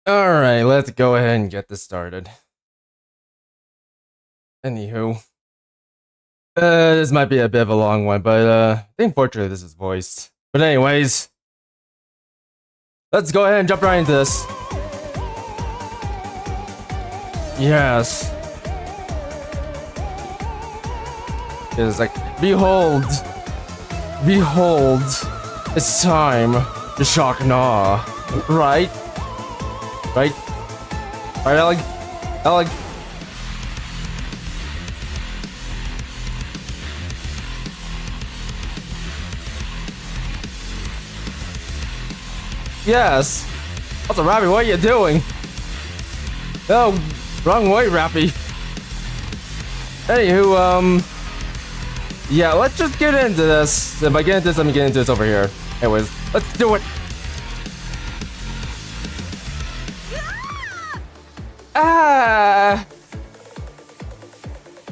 Alright, let's go ahead and get this started. Anywho. This might be a bit of a long one, but I think fortunately this is voiced. But anyways. Let's go ahead and jump right into this. Yes. It's like, behold. Behold. It's time to shock and awe. Right? Right? Alright, Alec? Yes! Also, Rappy, what are you doing? No, wrong way, Rappy. Anywho, yeah, let's just get into this. If I get into this, let me get into this over here. Anyways, let's do it! Ah!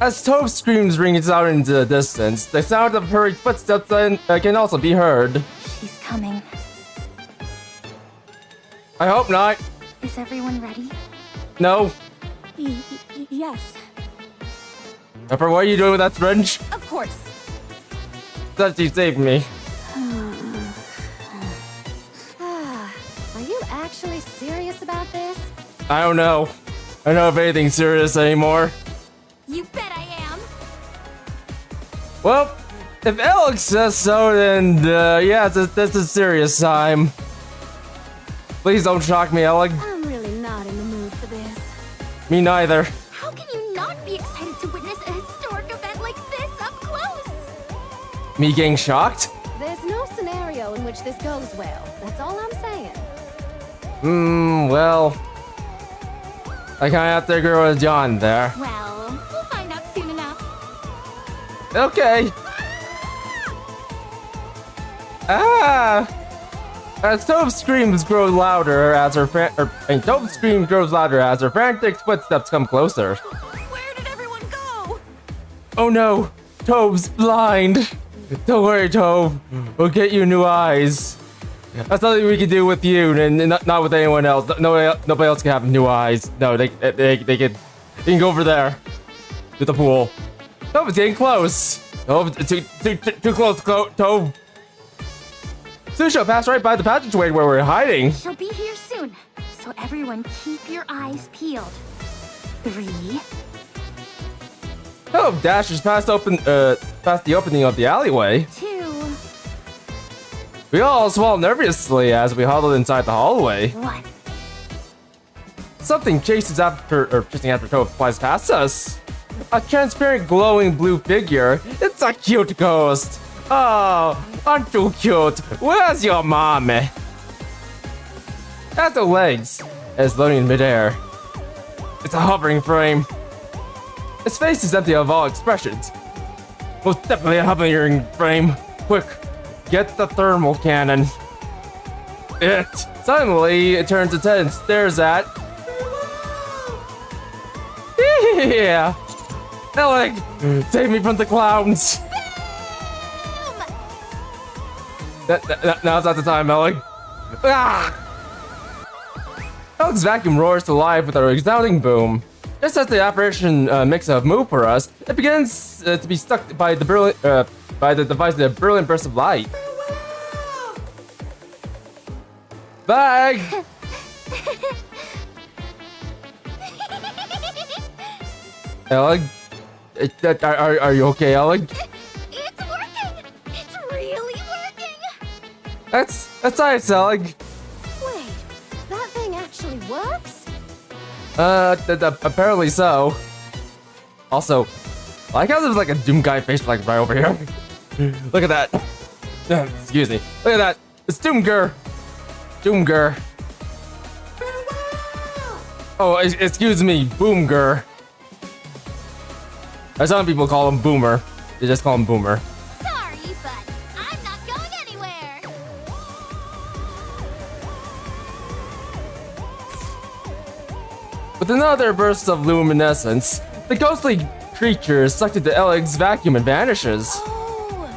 As Tove screams rings out into the distance, the sound of hurried footsteps can also be heard. She's coming. I hope not. Is everyone ready? No. Yes. Pepper, what are you doing with that syringe? Of course. That you saved me. Are you actually serious about this? I don't know. I don't know if anything's serious anymore. You bet I am. Well, if Alex says so, then yeah, this is serious time. Please don't shock me, Alec. I'm really not in the mood for this. Me neither. How can you not be excited to witness a historic event like this up close? Me getting shocked? There's no scenario in which this goes well. That's all I'm saying. Well, I kinda have to agree with John there. Well, we'll find out soon enough. Okay. Ah! As Tove's screams grow louder as her Tove's scream grows louder as her frantic footsteps come closer. Where did everyone go? Oh no, Tove's blind. Don't worry, Tove. We'll get you new eyes. That's something we can do with you, and not with anyone else. Nobody else can have new eyes. No, they can go over there to the pool. Tove is getting close. Tove, too close, Tove. Soon she'll pass right by the passageway where we're hiding. She'll be here soon, so everyone keep your eyes peeled. 3. Tove dashes past the opening of the alleyway. 2. We all swallow nervously as we huddle inside the hallway. 1. Something chasing after Tove flies past us. A transparent, glowing blue figure. It's a cute ghost. Oh, aren't you cute? Where's your mommy? At the legs, it's floating in midair. It's a hovering frame. Its face is empty of all expressions. Most definitely a hovering frame. Quick, get the thermal cannon. Suddenly, it turns its head and stares at... Yeah! Alec, save me from the clowns! Now's not the time, Alec. Ah! Alec's vacuum roars to life with a resounding boom. Just as the apparition makes a move for us, it begins to be stuck by the device with a brilliant burst of light. Bag! Alec? Are you okay, Alec? It's working! It's really working! That's nice, Alec. Wait, that thing actually works? Apparently so. Also, I like how there's like a Doom guy face like right over here. Look at that. Excuse me. Look at that. It's Doomgur. Doomgur. Oh, excuse me, Boomgur. Some people call him Boomer. They just call him Boomer. Sorry, but I'm not going anywhere! With another burst of luminescence, the ghostly creature is sucked into Alec's vacuum and vanishes. Oh!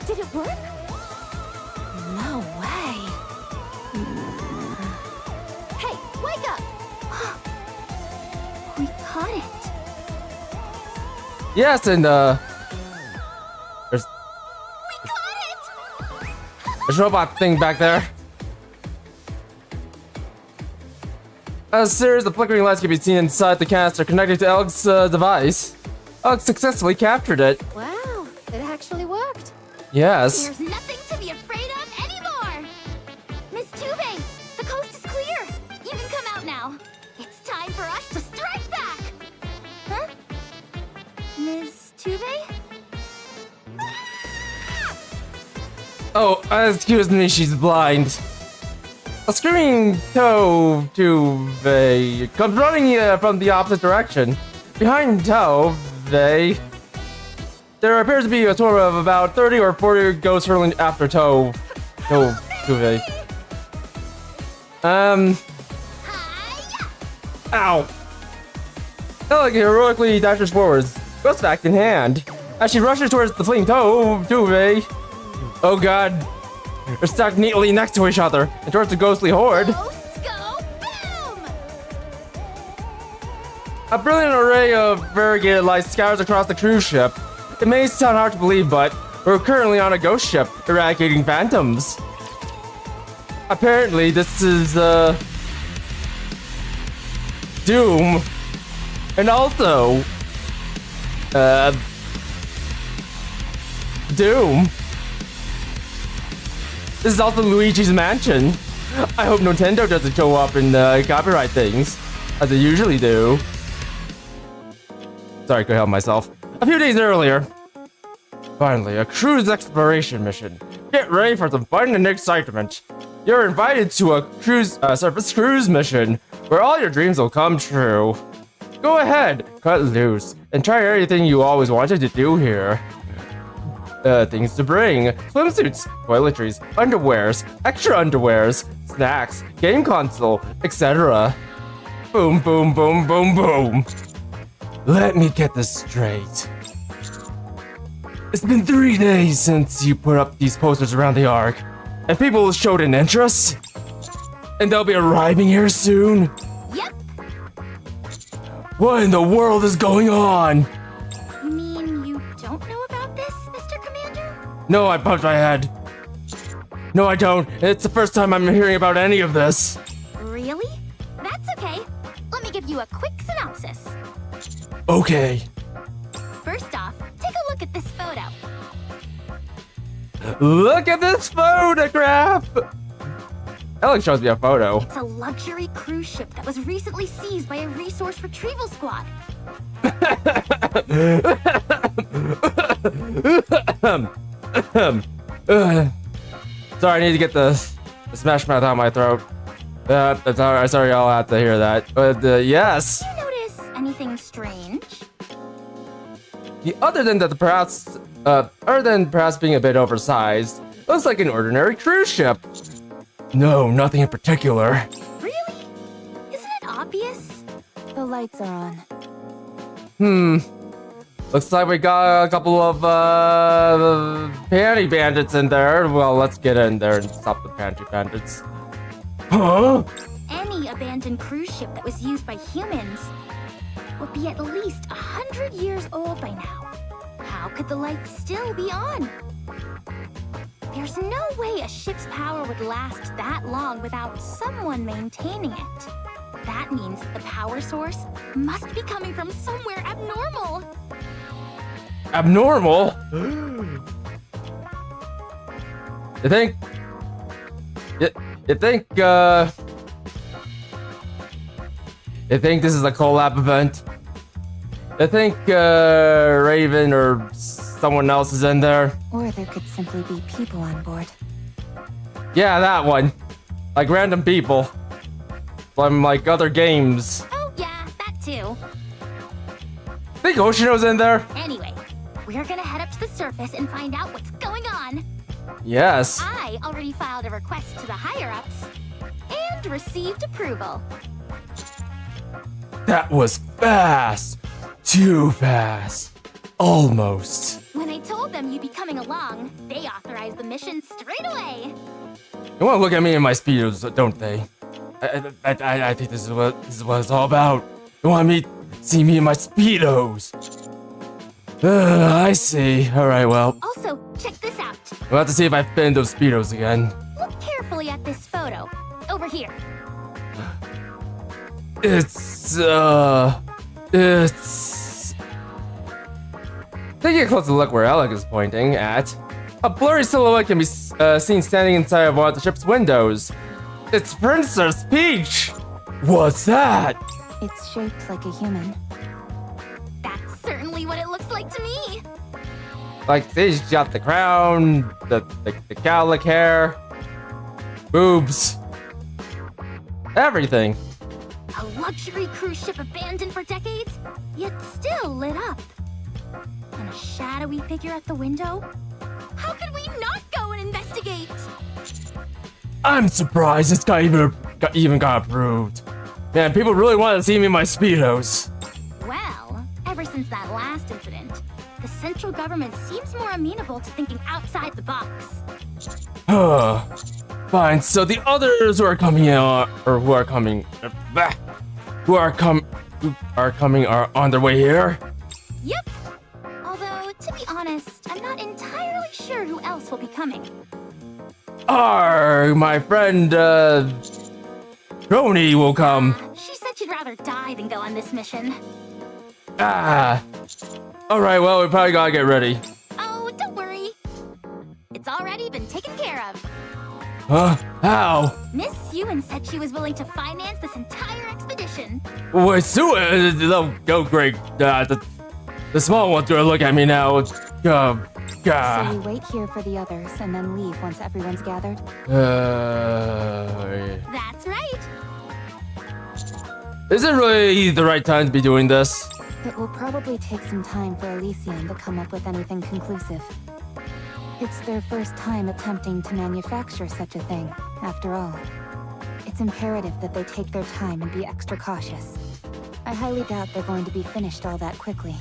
Did it work? No way. Hey, Yes, and there's We caught it! a robot thing back there. A series of flickering lights can be seen inside the canister connected to Elg's device. Elg successfully captured it. Wow, it actually worked. Yes. There's nothing to be afraid of anymore! Miss Tube, the coast is clear! You can come out now. It's time for us to strike back! Huh? Miss Tube? Oh, excuse me, she's blind. A screaming Tove comes running from the opposite direction. Behind Tove, there appears to be a swarm of about 30 or 40 ghosts hurling after Tove. Ow. Elg heroically dashes forwards, ghost back in hand. As she rushes towards the fleeing Tove. Oh god. They're stacked neatly next to each other and towards the ghostly horde. Ghosts go boom! A brilliant array of variegated lights scatters across the cruise ship. It may sound hard to believe, but we're currently on a ghost ship, eradicating phantoms. Apparently, this is, Doom. And also, Doom. This is also Luigi's Mansion. I hope Nintendo doesn't show up and copyright things, as they usually do. Sorry, I could help myself. A few days earlier, finally, a cruise exploration mission. Get ready for some fun and excitement. You're invited to a surface cruise mission, where all your dreams will come true. Go ahead, cut loose, and try everything you always wanted to do here. Things to bring: swimsuits, toiletries, underwears, extra underwears, snacks, game console, etc. Boom, boom, boom, boom, boom. Let me get this straight. It's been 3 days since you put up these posters around the Ark, and people showed an interest? And they'll be arriving here soon? Yep. What in the world is going on? You mean you don't know about this, Mr. Commander? No, I bumped my head. No, I don't. It's the first time I'm hearing about any of this. Really? That's okay. Let me give you a quick synopsis. Okay. First off, take a look at this photo. Look at this photograph! Alex shows me a photo. It's a luxury cruise ship that was recently seized by a resource retrieval squad. Sorry, I need to get the smash mouth out of my throat. Sorry, y'all have to hear that. But yes. Did you notice anything strange? Other than perhaps being a bit oversized, it looks like an ordinary cruise ship. No, nothing in particular. Really? Isn't it obvious? The lights are on. Looks like we got a couple of panty bandits in there. Well, let's get in there and stop the panty bandits. Huh? Any abandoned cruise ship that was used by humans would be at least 100 years old by now. How could the lights still be on? There's no way a ship's power would last that long without someone maintaining it. That means the power source must be coming from somewhere abnormal. Abnormal? You think this is a collab event? You think Raven or someone else is in there? Or there could simply be people on board. Yeah, that one. Like random people. From like other games. Oh yeah, that too. Think Oshino's in there? Anyway, we're gonna head up to the surface and find out what's going on. Yes. I already filed a request to the higher-ups and received approval. That was fast. Too fast. Almost. When I told them you'd be coming along, they authorized the mission straight away. They want to look at me in my speedos, don't they? I think this is what it's all about. They want me see me in my speedos. I see. Alright, well, Also, check this out. we'll have to see if I fit in those Speedos again. Look carefully at this photo. Over here. It's taking a closer look where Alec is pointing at. A blurry silhouette can be seen standing inside of one of the ship's windows. It's Princess Peach! What's that? It's shaped like a human. That's certainly what it looks like to me. Like, she's got the crown, the cowlick hair, boobs, everything. A luxury cruise ship abandoned for decades, yet still lit up. And a shadowy figure at the window? How could we not go and investigate? I'm surprised it's even got approved. Man, people really want to see me in my Speedos. Well, ever since that last incident, the central government seems more amenable to thinking outside the box. Fine, so the others who are coming are on their way here? Yep. Although, to be honest, I'm not entirely sure who else will be coming. My friend, Tony will come. She said she'd rather die than go on this mission. Alright, well, we probably gotta get ready. Oh, don't worry. It's already been taken care of. Huh? How? Miss Ewan said she was willing to finance this entire expedition. Wait, Sue, oh, great. The small one's gonna look at me now. So we wait here for the others and then leave once everyone's gathered? That's right. Is it really the right time to be doing this? It will probably take some time for Elysium to come up with anything conclusive. It's their first time attempting to manufacture such a thing, after all. It's imperative that they take their time and be extra cautious. I highly doubt they're going to be finished all that quickly.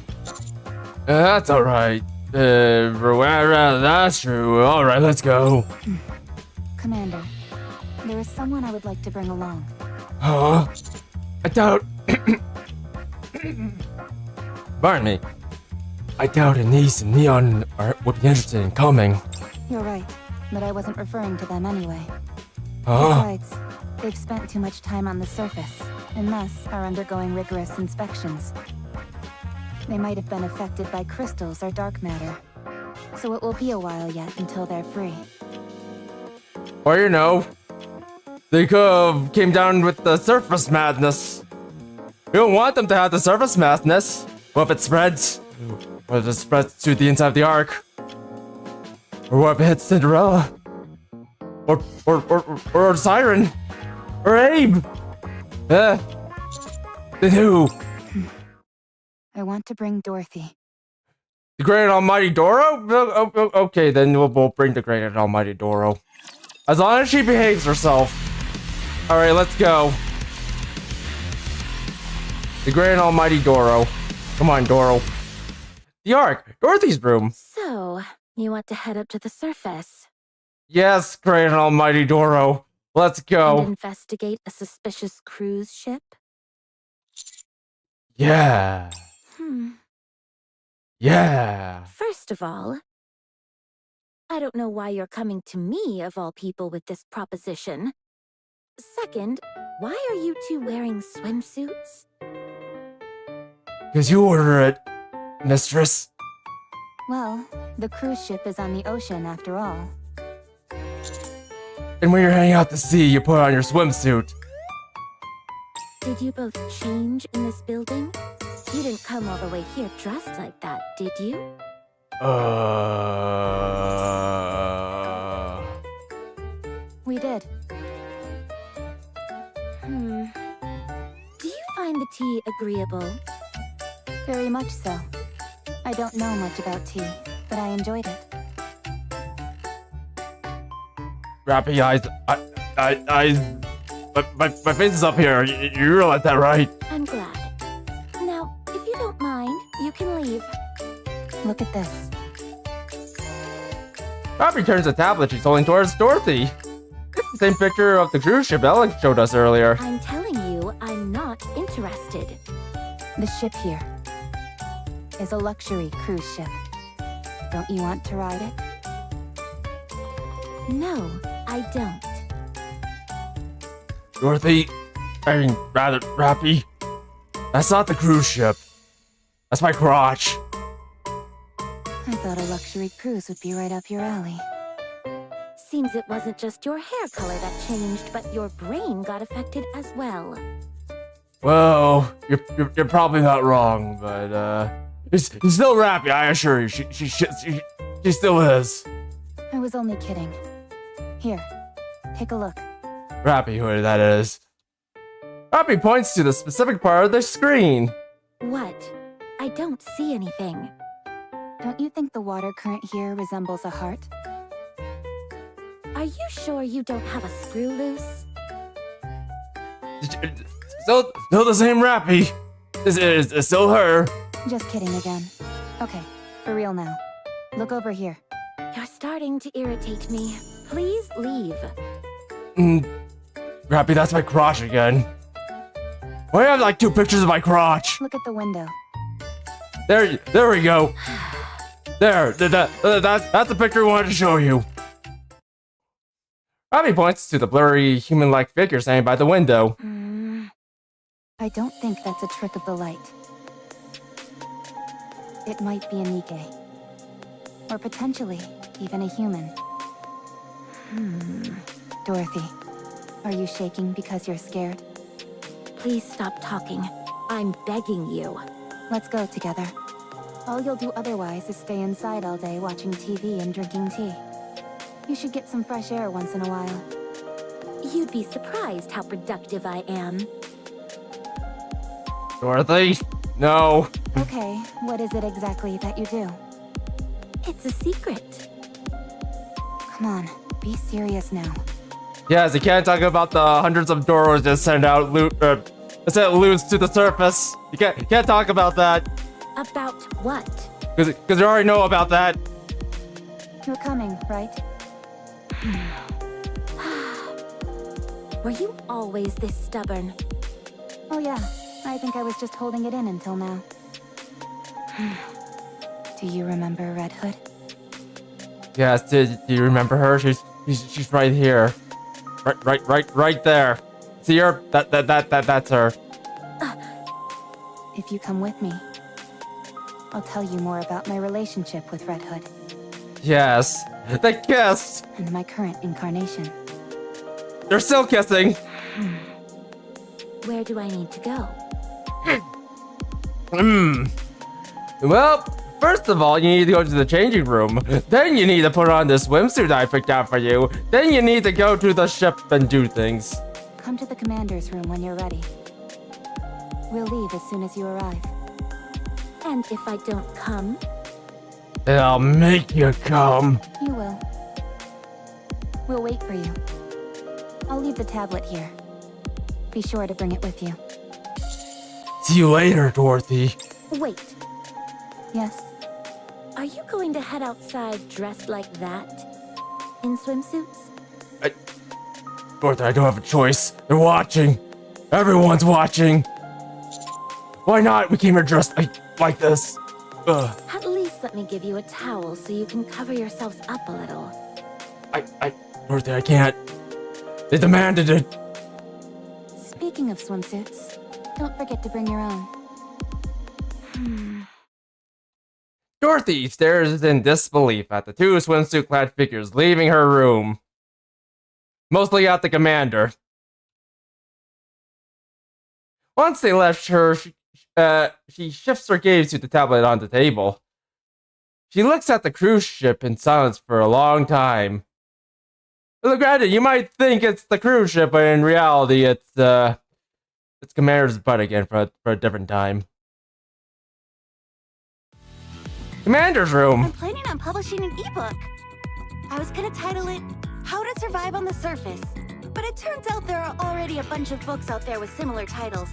That's alright. That's true. Alright, let's go. Commander, there is someone I would like to bring along. Huh? I doubt... Pardon me. I doubt Anise and Neon would be interested in coming. You're right, but I wasn't referring to them anyway. Huh? Besides, they've spent too much time on the surface, and thus are undergoing rigorous inspections. They might have been affected by crystals or dark matter, so it will be a while yet until they're free. Or you know, they could've came down with the surface madness. We don't want them to have the surface madness. What if it spreads? What if it spreads to the inside of the Ark? Or what if it hits Cinderella? Or Siren? Or Abe? Then who? I want to bring Dorothy. The Great and Almighty Doro? Okay, then we'll bring the Great and Almighty Doro. As long as she behaves herself. Alright, let's go. The Great and Almighty Doro. Come on, Doro. The Ark. Dorothy's room. So, you want to head up to the surface Yes, Great and Almighty Doro. Let's and go. investigate a suspicious cruise ship? Yeah. Yeah. First of all, I don't know why you're coming to me, of all people, with this proposition. Second, why are you two wearing swimsuits? Because you order it, mistress. Well, the cruise ship is on the ocean after all. And when you're hanging out to sea, you put on your swimsuit. Did you both change in this building? You didn't come all the way here dressed like that, did you? We did. Do you find the tea agreeable? Very much so. I don't know much about tea, but I enjoyed it. Rappy eyes. My face is up here. You realize that, right? I'm glad. Now, if you don't mind, you can leave. Look at this. Rappy turns the tablet she's holding towards Dorothy. It's the same picture of the cruise ship Alex showed us earlier. I'm telling you, I'm not interested. The ship here. is a luxury cruise ship. Don't you want to ride it? No, I don't. Dorothy, I mean, rather, Rappy. That's not the cruise ship. That's my crotch. I thought a luxury cruise would be right up your alley. Seems it wasn't just your hair color that changed, but your brain got affected as well. Well, you're probably not wrong, but it's still Rappy. I assure you, she still is. I was only kidding. Here, take a look. Rappy, who that is. Rappy points to the specific part of the screen. What? I don't see anything. Don't you think the water current here resembles a heart? Are you sure you don't have a screw loose? Still the same Rappy. It's still her. Just kidding again. Okay, for real now. Look over here. You're starting to irritate me. Please leave. Rappy, that's my crotch again. Why do you have like 2 pictures of my crotch? Look at the window. There we go. That's the picture we wanted to show you. Rappy points to the blurry human-like figure standing by the window. I don't think that's a trick of the light. It might be a Nikke. Or potentially, even a human. Dorothy, are you shaking because you're scared? Please stop talking. I'm begging you. Let's go together. All you'll do otherwise is stay inside all day watching TV and drinking tea. You should get some fresh air once in a while. You'd be surprised how productive I am. Dorothy, no. Okay, what is it exactly that you do? It's a secret. Come on, be serious now. Yes, you can't talk about the hundreds of doors that send out send loot to the surface. You can't talk about that. About what? Because you already know about that. You're coming, right? Were you always this stubborn? Oh yeah, I think I was just holding it in until now. Do you remember Red Hood? Yes, do you remember her? She's right here. Right there. See her? That's her. If you come with me, I'll tell you more about my relationship with Red Hood. Yes. They kissed. And my current incarnation. They're still kissing. Where do I need to go? Well, first of all, you need to go to the changing room. Then you need to put on the swimsuit I picked out for you. Then you need to go to the ship and do things. Come to the commander's room when you're ready. We'll leave as soon as you arrive. And if I don't come? I'll make you come. You will. We'll wait for you. I'll leave the tablet here. Be sure to bring it with you. See you later, Dorothy. Wait, Yes? are you going to head outside dressed like that? In swimsuits? Dorothy, I don't have a choice. They're watching. Everyone's watching. Why not? We came here dressed like this. Ugh. At least let me give you a towel so you can cover yourselves up a little. Dorothy, I can't. They demanded it. Speaking of swimsuits, don't forget to bring your own. Dorothy stares in disbelief at the 2 swimsuit-clad figures leaving her room. Mostly at the commander. Once they left her, she shifts her gaze to the tablet on the table. She looks at the cruise ship in silence for a long time. Well, granted, you might think it's the cruise ship, but in reality, it's Commander's butt again for a different time. Commander's room. I'm planning on publishing an ebook. I was gonna title it How to Survive on the Surface, but it turns out there are already a bunch of books out there with similar titles.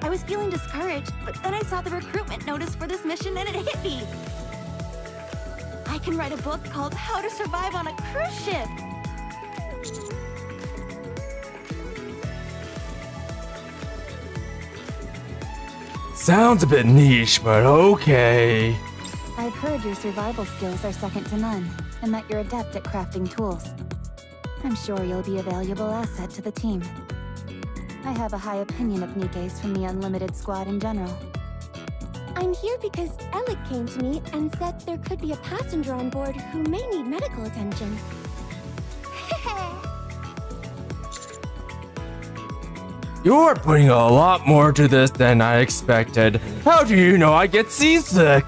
I was feeling discouraged, but then I saw the recruitment notice for this mission and it hit me. I can write a book called How to Survive on a Cruise Ship. Sounds a bit niche, but okay. I've heard your survival skills are second to none, and that you're adept at crafting tools. I'm sure you'll be a valuable asset to the team. I have a high opinion of Nikke's from the Unlimited Squad in general. I'm here because Alec came to me and said there could be a passenger on board who may need medical attention. You're putting a lot more to this than I expected. How do you know I get seasick?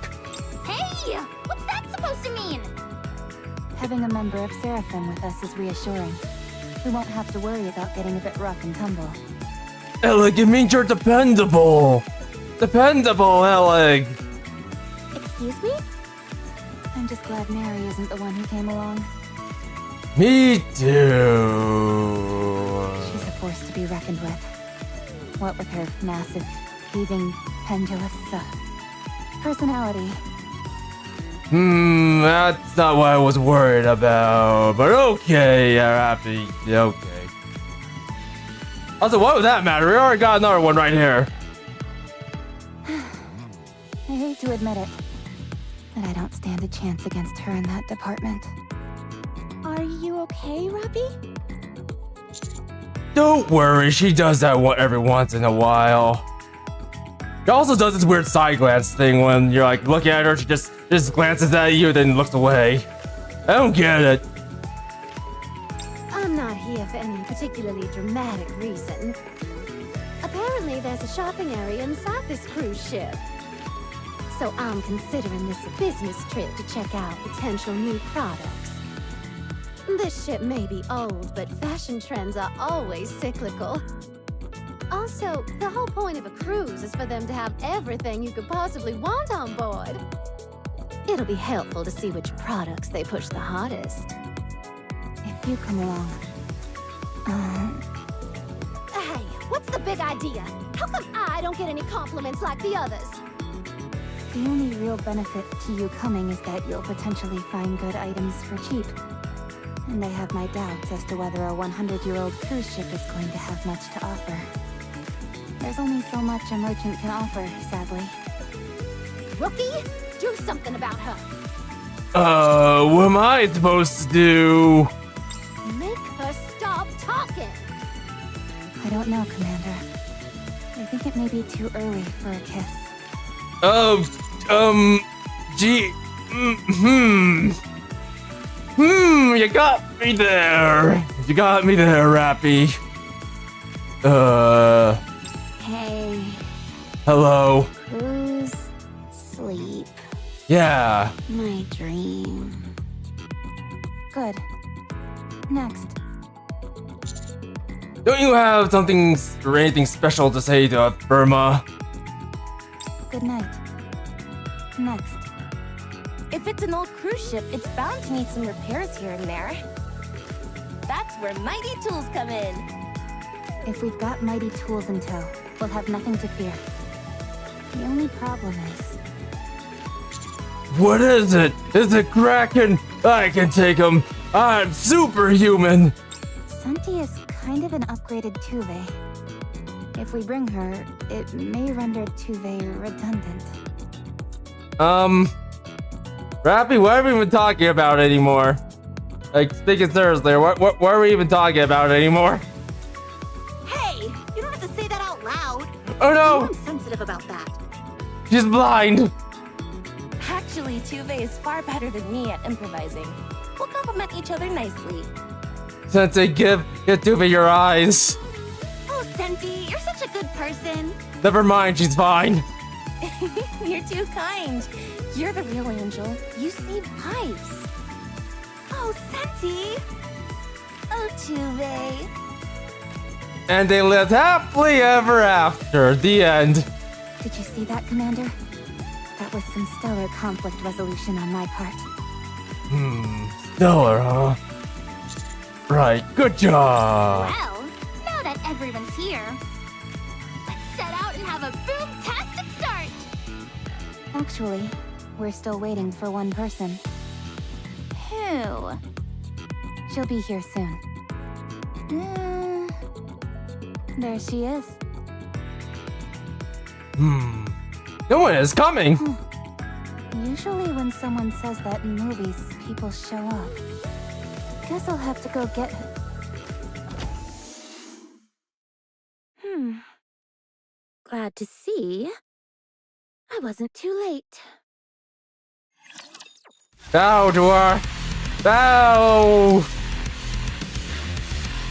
Hey! What's that supposed to mean? Having a member of Seraphim with us is reassuring. We won't have to worry about getting a bit rough and tumble. Alec, it means you're dependable. Dependable, Alec. Excuse me? I'm just glad Mary isn't the one who came along. Me too. She's a force to be reckoned with. What with her massive, heaving, pendulous, personality. That's not what I was worried about. But okay, you're happy. Okay. Also, what would that matter? We already got another one right here. I hate to admit it, but I don't stand a chance against her in that department. Are you okay, Robbie? Don't worry, she does that one every once in a while. She also does this weird side glance thing when you're like looking at her, she just glances at you, then looks away. I don't get it. I'm not here for any particularly dramatic reason. Apparently, there's a shopping area inside this cruise ship. So I'm considering this a business trip to check out potential new products. This ship may be old, but fashion trends are always cyclical. Also, the whole point of a cruise is for them to have everything you could possibly want on board. It'll be helpful to see which products they push the hardest. If you come along, Hey, what's the big idea? How come I don't get any compliments like the others? the only real benefit to you coming is that you'll potentially find good items for cheap. And I have my doubts as to whether a 100-year-old cruise ship is going to have much to offer. There's only so much a merchant can offer, sadly. Rookie, do something about her. What am I supposed to do? Make her stop talking. I don't know, Commander. I think it may be too early for a kiss. You got me there. You got me there, Rappy. Hey, Hello. cruise, sleep, Yeah. my dream. Good. Next. Don't you have something or anything special to say to Burma? Good night. Next. If it's an old cruise ship, it's bound to need some repairs here and there. That's where mighty tools come in. If we've got mighty tools in tow, we'll have nothing to fear. The only problem is... What is it? Is it Kraken? I can take him. I'm superhuman. Senti is kind of an upgraded Tuve. If we bring her, it may render Tuve redundant. Rappy, what are we even talking about anymore? Like, thinking seriously, what are we even talking about anymore? Hey, you don't have to say that out loud. Oh no! I'm sensitive about that. She's blind! Actually, Tuve is far better than me at improvising. We'll complement each other nicely. Sensei, give Tuve your eyes. Oh, Senti, you're such a good person. Never mind, she's fine. You're too kind. You're the real angel. You save lives. Oh, Senti. Oh, Tuve. And they lived happily ever after. The end. Did you see that, Commander? That was some stellar conflict resolution on my part. Stellar, huh? Right, good job. Well, now that everyone's here, let's set out and have a boom-tastic start! Actually, we're still waiting for one person. Who? She'll be here soon. There she is. No one is coming! Usually when someone says that in movies, people show up. Guess I'll have to go get her. Glad to see I wasn't too late. Bow to our... Bow!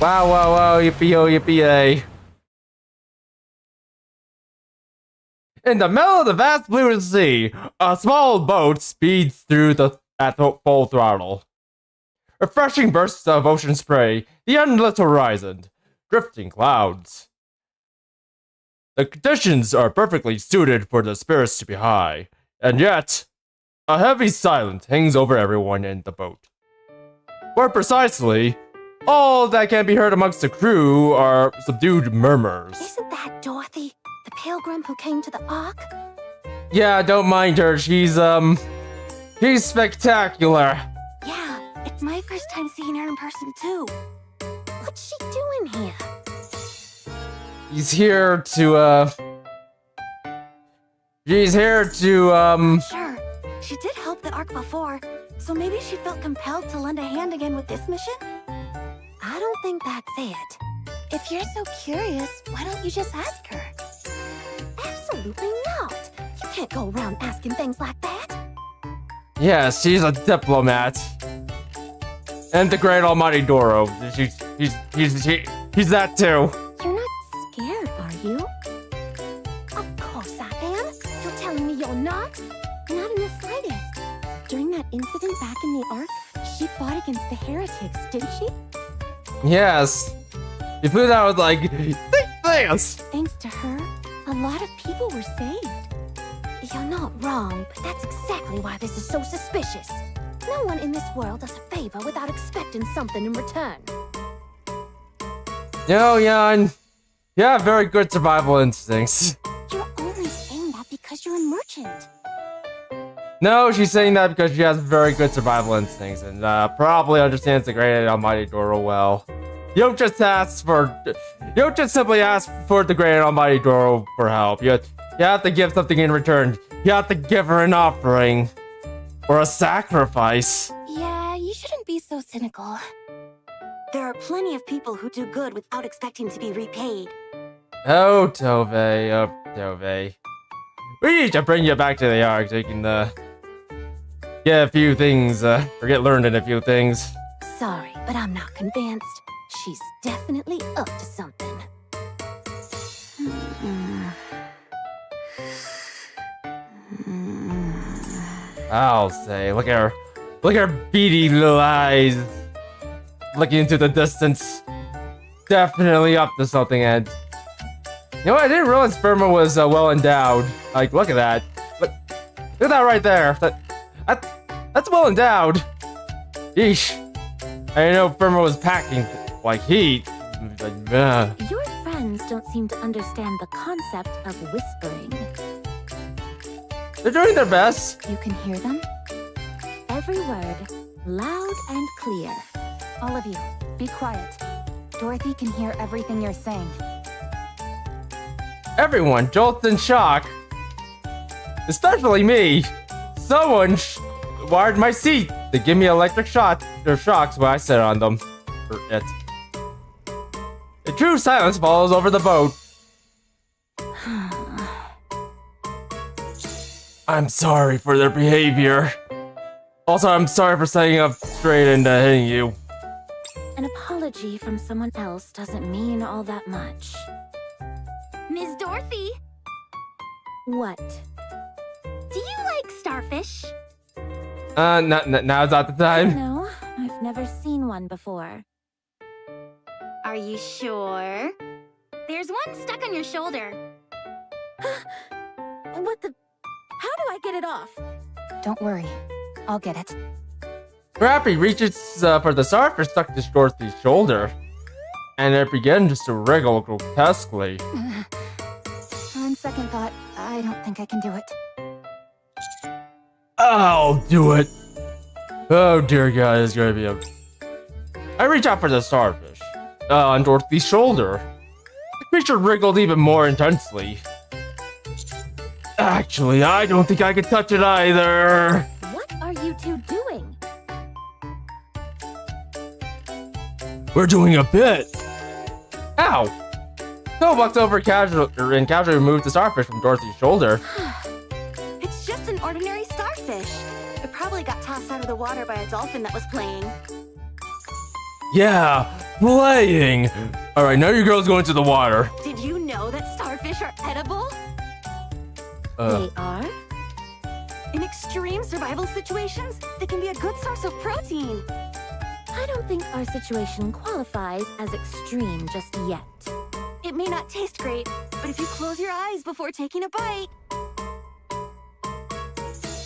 Wow, wow, wow, yippee-oh, yippee-yay. In the middle of the vast blue sea, a small boat speeds through at full throttle. Refreshing bursts of ocean spray, the endless horizon, drifting clouds. The conditions are perfectly suited for the spirits to be high, and yet, a heavy silence hangs over everyone in the boat. More precisely, all that can be heard amongst the crew are subdued murmurs. Isn't that Dorothy, the pilgrim who came to the Ark? Yeah, don't mind her. She's spectacular. Yeah, it's my first time seeing her in person too. What's she doing here? She's here to, Sure, she did help the Ark before, so maybe she felt compelled to lend a hand again with this mission? I don't think that's it. If you're so curious, why don't you just ask her? Absolutely not. You can't go around asking things like that. Yes, she's a diplomat. And the great almighty Doro. He's that too. You're not scared, are you? Of course I am. You're telling me you're not? Not in the slightest. During that incident back in the Ark, she fought against the heretics, didn't she? Yes. You flew out with like things. Thanks to her, a lot of people were saved. You're not wrong, but that's exactly why this is so suspicious. No one in this world does a favor without expecting something in return. Yo, Jan. You have very good survival instincts. You're only saying that because you're a merchant. No, she's saying that because she has very good survival instincts and probably understands the great and almighty Doro well. You don't just simply ask for the great and almighty Doro for help. You have to give something in return. You have to give her an offering. Or a sacrifice. Yeah, you shouldn't be so cynical. There are plenty of people who do good without expecting to be repaid. Oh, Tove. We need to bring you back to the Ark so you can, get a few things, or get learned in a few things. Sorry, but I'm not convinced. She's definitely up to something. I'll say, look at her beady little eyes. Looking into the distance. Definitely up to something, and... You know what, I didn't realize Firma was well endowed. Like, look at that. Look at that right there. That's well endowed. Yeesh. I didn't know Firma was packing like heat. Your friends don't seem to understand the concept of whispering. They're doing their best. You can hear them? Every word, loud and clear. All of you, be quiet. Dorothy can hear everything you're saying. Everyone jolts in shock. Especially me. Someone wired my seat to give me electric shocks when I sit on them. Or it. A true silence follows over the boat. I'm sorry for their behavior. Also, I'm sorry for setting up straight and hitting you. An apology from someone else doesn't mean all that much. Ms. Dorothy, What? do you like starfish? Now's not the time. No, I've never seen one before. Are you sure? There's one stuck on your shoulder. What the? How do I get it off? Don't worry, I'll get it. Scrappy reaches for the starfish stuck to Dorothy's shoulder, and it begins to wriggle grotesquely. On second thought, I don't think I can do it. I'll do it. Oh dear God, it's gonna be a... I reach out for the starfish, on Dorothy's shoulder. The creature wriggled even more intensely. Actually, I don't think I can touch it either. What are you two doing? We're doing a bit. Ow! Toad walks over and casually removes the starfish from Dorothy's shoulder. It's just an ordinary starfish. It probably got tossed out of the water by a dolphin that was playing. Yeah, playing. All right, now your girl's going to the water. Did you know that starfish are edible? They are? In extreme survival situations, they can be a good source of protein. I don't think our situation qualifies as extreme just yet. It may not taste great, but if you close your eyes before taking a bite...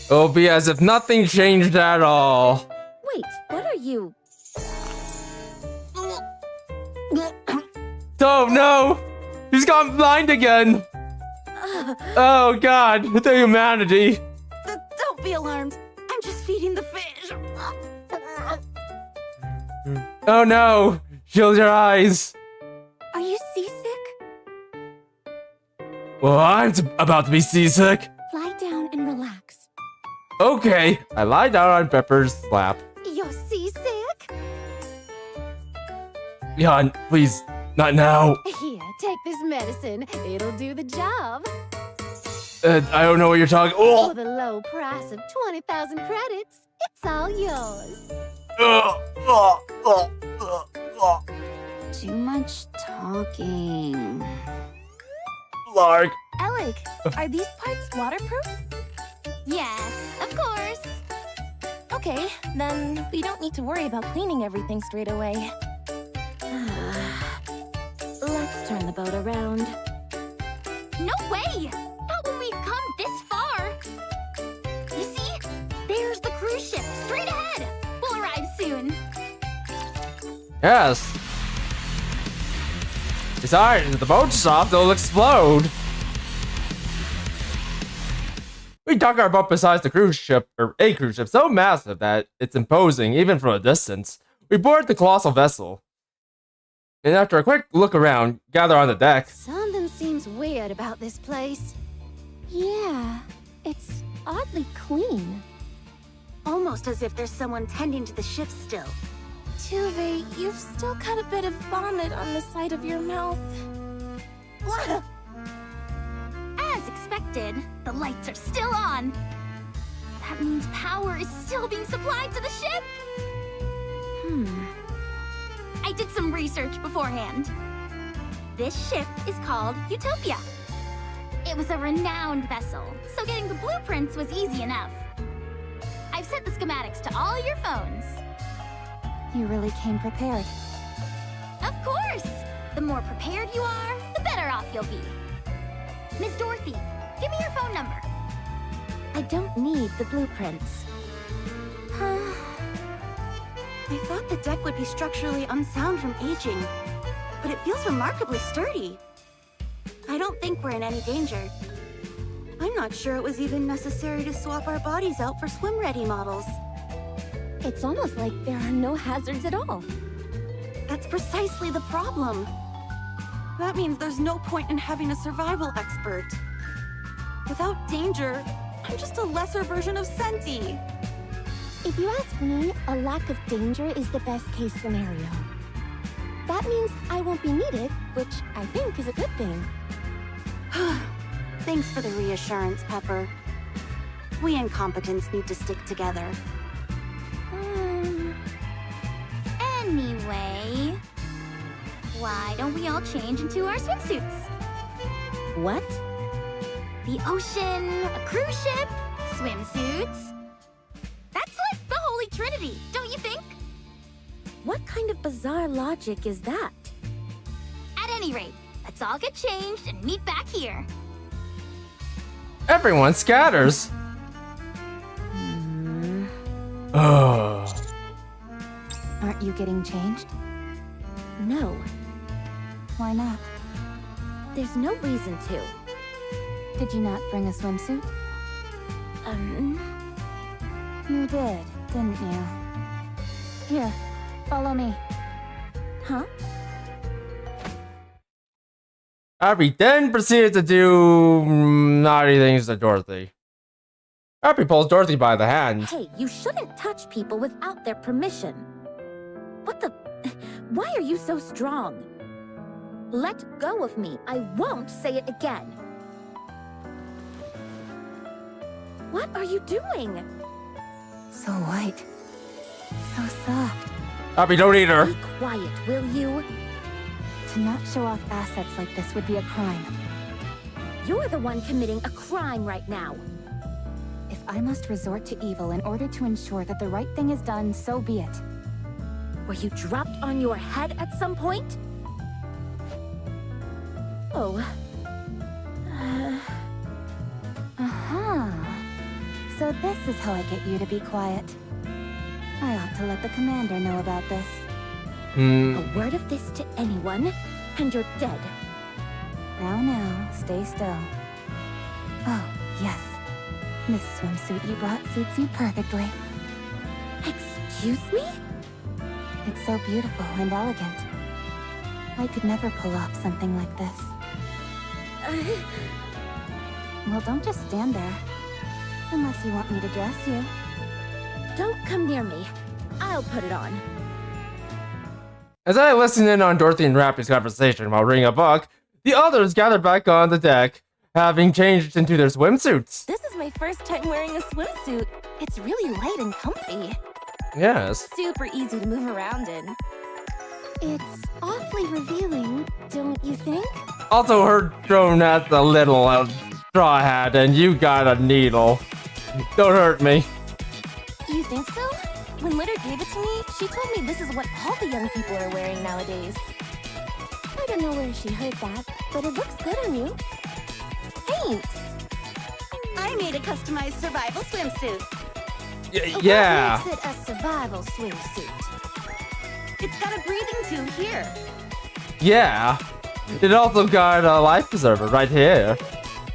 It'll be as if nothing changed at all. Wait, what are you? Oh no! He's gone blind again! Oh god, the humanity! Don't be alarmed. I'm just feeding the fish. Oh no! Shield your eyes! Are you seasick? Well, I'm about to be seasick. Lie down and relax. Okay, I lie down on Pepper's lap. You're seasick? Jan, please, not now. Here, take this medicine. It'll do the job. I don't know what you're talking. For Oh! the low price of 20,000 credits, it's all yours. Too much talking. Lark. Alec, are these parts waterproof? Yes, of course. Okay, then we don't need to worry about cleaning everything straight away. Let's turn the boat around. No way! Not when we've come this far. You see? There's the cruise ship, straight ahead. We'll arrive soon. Yes. Besides, if the boat's soft, it'll explode. We dock our boat beside the cruise ship, or a cruise ship, so massive that it's imposing even from a distance. We board the colossal vessel. And after a quick look around, gather on the deck. Something seems weird about this place. Yeah, it's oddly clean. Almost as if there's someone tending to the ship still. Tuve, you've still got a bit of vomit on the side of your mouth. As expected, the lights are still on. That means power is still being supplied to the ship. I did some research beforehand. This ship is called Utopia. It was a renowned vessel, so getting the blueprints was easy enough. I've sent the schematics to all your phones. You really came prepared. Of course! The more prepared you are, the better off you'll be. Miss Dorothy, give me your phone number. I don't need the blueprints. I thought the deck would be structurally unsound from aging, but it feels remarkably sturdy. I don't think we're in any danger. I'm not sure it was even necessary to swap our bodies out for swim-ready models. It's almost like there are no hazards at all. That's precisely the problem. That means there's no point in having a survival expert. Without danger, I'm just a lesser version of Senti. If you ask me, a lack of danger is the best case scenario. That means I won't be needed, which I think is a good thing. Thanks for the reassurance, Pepper. We incompetents need to stick together. Anyway, why don't we all change into our swimsuits? What? The ocean, a cruise ship, swimsuits. That's like the Holy Trinity, don't you think? What kind of bizarre logic is that? At any rate, let's all get changed and meet back here. Everyone scatters. Oh. Aren't you getting changed? No, Why not? there's no reason to. Did you not bring a swimsuit? You did, didn't you? Here, follow me. Huh? Happy then proceeded to do naughty things to Dorothy. Happy pulls Dorothy by the hand. Hey, you shouldn't touch people without their permission. What the... Why are you so strong? Let go of me. I won't say it again. What are you doing? So white. So soft. Happy, don't eat her. Be quiet, will you? To not show off assets like this would be a crime. You're the one committing a crime right now. If I must resort to evil in order to ensure that the right thing is done, so be it. Were you dropped on your head at some point? Oh. So this is how I get you to be quiet. I ought to let the commander know about this. A word of this to anyone, and you're dead. Now, stay still. Oh, yes. This swimsuit you brought suits you perfectly. Excuse me? It's so beautiful and elegant. I could never pull off something like this. Well, don't just stand there. Unless you want me to dress you. Don't come near me. I'll put it on. As I listened in on Dorothy and Rappy's conversation while reading a book, the others gathered back on the deck, having changed into their swimsuits. This is my first time wearing a swimsuit. It's really light and comfy. Yes. Super easy to move around in. It's awfully revealing, don't you think? Also, her drone has a little straw hat, and you got a needle. Don't hurt me. You think so? When Litter gave it to me, she told me this is what all the young people are wearing nowadays. I don't know where she heard that, but it looks good on you. Thanks! I made a customized survival swimsuit. Yeah. What makes it a survival swimsuit? It's got a breathing tube here. Yeah. It also got a life preserver right here.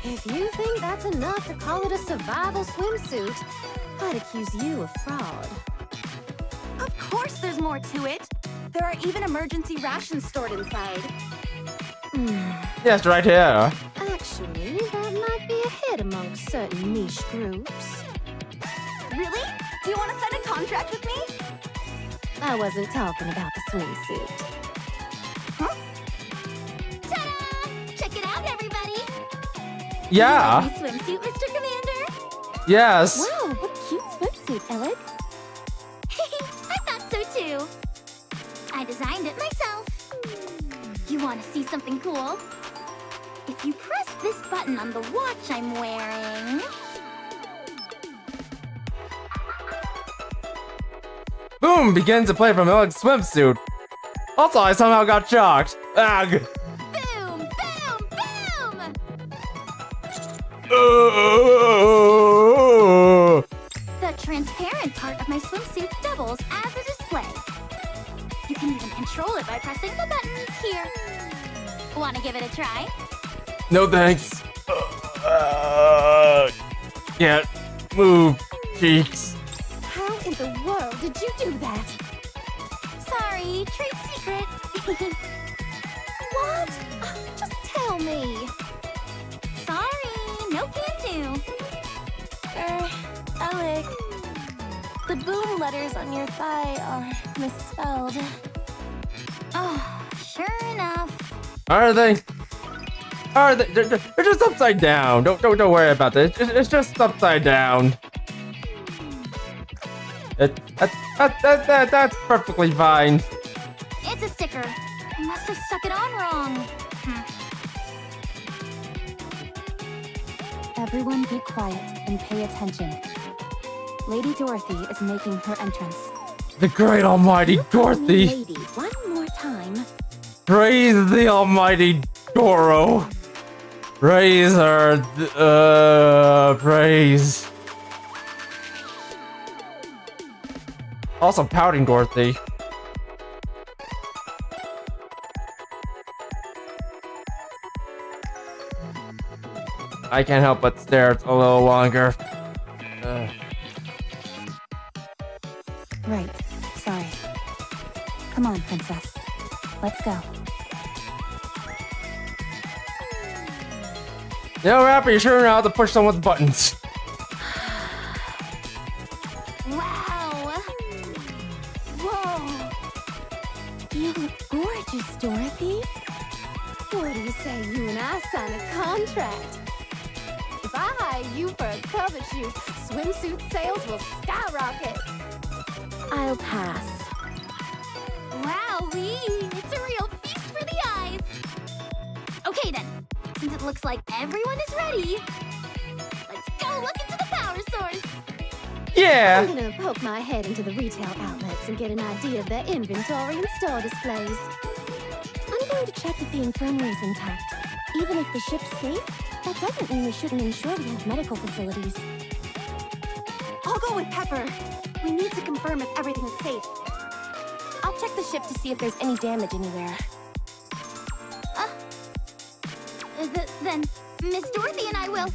If you think that's enough to call it a survival swimsuit, I'd accuse you of fraud. Of course there's more to it. There are even emergency rations stored inside. Yes, right here. Actually, that might be a hit amongst certain niche groups. Really? Do you want to sign a contract with me? I wasn't talking about the swimsuit. Ta-da! Check it out, everybody! Yeah. You like my swimsuit, Mr. Commander? Yes. Wow, what a cute swimsuit, Alec. I thought so too. I designed it myself. You want to see something cool? If you press this button on the watch I'm wearing... Boom begins to play from Alec's swimsuit. Also, I somehow got shocked. Ugh. Boom! Boom! Boom! The transparent part of my swimsuit doubles as a display. You can even control it by pressing the buttons here. Want to give it a try? No thanks. Can't move cheeks. How in the world did you do that? Sorry, trade secret. What? Just tell me. Sorry, no can do. Alec, the boom letters on your thigh are misspelled. Oh, sure enough. Are they? Are they? They're just upside down. Don't worry about this. It's just upside down. That's perfectly fine. It's a sticker. I must have stuck it on wrong. Everyone be quiet and pay attention. Lady Dorothy is making her entrance. The great almighty Dorothy. Lady, one more time. Praise the almighty Doro. Praise her. Praise. Also pouting Dorothy. I can't help but stare a little longer. Right. Sorry. Come on, princess. Let's go. No, Rappy, you sure know how to push someone's buttons. Wow! Whoa! You look gorgeous, Dorothy. What do you say you and I sign a contract? If I hire you for a cover shoot, swimsuit sales will skyrocket. I'll pass. Wowee! It's a real feast for the eyes! Okay then, since it looks like everyone is ready, let's go look into the power source! Yeah. I'm gonna poke my head into the retail outlets and get an idea of their inventory and store displays. I'm going to check if the infirmary is intact. Even if the ship's safe, that doesn't mean we shouldn't ensure we have medical facilities. I'll go with Pepper. We need to confirm if everything is safe. I'll check the ship to see if there's any damage anywhere. Then, Miss Dorothy and I will...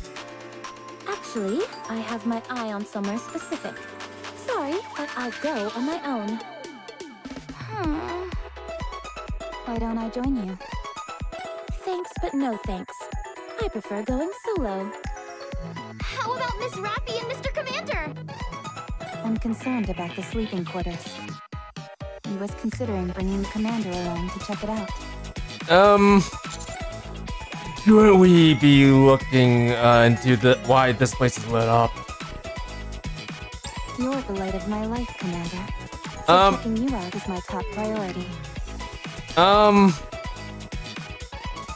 Actually, I have my eye on somewhere specific. Sorry, but I'll go on my own. Why don't I join you? Thanks, but no thanks. I prefer going solo. How about Miss Rappy and Mr. Commander? I'm concerned about the sleeping quarters. I was considering bringing the commander along to check it out. Shouldn't we be looking into why this place is lit up? You're the light of my life, Commander. So checking you out is my top priority.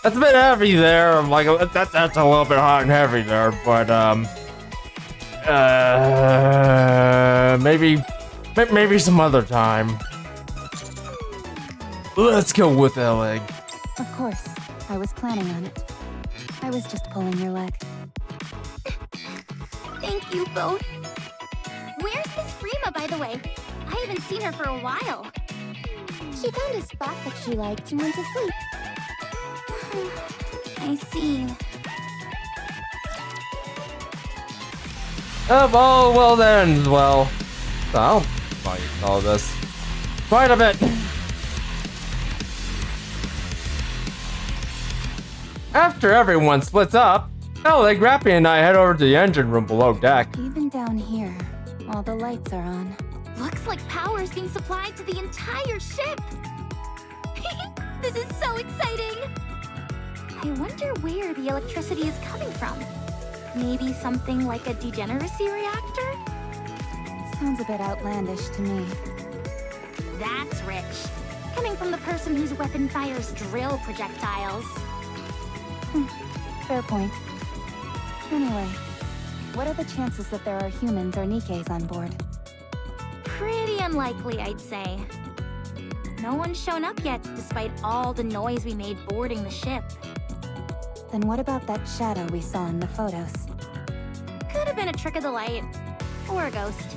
That's a bit heavy there. Like that's a little bit hot and heavy there, but maybe some other time. Let's go with that leg. Of course, I was planning on it. I was just pulling your leg. Thank you both. Where's Miss Freema, by the way? I haven't seen her for a while. She found a spot that she liked and went to sleep. I see. Oh, well then, well, I'll fight all this. Quite a bit. After everyone splits up, Alec, Rappy, and I head over to the engine room below deck. Even down here, all the lights are on. Looks like power is being supplied to the entire ship. This is so exciting. I wonder where the electricity is coming from. Maybe something like a degeneracy reactor? Sounds a bit outlandish to me. That's rich. Coming from the person whose weapon fires drill projectiles. Fair point. Anyway, what are the chances that there are humans or Nikkes on board? Pretty unlikely, I'd say. No one's shown up yet, despite all the noise we made boarding the ship. Then what about that shadow we saw in the photos? Could have been a trick of the light. Or a ghost.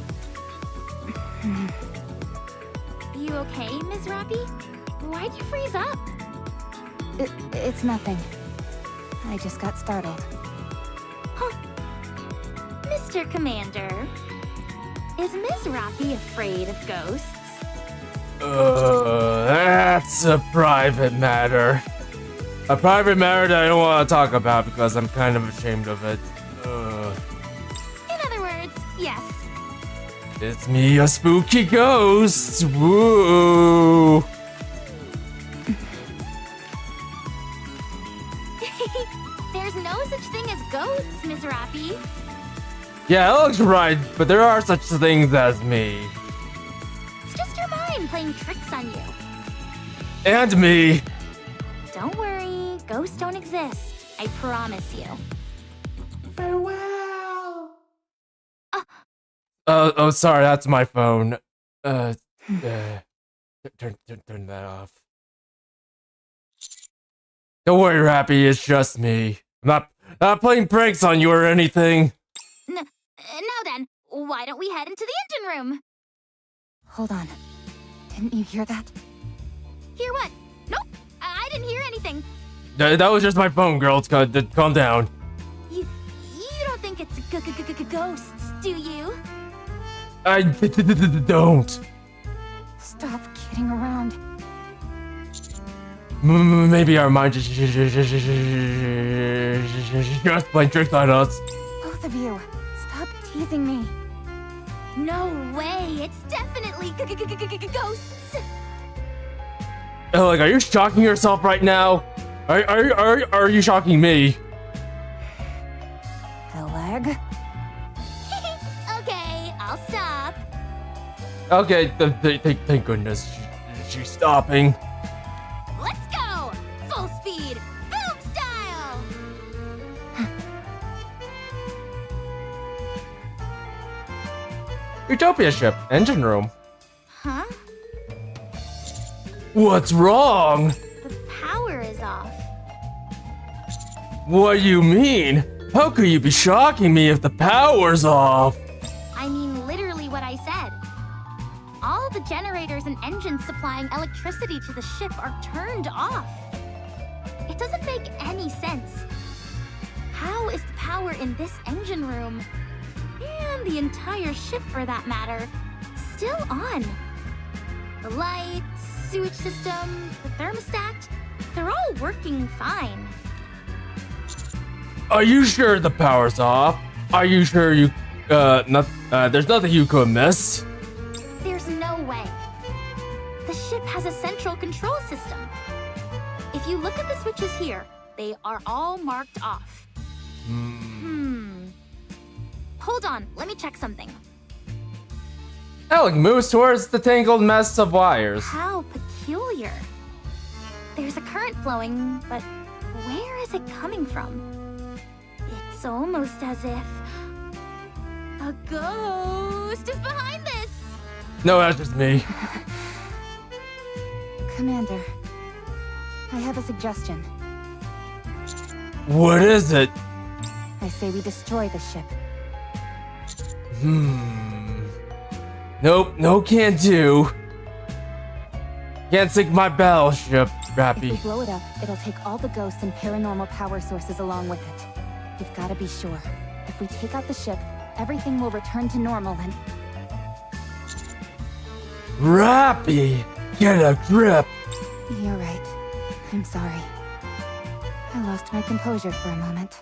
You okay, Ms. Rappy? Why'd you freeze up? It's nothing. I just got startled. Huh. Mr. Commander, is Ms. Rappy afraid of ghosts? That's a private matter. A private matter that I don't want to talk about because I'm kind of ashamed of it. In other words, yes. It's me, a spooky ghost. Woo! There's no such thing as ghosts, Ms. Rappy. Yeah, it looks right, but there are such things as me. It's just your mind playing tricks on you. And me. Don't worry, ghosts don't exist. I promise you. Farewell. Oh, sorry, that's my phone. Turn that off. Don't worry, Rappy, it's just me. I'm not playing pranks on you or anything. Now then, why don't we head into the engine room? Hold on. Didn't you hear that? Hear what? Nope, I didn't hear anything. That was just my phone, girl. Calm down. You don't think it's ghosts, do you? I don't. Stop kidding around. Maybe our mind just playing tricks on us. Both of you, stop teasing me. No way, it's definitely ghosts. Oh, like, are you shocking yourself right now? Are you shocking me? The leg? Okay, I'll stop. Okay, thank goodness she's stopping. Let's go! Full speed, boom style! Utopia ship, engine room. Huh? What's wrong? The power is off. What do you mean? How could you be shocking me if the power's off? I mean literally what I said. All the generators and engines supplying electricity to the ship are turned off. It doesn't make any sense. How is the power in this engine room, and the entire ship for that matter, still on? The lights, sewage system, the thermostat, they're all working fine. Are you sure the power's off? Are you sure there's nothing you could miss? There's no way. The ship has a central control system. If you look at the switches here, they are all marked off. Hold on, let me check something. Alec moves towards the tangled mess of wires. How peculiar. There's a current flowing, but where is it coming from? It's almost as if a ghost is behind this. No, that's just me. Commander, I have a suggestion. What is it? I say we destroy the ship. Nope, no can't do. Can't sink my battleship, If we Rappy. blow it up, it'll take all the ghosts and paranormal power sources along with it. We've gotta be sure. If we take out the ship, everything will return to normal and... Rappy, get a grip. You're right. I'm sorry. I lost my composure for a moment.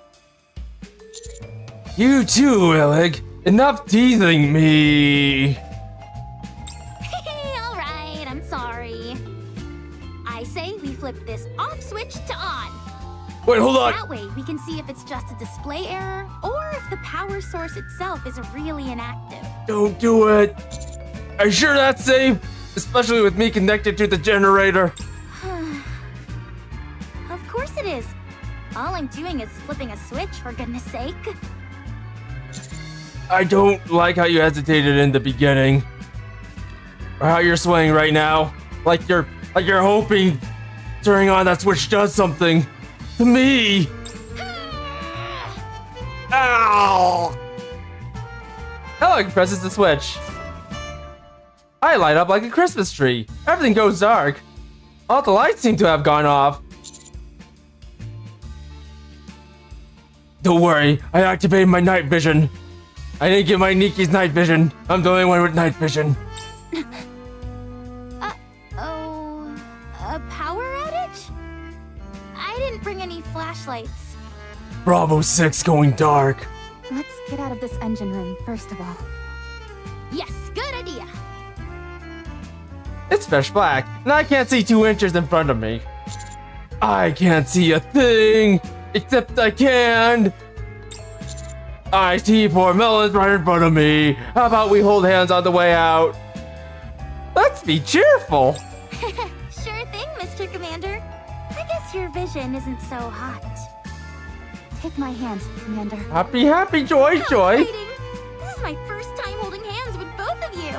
You too, Illig. Enough teasing me. Alright, I'm sorry. I say we flip this off switch to on. Wait, hold on. That way we can see if it's just a display error or if the power source itself is really inactive. Don't do it. Are you sure that's safe? Especially with me connected to the generator. Of course it is. All I'm doing is flipping a switch, for goodness sake. I don't like how you hesitated in the beginning. Or how you're swaying right now. Like you're hoping turning on that switch does something. To me. Ow! Alec presses the switch. I light up like a Christmas tree. Everything goes dark. All the lights seem to have gone off. Don't worry, I activated my night vision. I didn't get my Nikke's night vision. I'm the only one with night vision. A power outage? I didn't bring any flashlights. Bravo 6 going dark. Let's get out of this engine room, first of all. Yes, good idea. It's pitch black, and I can't see 2 inches in front of me. I can't see a thing, except I can. I see 4 melons right in front of me. How about we hold hands on the way out? Let's be cheerful. Sure thing, Mr. Commander. I guess your vision isn't so hot. Take my hand, Commander. Happy, happy, joy, How joy. exciting. This is my first time holding hands with both of you.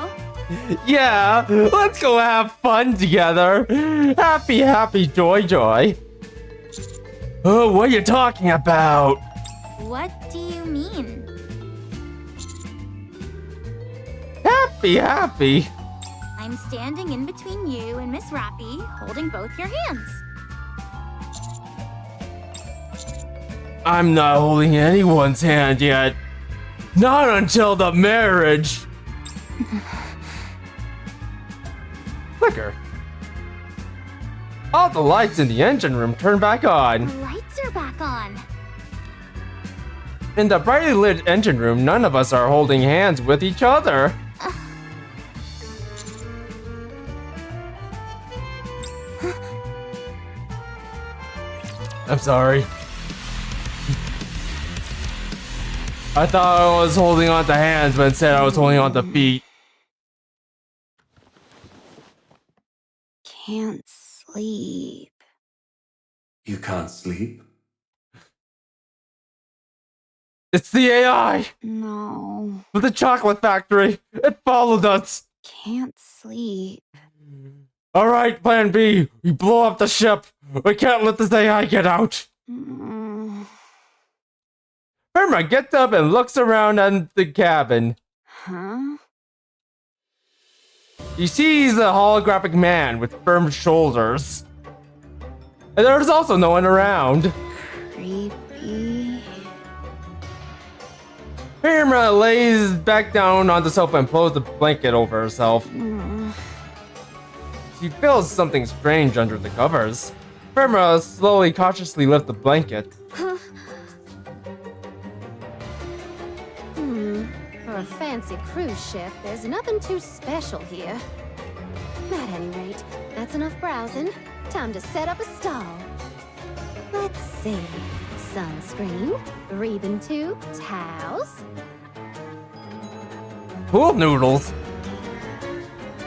Yeah, let's go have fun together. Happy, happy, joy, joy. Oh, what are you talking about? What do you mean? Happy, happy. I'm standing in between you and Miss Rappy, holding both your hands. I'm not holding anyone's hand yet. Not until the marriage. Flicker. All the lights in the engine room turn back The on. lights are back on. In the brightly lit engine room, none of us are holding hands with each other. I'm sorry. I thought I was holding on to hands, but instead I was holding on to feet. Can't sleep. You can't sleep? It's the AI! No, With the chocolate factory! It followed us! can't sleep. Alright, plan B. We blow up the ship. We can't let this AI get out. Mm, Irma gets up and looks around at the cabin. huh? He sees a holographic man with firm shoulders. And there's also no one around. Creepy. Irma lays back down on the sofa and pulls the blanket over herself. Mm, She feels something strange under the covers. Irma slowly, cautiously lifts the blanket. For a fancy cruise ship, there's nothing too special here. At any rate, that's enough browsing. Time to set up a stall. Let's see. Sunscreen, breathing tube, towels. Pool noodles.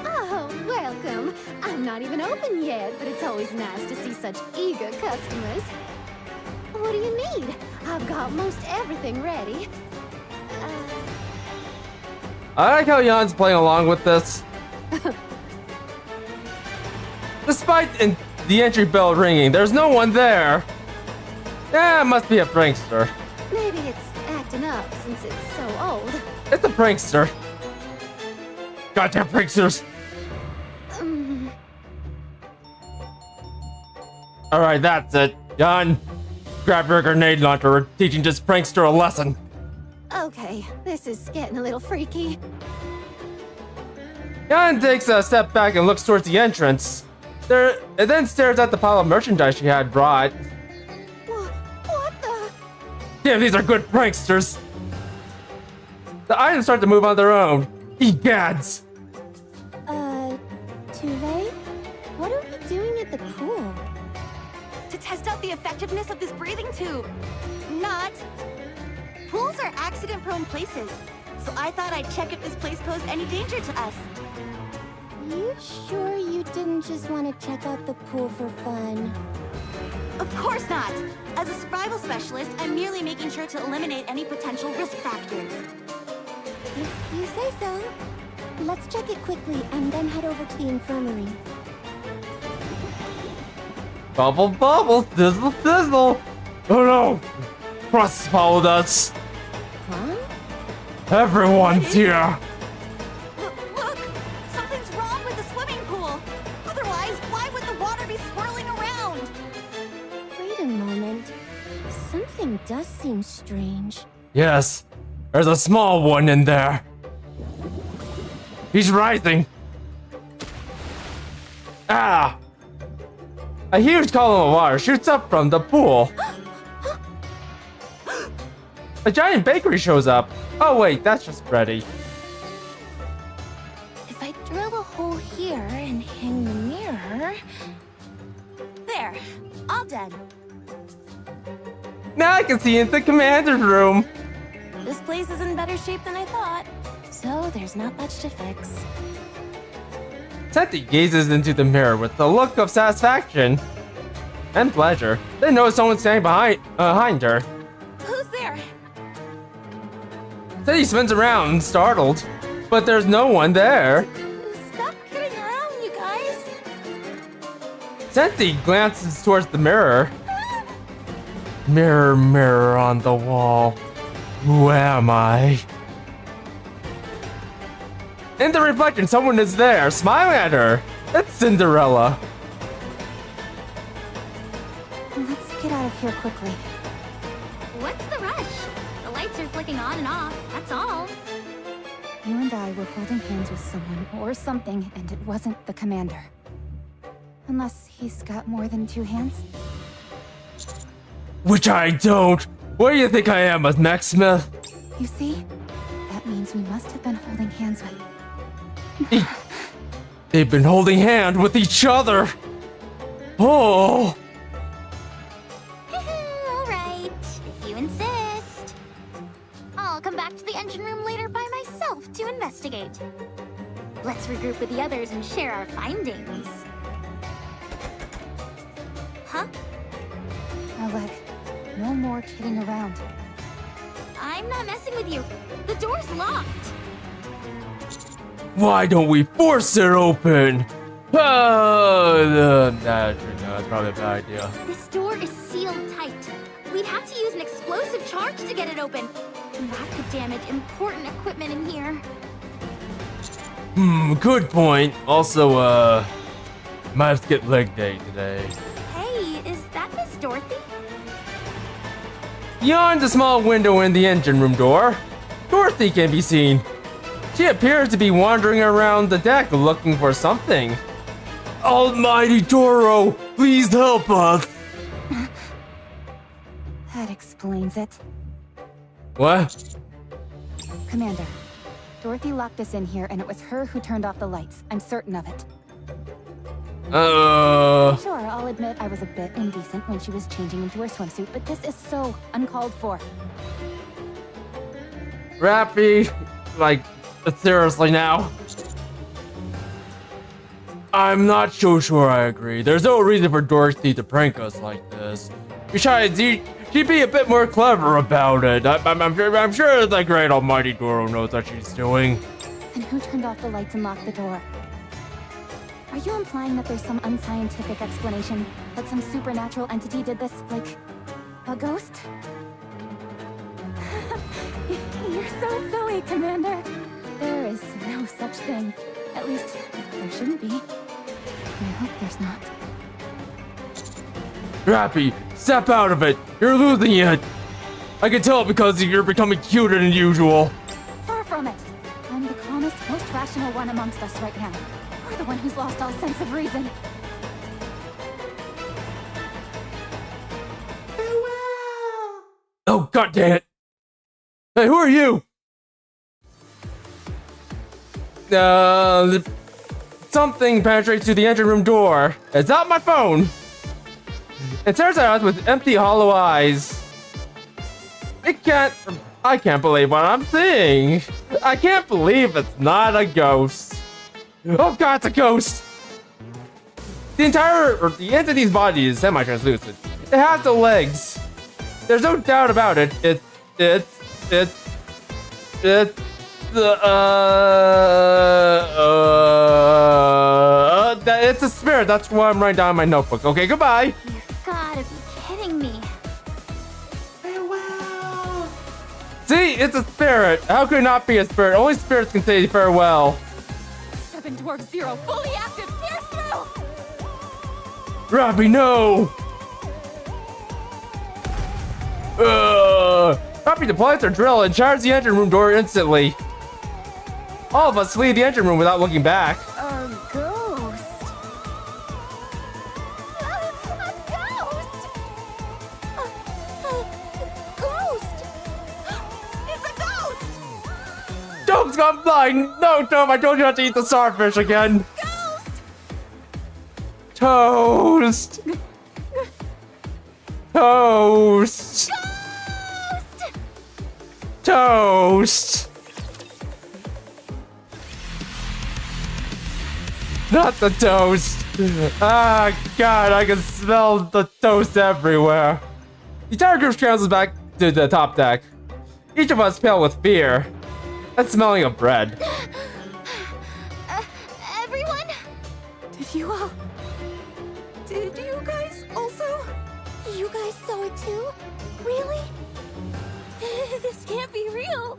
Oh, welcome. I'm not even open yet, but it's always nice to see such eager customers. What do you need? I've got most everything ready. I like how Jan's playing along with this. Despite the entry bell ringing, there's no one there. Yeah, it must be a prankster. Maybe it's acting up since it's so old. It's a prankster. Goddamn pranksters. Alright, that's it. Jan, grab your grenade launcher. We're teaching this prankster a lesson. Okay, this is getting a little freaky. Jan takes a step back and looks towards the entrance. And then stares at the pile of merchandise she had brought. What the? Damn, these are good pranksters. The items start to move on their own. Egads! Tuve? What are we doing at the pool? To test out the effectiveness of this breathing tube. Not. Pools are accident-prone places, so I thought I'd check if this place posed any danger to us. You sure you didn't just want to check out the pool for fun? Of course not. As a survival specialist, I'm merely making sure to eliminate any potential risk factors. If you say so. Let's check it quickly and then head over to the infirmary. Bubble, bubble, sizzle, sizzle. Oh no! Frost followed us. Huh? Everyone's here. Look! Something's wrong with the swimming pool! Otherwise, why would the water be swirling around? Wait a moment. Something does seem strange. Yes, there's a small one in there. He's rising. Ah! A huge column of water shoots up from the pool. A giant bakery shows up. Oh wait, that's just Freddy. If I drill a hole here and hang the mirror... There, all done. Now I can see into the commander's room. This place is in better shape than I thought. So there's not much to fix. Santi gazes into the mirror with a look of satisfaction and pleasure. Then notice someone standing behind her. Who's there? Santi spins around, startled, but there's no one there. Stop kidding around, you guys! Santi glances towards the mirror. Mirror, mirror on the wall, who am I? In the reflection, someone is there, smiling at her. It's Cinderella. Let's get out of here quickly. What's the rush? The lights are flicking on and off, that's all. You and I were holding hands with someone or something, and it wasn't the commander. Unless he's got more than 2 hands. Which I don't. What do you think I am, a mech smith? You see? That means we must have been holding hands with... They've been holding hand with each other. Oh. Alright, if you insist. I'll come back to the engine room later by myself to investigate. Let's regroup with the others and share our findings. Huh? Oleg, no more kidding around. I'm not messing with you. The door's locked. Why don't we force it open? Oh, that's probably a bad idea. This door is sealed tight. We'd have to use an explosive charge to get it open. And that could damage important equipment in here. Good point. Also, might have to get leg day today. Hey, is that Miss Dorothy? Beyond the small window in the engine room door, Dorothy can be seen. She appears to be wandering around the deck looking for something. Almighty Toro, please help us! That explains it. What? Commander, Dorothy locked us in here and it was her who turned off the lights. I'm certain of it. Sure, I'll admit I was a bit indecent when she was changing into her swimsuit, but this is so uncalled for. Rappy, like, seriously now? I'm not so sure I agree. There's no reason for Dorothy to prank us like this. Besides, she'd be a bit more clever about it. I'm sure the great almighty Doro knows what she's doing. And who turned off the lights and locked the door? Are you implying that there's some unscientific explanation? That some supernatural entity did this? Like, a ghost? You're so silly, Commander. There is no such thing. At least, there shouldn't be. I hope there's not. Rappy, step out of it. You're losing it. I can tell because you're becoming cuter than usual. Far from it. I'm the calmest, most rational one amongst us right now. You're the one who's lost all sense of reason. Farewell. Oh, god damn it. Hey, who are you? Something penetrates through the engine room door. It's not my phone. It stares at us with empty, hollow eyes. I can't believe what I'm seeing. I can't believe it's not a ghost. Oh god, it's a ghost. The entity's body is semi-translucent. It has no legs. There's no doubt about it. It's a spirit. That's why I'm writing down in my notebook. Okay, goodbye. You've gotta be kidding me. Farewell. See, it's a spirit. How could it not be a spirit? Only spirits can say farewell. 7 Dwarf 0, fully active, pierce through! Robbie, no! Robbie deploys her drill and charges the engine room door instantly. All of us flee the engine room without looking back. A ghost. A ghost! A ghost! It's a ghost! Dome's gone blind! No, Dome, I told you not to eat the starfish again! Ghost! Toast! Toast! Toast! Not the toast! Ah, God, I can smell the toast everywhere. The entire group scrambles back to the top deck. Each of us pale with fear and smelling of bread. Everyone? Did you guys also? You guys saw it too? Really? This can't be real.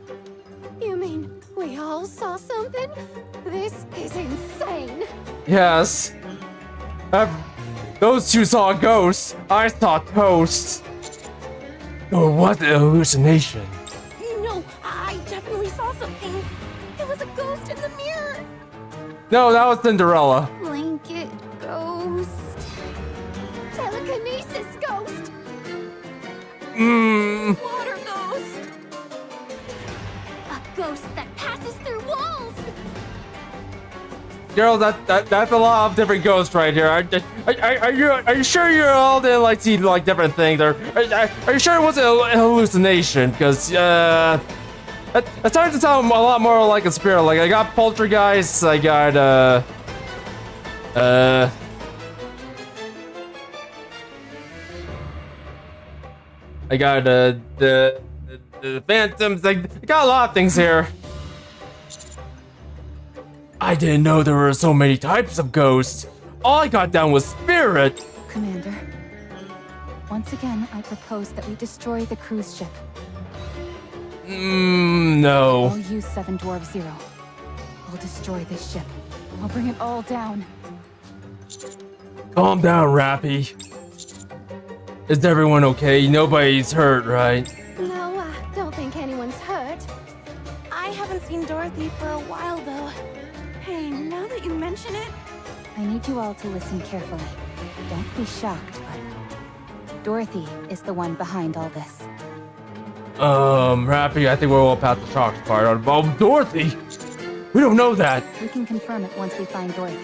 You mean we all saw something? This is insane. Yes. Those two saw ghosts. I saw toast. Or was it a hallucination? No, I definitely saw something. It was a ghost in the mirror. No, that was Cinderella. Blanket Ghost. Telekinesis ghost. Water ghost. A ghost that passes through walls! Girl, that's a lot of different ghosts right here. Are you sure you all didn't like see like different things, or are you sure it wasn't a hallucination? Because it's starting to sound a lot more like a spirit. Like I got poltergeists, I got I got the phantoms. Like I got a lot of things here. I didn't know there were so many types of ghosts. All I got down was spirit. Commander, once again, I propose that we destroy the cruise ship. No. I'll use 7 Dwarf Zero. I'll destroy this ship. I'll bring it all down. Calm down, Rappy. Is everyone okay? Nobody's hurt, right? No, I don't think anyone's hurt. I haven't seen Dorothy for a while, though. Hey, now that you mention it, I need you all to listen carefully. Don't be shocked, but Dorothy is the one behind all this. Rappy, I think we're all past the shock part. Oh, Dorothy! We don't know that! We can confirm it once we find Dorothy.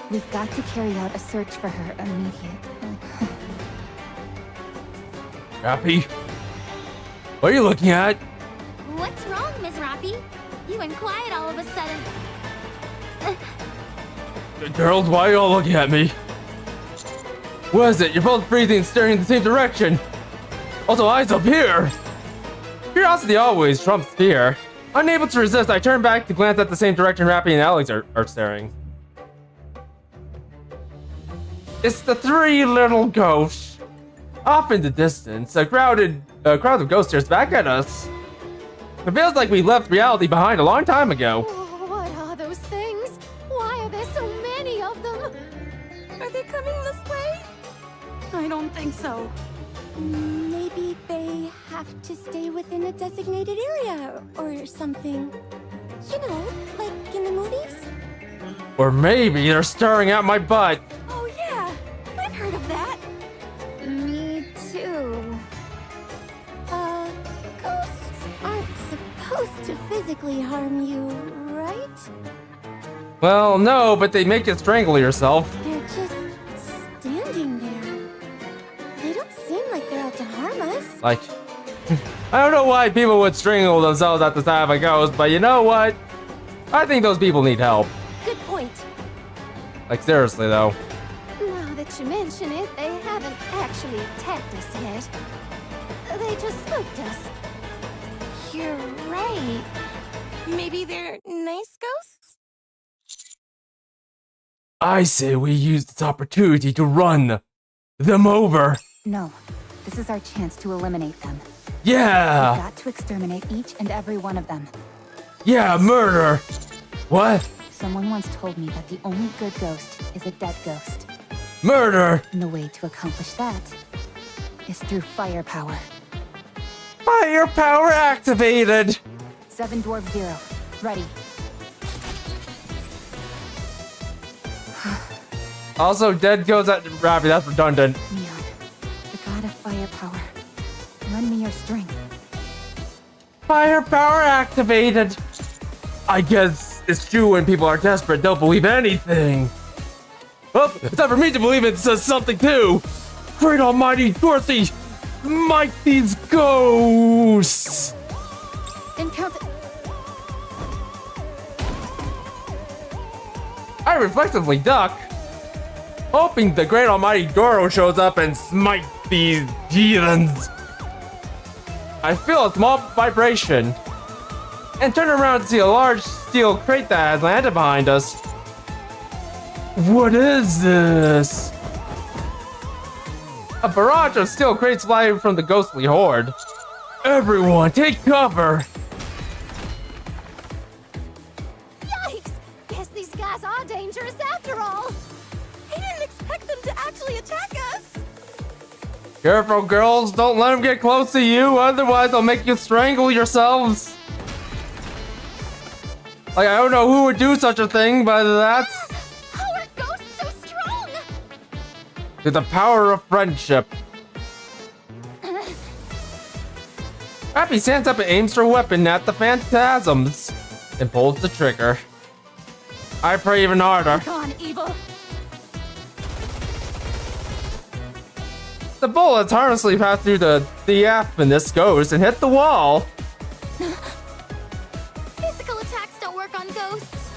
We've got to carry out a search for her immediately. Rappy? What are you looking at? What's wrong, Ms. Rappy? You went quiet all of a sudden. Girls, why are you all looking at me? What is it? You're both breathing and staring in the same direction. Also, eyes up here! Curiosity always trumps fear. Unable to resist, I turn back to glance at the same direction Rappy and Alex are staring. It's the 3 little ghosts. Off in the distance, a crowd of ghosts stares back at us. It feels like we left reality behind a long time ago. Oh, what are those things? Why are there so many of them? Are they coming this way? I don't think so. Maybe they have to stay within a designated area or something. You know, like in the movies? Or maybe they're staring at my butt. Oh yeah, I've heard of that. Me too. Ghosts aren't supposed to physically harm you, right? Well, no, but they make you strangle yourself. They're just standing there. They don't seem like they're out to harm us. Like, I don't know why people would strangle themselves at the sight of a ghost, but you know what? I think those people need help. Good point. Like, seriously, though. Now that you mention it, they haven't actually attacked us yet. They just spooked us. You're right. Maybe they're nice ghosts? I say we use this opportunity to run them over. No, this is our chance to eliminate them. Yeah! We've got to exterminate each and every one of them. Yeah, murder! What? Someone once told me that the only good ghost is a dead ghost. Murder! And the way to accomplish that is through firepower. Firepower activated! 7 Dwarf Zero, ready. Also, dead goes at Rappy, that's redundant. Neon, the god of firepower. Lend me your strength. Firepower activated! I guess it's true when people are desperate, they'll believe anything. Oh, it's time for me to believe it says something too! Great almighty Dorothy! Might these ghosts! Encounter. I reflexively duck, hoping the great almighty Goro shows up and smite these heathens. I feel a small vibration and turn around to see a large steel crate that has landed behind us. What is this? A barrage of steel crates fly from the ghostly horde. Everyone, take cover! Yikes! Guess these guys are dangerous after all. I didn't expect them to actually attack us. Careful, girls, don't let them get close to you, otherwise they'll make you strangle yourselves. Like, I don't know who would do such a thing, but that's... How are ghosts so To the power of friendship. Happy stands up and aims her weapon at the phantasms and pulls the trigger. I pray even harder. Gone, evil. The bullets harmlessly pass through the diaphanous ghost and hit the wall. Physical attacks don't work on ghosts.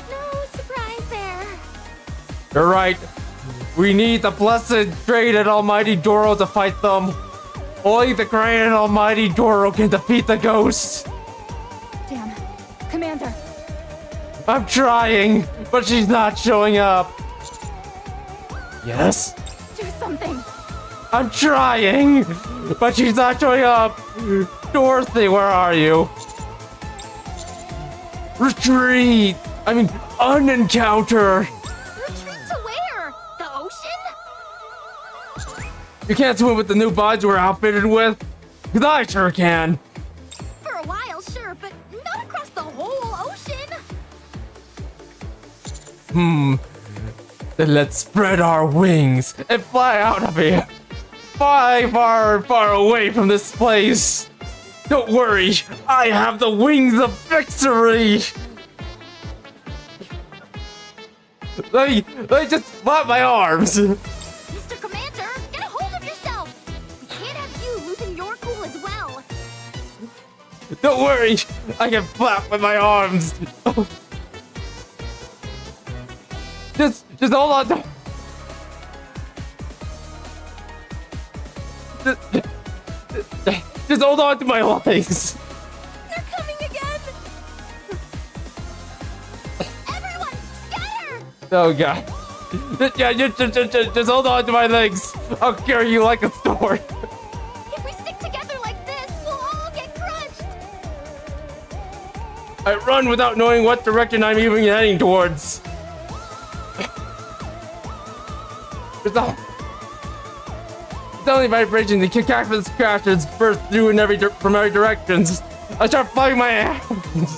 No surprise there. You're right. We need the blessed, great, and almighty Doro to fight them. Only the great and almighty Doro can defeat the ghost. Damn. Commander. I'm trying, but she's not showing up. Yes? Do something. I'm trying, but she's not showing up. Dorothy, where are you? Retreat! I mean, unencounter! Retreat to where? The ocean? You can't swim with the new bodies we're outfitted with? Cause I sure can. For a while, sure, but not across the whole ocean. Then let's spread our wings and fly out of here. Fly far, far away from this place. Don't worry, I have the wings of victory. Let me just flap my arms. Mr. Commander, get a hold of yourself. We can't have you losing your cool as well. Don't worry, I can flap with my arms. Just hold on. Just hold on to my legs. They're coming again. Everyone, scatter! Oh god. Yeah, just hold on to my legs. I'll carry you like a sword. If we stick together like this, we'll all get crushed. I run without knowing what direction I'm even heading towards. It's only vibration. The cacophonous crashes burst through from every directions. I start flying my hands.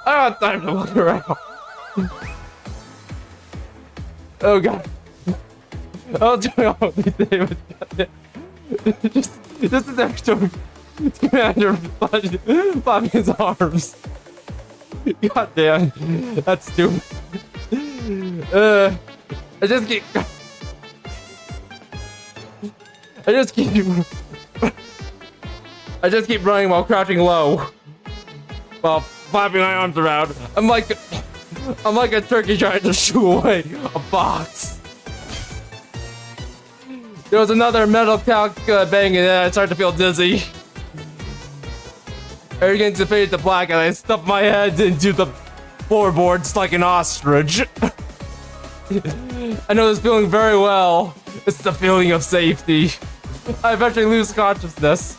I don't have time to look around. Oh god. I'll do all these things. Just an extra commander flapping his arms. God damn. That's stupid. I just keep running while crouching low, while flapping my arms around. I'm like a turkey trying to shoo away a fox. There was another metal calc bang, and then I started to feel dizzy. Everything faded to black, and I stuffed my head into the floorboards like an ostrich. I know this feeling very well. It's the feeling of safety. I eventually lose consciousness.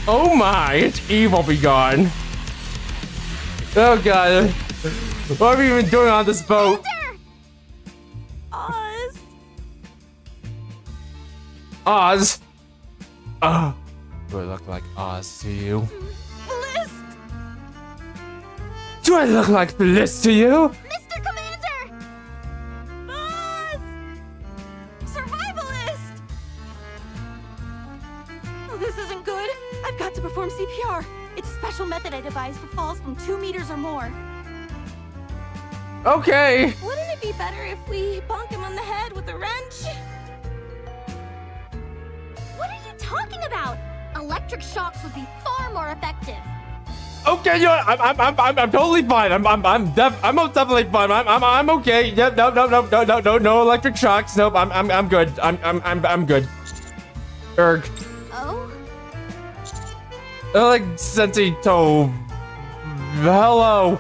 Oh my, it's evil begun. Oh god. What are we even doing on this boat? Oz. Oz? Oh. Do I look like Oz to you? List. Do I look like Bliss to you? Mr. Commander! Oz. Survivalist. Oh, this isn't good. I've got to perform CPR. It's a special method I devised for falls from 2 meters or more. Okay. Wouldn't it be better if we bonk him on the head with a wrench? What are you talking about? Electric shocks would be far more effective. Okay, you know what? I'm totally fine. I'm most definitely fine. I'm okay. Yep. No electric shocks. Nope. I'm good. I'm good. Erg. Oh? Like Sensito. Hello.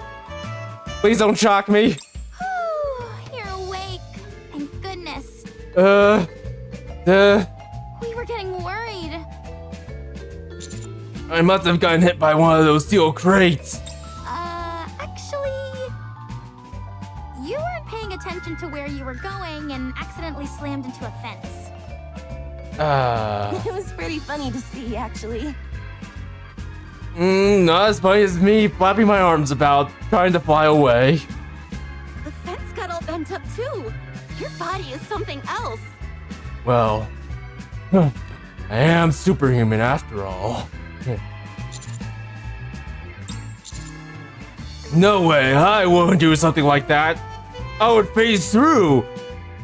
Please don't shock me. Whew, you're awake. Thank goodness. We were getting worried. I must have gotten hit by one of those steel crates. Actually, you weren't paying attention to where you were going and accidentally slammed into a fence. It was pretty funny to see, actually. Not as funny as me flapping my arms about, trying to fly away. pumped up too. Your body is something else. Well, I am superhuman after all. No way, I wouldn't do something like that. I would phase through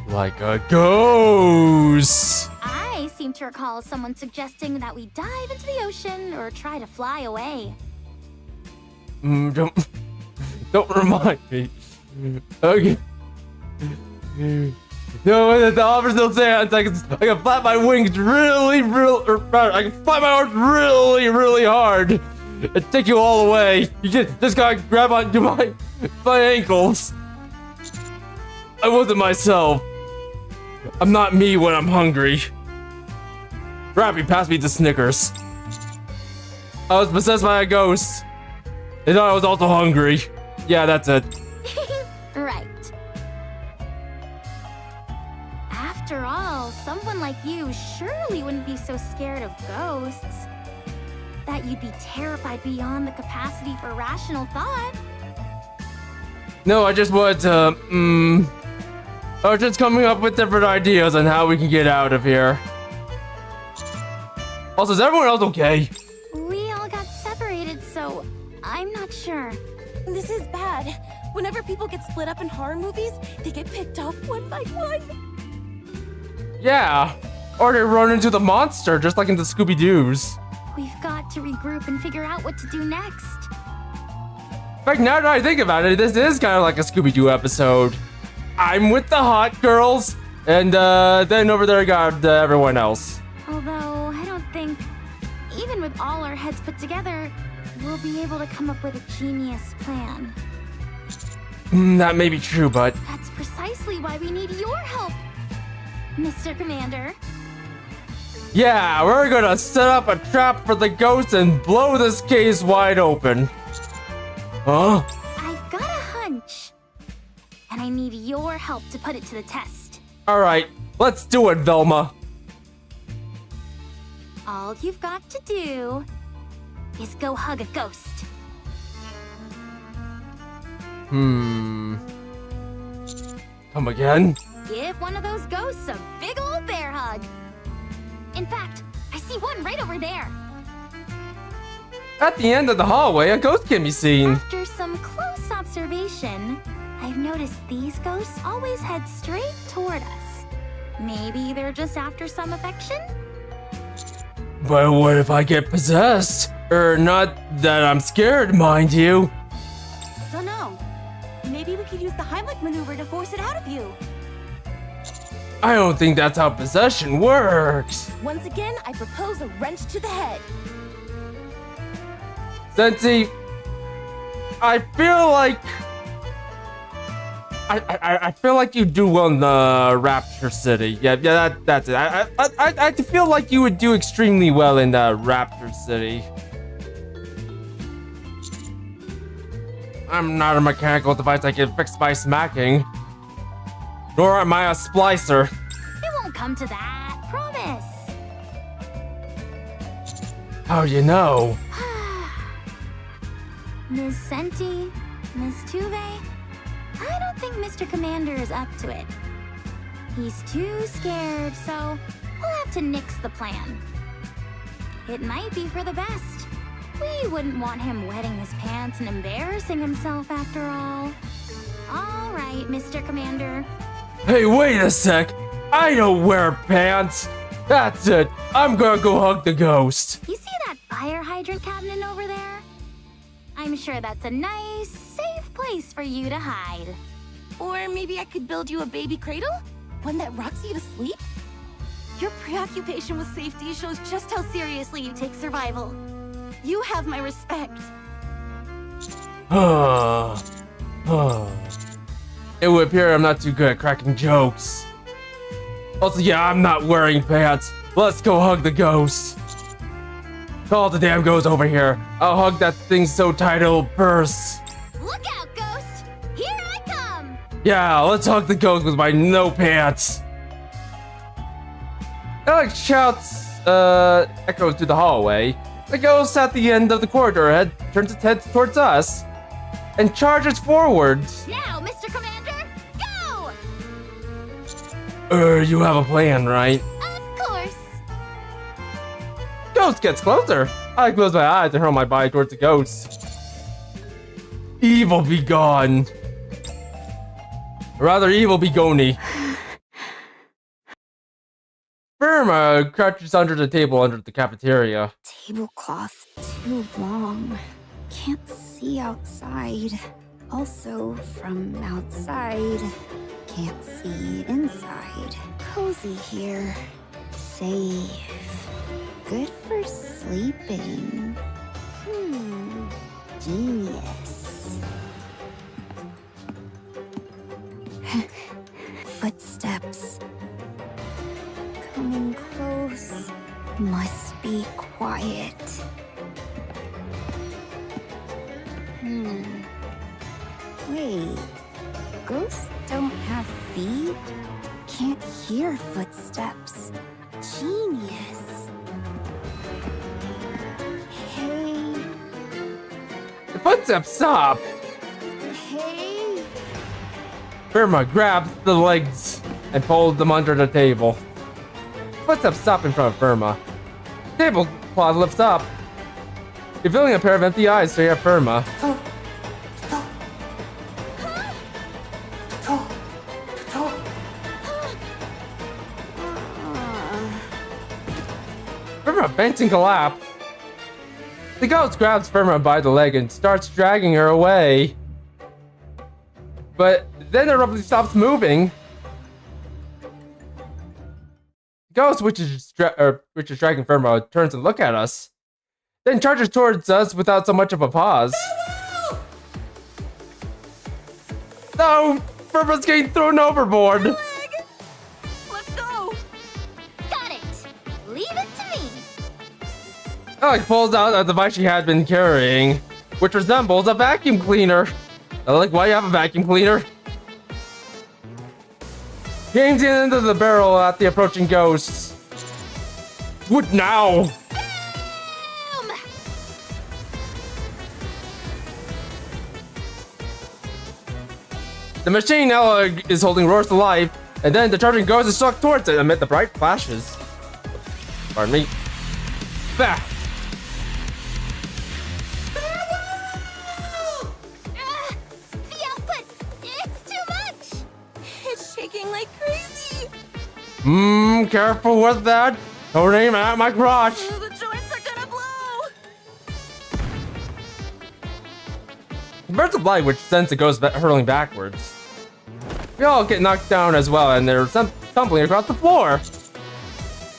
like a ghost. I seem to recall someone suggesting that we dive into the ocean or try to fly away. Don't remind me. Okay. No, the offer's no chance. I can flap my wings I can flap my arms really hard and take you all away. You just gotta grab onto my ankles. I wasn't myself. I'm not me when I'm hungry. Rappy, pass me the Snickers. I was possessed by a ghost. And I was also hungry. Yeah, that's it. Right. After all, someone like you surely wouldn't be so scared of ghosts. That you'd be terrified beyond the capacity for rational thought. No, I just wanted to, I was just coming up with different ideas on how we can get out of here. Also, is everyone else okay? We all got separated, so I'm not sure. This is bad. Whenever people get split up in horror movies, they get picked off one by one. Yeah. Or they run into the monster, just like in the Scooby-Doo's. We've got to regroup and figure out what to do next. In fact, now that I think about it, this is kind of like a Scooby-Doo episode. I'm with the hot girls, and then over there I got everyone else. Although, I don't think, even with all our heads put together, we'll be able to come up with a genius plan. That may be true, but... That's precisely why we need your help, Mr. Commander. Yeah, we're gonna set up a trap for the ghost and blow this case wide open. Huh? I've got a hunch, and I need your help to put it to the test. Alright, let's do it, Velma. All you've got to do is go hug a ghost. Come again? Give one of those ghosts a big old bear hug. In fact, I see one right over there. At the end of the hallway, a ghost can be seen. After some close observation, I've noticed these ghosts always head straight toward us. Maybe they're just after some affection? But what if I get possessed? Not that I'm scared, mind you. Don't know. Maybe we could use the Heimlich maneuver to force it out of you. I don't think that's how possession works. Once again, I propose a wrench to the head. Sensi, I feel like... I feel like you do well in the Rapture City. Yeah, that's it. I feel like you would do extremely well in the Rapture City. I'm not a mechanical device I can fix by smacking. Nor am I a splicer. It won't come to that, promise. How do you know? Ms. Senti, Ms. Tuve, I don't think Mr. Commander is up to it. He's too scared, so we'll have to nix the plan. It might be for the best. We wouldn't want him wetting his pants and embarrassing himself after all. All right, Mr. Commander. Hey, wait a sec. I don't wear pants. That's it. I'm gonna go hug the ghost. You see that fire hydrant cabinet over there? I'm sure that's a nice, safe place for you to hide. Or maybe I could build you a baby cradle? One that rocks you to sleep? Your preoccupation with safety shows just how seriously you take survival. You have my respect. It would appear I'm not too good at cracking jokes. Also, yeah, I'm not wearing pants. Let's go hug the ghost. Call the damn ghost over here. I'll hug that thing so tight it'll burst. Look out, Ghost! Here I come! Yeah, let's hug the ghost with my no pants. Alex shouts, echoes through the hallway. The ghost at the end of the corridor turns its head towards us and charges forward. Now, Mr. Commander, go! You have a plan, right? Of course. Ghost gets closer. I close my eyes and hurl my body towards the ghost. Evil be gone. Or rather, evil be gony. Burma crouches under the table under the cafeteria. Tablecloth too long. Can't see outside. Also, from outside, can't see inside. Cozy here. Safe. Good for sleeping. Genius. Footsteps. Coming close. Must be quiet. Wait. Ghosts don't have feet? Can't hear footsteps. Genius. Hey. The footsteps stop. Hey. Burma grabs the legs and pulls them under the table. Footsteps stop in front of Burma. The tablecloth lifts up, revealing a pair of empty eyes straight at Burma. Burma faints and collapses. The ghost grabs Burma by the leg and starts dragging her away. But then abruptly stops moving. The ghost, which is dragging Burma, turns to look at us. Then charges towards us without so much of a pause. No! Burma's getting thrown overboard! Let's go! Got it. Leave it to me. Alec pulls out a device she had been carrying, which resembles a vacuum cleaner. Alec, why do you have a vacuum cleaner? He aims it into the barrel at the approaching ghosts. What now? Boom! The machine Alec is holding roars to life, and then the charging ghost is sucked towards it amid the bright flashes. Pardon me. Bah! The output, it's too much. It's shaking like crazy. Careful with that. Don't aim at my crotch. The joints are gonna blow. Bursts of light which sends the ghost hurling backwards. We all get knocked down as well, and they're tumbling across the floor.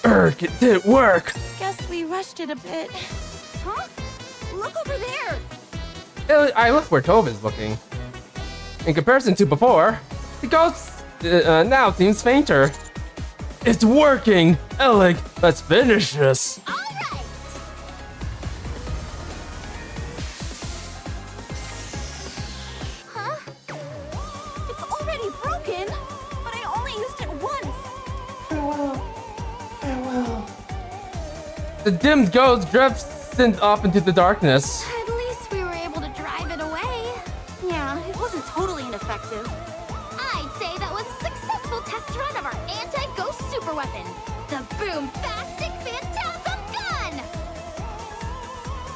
It didn't work. Guess we rushed it a bit. Huh? Look over there. I look where Tove is looking. In comparison to before, the ghost now seems fainter. It's working! Alec, let's finish this! All right. Huh? It's already broken, but I only used it once. The dimmed ghost drifts off into the darkness. At least we were able to drive it away. Yeah, it wasn't totally ineffective. I'd say that was a successful test run of our anti-ghost superweapon, the Boom-Fastic Phantasm Gun!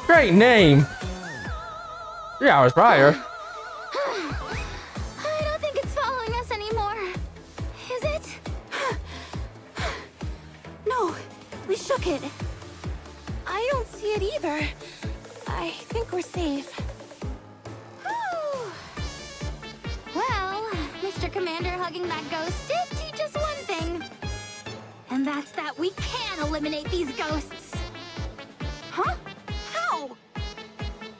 Great name! 3 hours prior. I don't think it's following us anymore. Is it? No, we shook it. I don't see it either. I think we're safe. Whew. Well, Mr. Commander hugging that ghost did teach us one thing. And that's that we can eliminate these ghosts. Huh? How?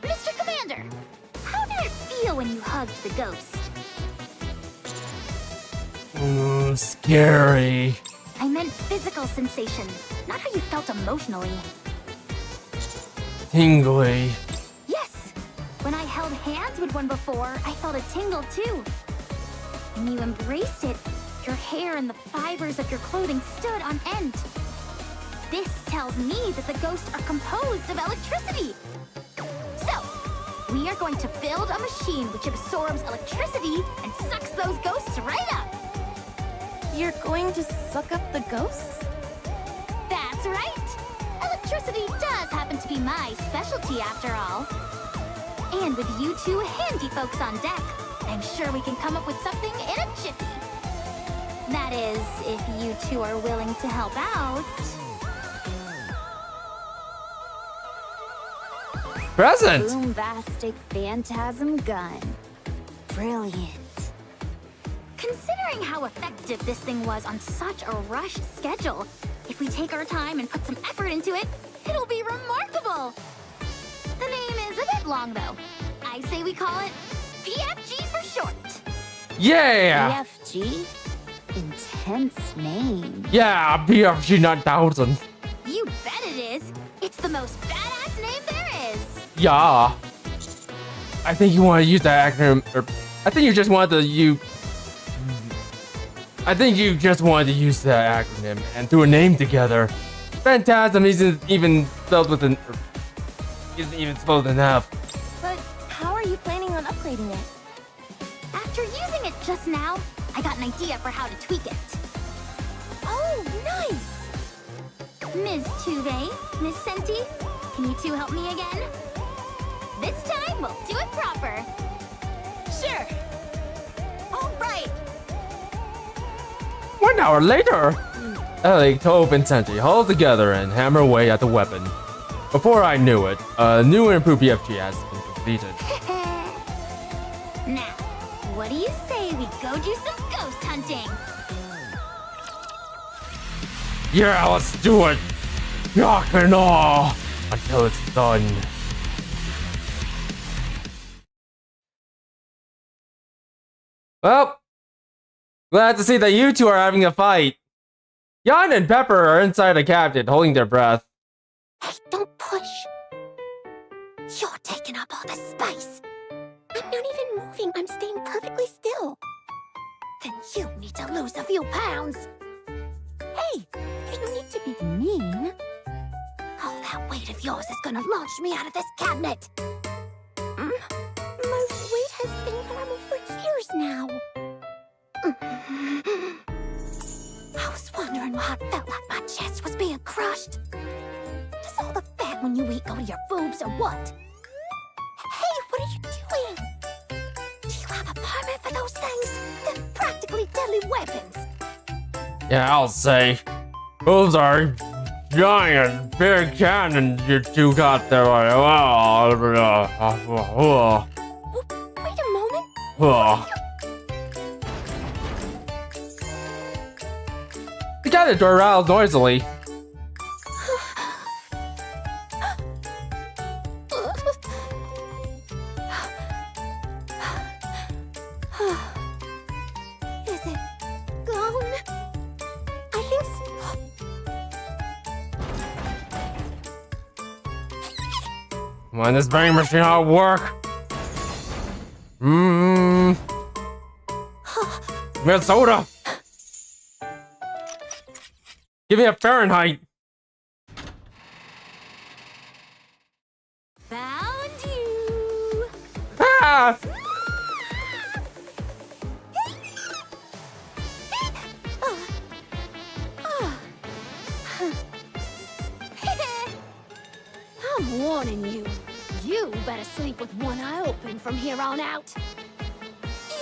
Mr. Commander, how did it feel when you hugged the ghost? Scary. I meant physical sensation, not how you felt emotionally. Tingly. Yes! When I held hands with one before, I felt a tingle too. When you embraced it, your hair and the fibers of your clothing stood on end. This tells me that the ghosts are composed of electricity. So, we are going to build a machine which absorbs electricity and sucks those ghosts right up. You're going to suck up the ghosts? That's right! Electricity does happen to be my specialty after all. And with you two handy folks on deck, I'm sure we can come up with something in a jiffy. That is, if you two are willing to help out. Present! Boombastic phantasm gun. Brilliant. Considering how effective this thing was on such a rushed schedule, if we take our time and put some effort into it, it'll be remarkable. The name is a bit long, though. I say we call it BFG for short. Yeah! BFG? Intense name. Yeah, BFG 9000. You bet it is. It's the most badass name there is. Yeah. I think you want to use that acronym, or I think you just wanted to use. I think you just wanted to use that acronym and threw a name together. Phantasm isn't even spelled with an. Isn't even spelled enough. But how are you planning on upgrading it? After using it just now, I got an idea for how to tweak it. Oh, nice! Ms. Tuve, Miss Senti, can you two help me again? This time, we'll do it proper. Sure. All right. 1 hour later, Ellie, Tove, and Senti huddled together and hammer away at the weapon. Before I knew it, a new and improved BFG has been completed. Now, what do you say we go do some ghost hunting? Yeah, let's do it! Knock and awe until it's done. Well, glad to see that you two are having a fight. Jan and Pepper are inside the cabin, holding their breath. Hey, don't push. You're taking up all the space. I'm not even moving. I'm staying perfectly still. Then you need to lose a few pounds. Hey, you need to be mean. All that weight of yours is gonna launch me out of this cabinet. My weight has been normal for years now. I was wondering why I felt like my chest was being crushed. Does all the fat when you eat go to your boobs or what? Hey, what are you doing? Do you have a permit for those things? They're practically deadly weapons. Yeah, I'll say. Those are giant, big cannons you two got there. Wait a moment. The cabin door rattled noisily. Is it gone? I think so. Come on, this bang machine ought to work. Give me a soda. Give me a Fahrenheit. Found you! Ah! I'm warning you. You better sleep with one eye open from here on out.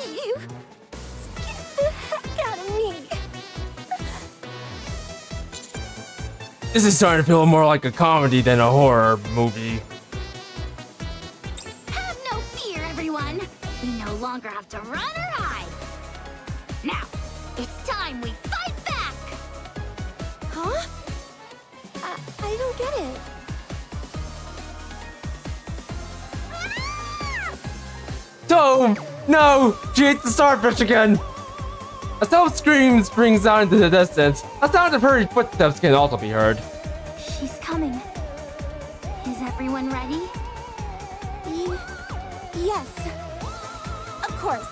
You scared the heck out of me. This is starting to feel more like a comedy than a horror movie. Have no fear, everyone. We no longer have to run or hide. Now, it's time we fight back! Huh? I don't get it. Tove! No! She ate the starfish again! A Tove scream springs out into the distance. A sound of hurried footsteps can also be heard. She's coming. Is everyone ready? Yes. Of course.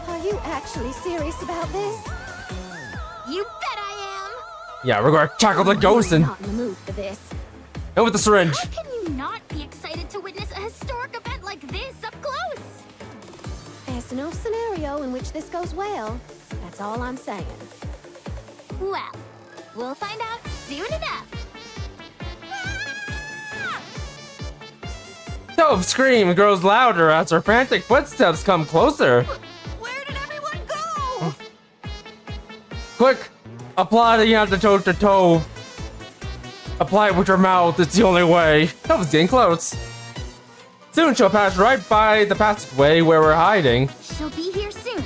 Are you actually serious about this? You bet I Yeah, we're gonna tackle the ghost I'm and not in the mood for this. with the syringe. am! How can you not be excited to witness a historic event like this up close! There's no scenario in which this goes well. That's all I'm saying. Well, we'll find out soon enough. Tove's scream grows louder as her frantic footsteps come closer. Where did everyone go? Quick! Apply the antidote to Tove. Apply it with your mouth, it's the only way. Tove's getting close. Soon she'll pass right by the passageway where we're hiding. She'll be here soon,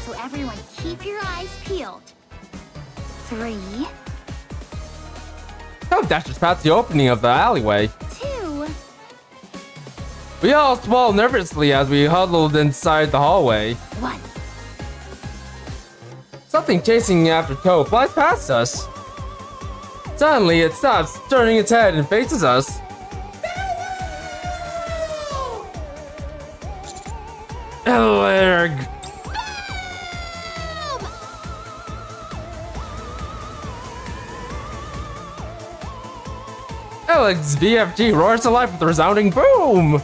so everyone keep your eyes peeled. 3, Tove dashes past the opening of the alleyway. 2, We all swallowed nervously as we huddled inside the hallway. 1. Something chasing after Tove flies past us. Suddenly, it stops, turning its head and faces us. Eleg! Eleg's BFG roars to life with a resounding boom!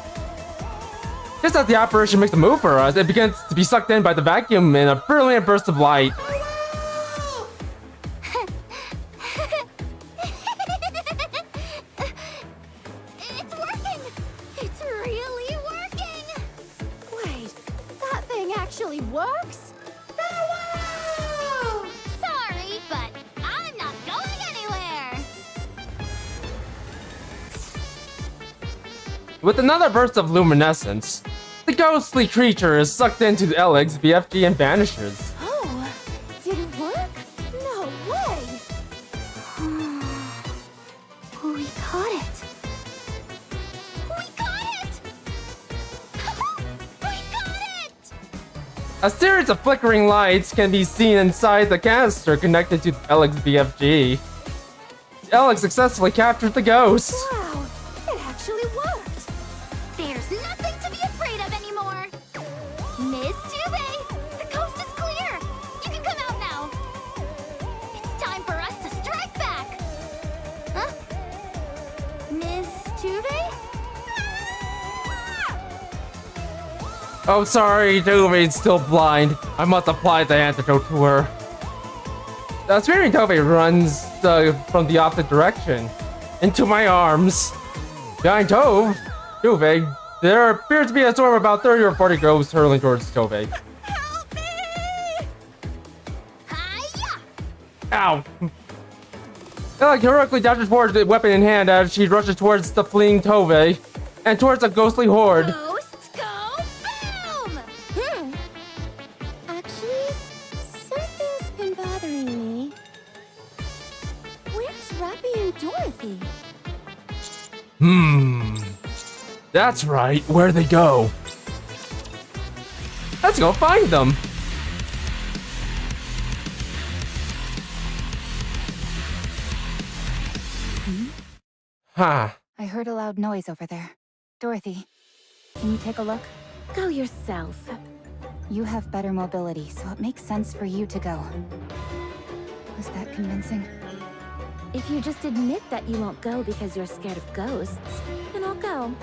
Just as the apparition makes a move for us, it begins to be sucked in by the vacuum in a brilliant burst of light. It's working! It's really working! Wait, that thing actually works? Sorry, but I'm not going anywhere! With another burst of luminescence, the ghostly creature is sucked into Eleg's BFG and vanishes. Oh, did it work? No way! We caught it! We got it! We got it! A series of flickering lights can be seen inside the canister connected to Eleg's BFG. Eleg successfully captured the ghost. Wow, it actually worked! There's nothing to be afraid of anymore! Miss Jubei, the coast is clear! You can come out now! It's time for us to strike back! Huh? Miss Jubei? Oh, sorry, Tove's still blind. I must apply the antidote to her. The screaming Tove runs from the opposite direction, into my arms. Behind Tove, there appears to be a storm of about 30 or 40 ghosts hurling towards Tove. Help me! Hiya! Ow! Eleg heroically dashes forward, the weapon in hand, as she rushes towards the fleeing Tove and towards the ghostly horde. Ghosts go boom! Actually, something's been bothering me. Where's Rappy and Dorothy? That's right, where'd they go? Let's go find them! Ha! I heard a loud noise over there. Dorothy, can you take a look? Go yourself. You have better mobility, so it makes sense for you to go. Was that convincing? If you just admit that you won't go because you're scared of ghosts, then I'll go.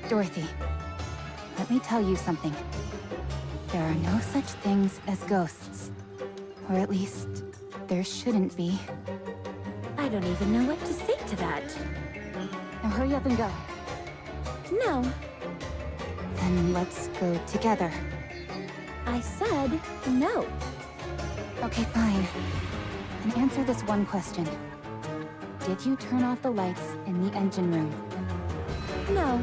Dorothy, let me tell you something. There are no such things as ghosts. Or at least, there shouldn't be. I don't even know what to say to that. Now hurry up and go. No, Then let's go together. I said no. Okay, fine. And answer this one question. Did you turn off the lights in the engine room? No.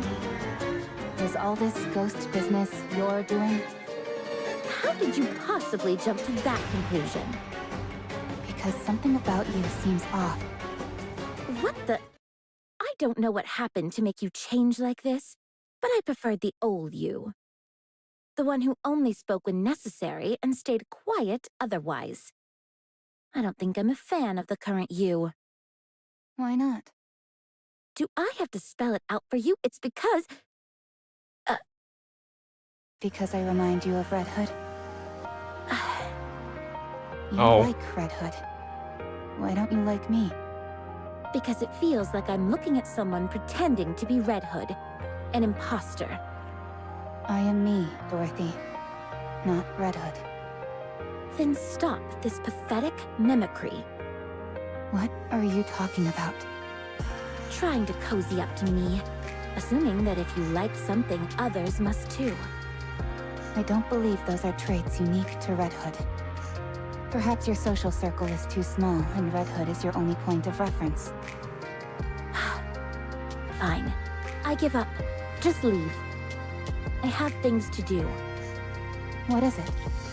Is all this ghost business you're doing? How did you possibly jump to that conclusion? Because something about you seems off. What the? I don't know what happened to make you change like this, but I preferred the old you. The one who only spoke when necessary and stayed quiet otherwise. I don't think I'm a fan of the current you. Why not? Do I have to spell it out for you? It's because... Because I remind you of Red Hood? You Oh. like Red Hood. Why don't you like me? Because it feels like I'm looking at someone pretending to be Red Hood, an imposter. I am me, Dorothy, not Red Hood. Then stop this pathetic mimicry. What are you talking about? Trying to cozy up to me, assuming that if you like something, others must too. I don't believe those are traits unique to Red Hood. Perhaps your social circle is too small, and Red Hood is your only point of reference. Fine. I give up. Just leave. I have things to do. What is it?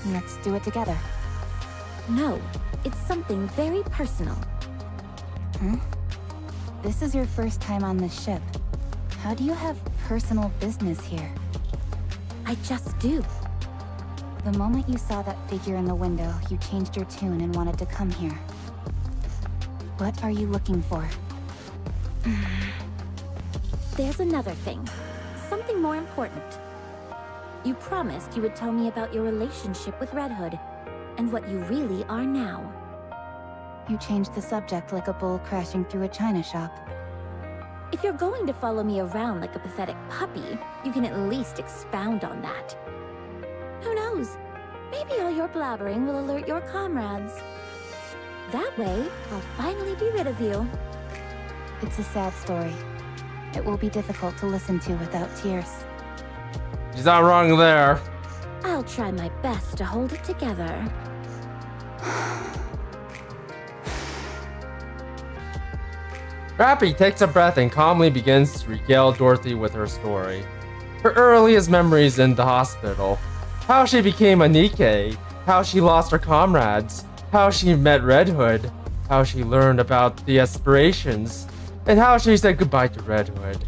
Let's do it together. No, it's something very personal. Huh? This is your first time on this ship. How do you have personal business here? I just do. The moment you saw that figure in the window, you changed your tune and wanted to come here. What are you looking for? There's another thing. Something more important. You promised you would tell me about your relationship with Red Hood, and what you really are now. You changed the subject like a bull crashing through a china shop. If you're going to follow me around like a pathetic puppy, you can at least expound on that. Who knows? Maybe all your blabbering will alert your comrades. That way, I'll finally be rid of you. It's a sad story. It will be difficult to listen to without tears. She's not wrong there. I'll try my best to hold it together. Rappy takes a breath and calmly begins to regale Dorothy with her story. Her earliest memories in the hospital. How she became a Nikke. How she lost her comrades. How she met Red Hood. How she learned about the aspirations. And how she said goodbye to Red Hood.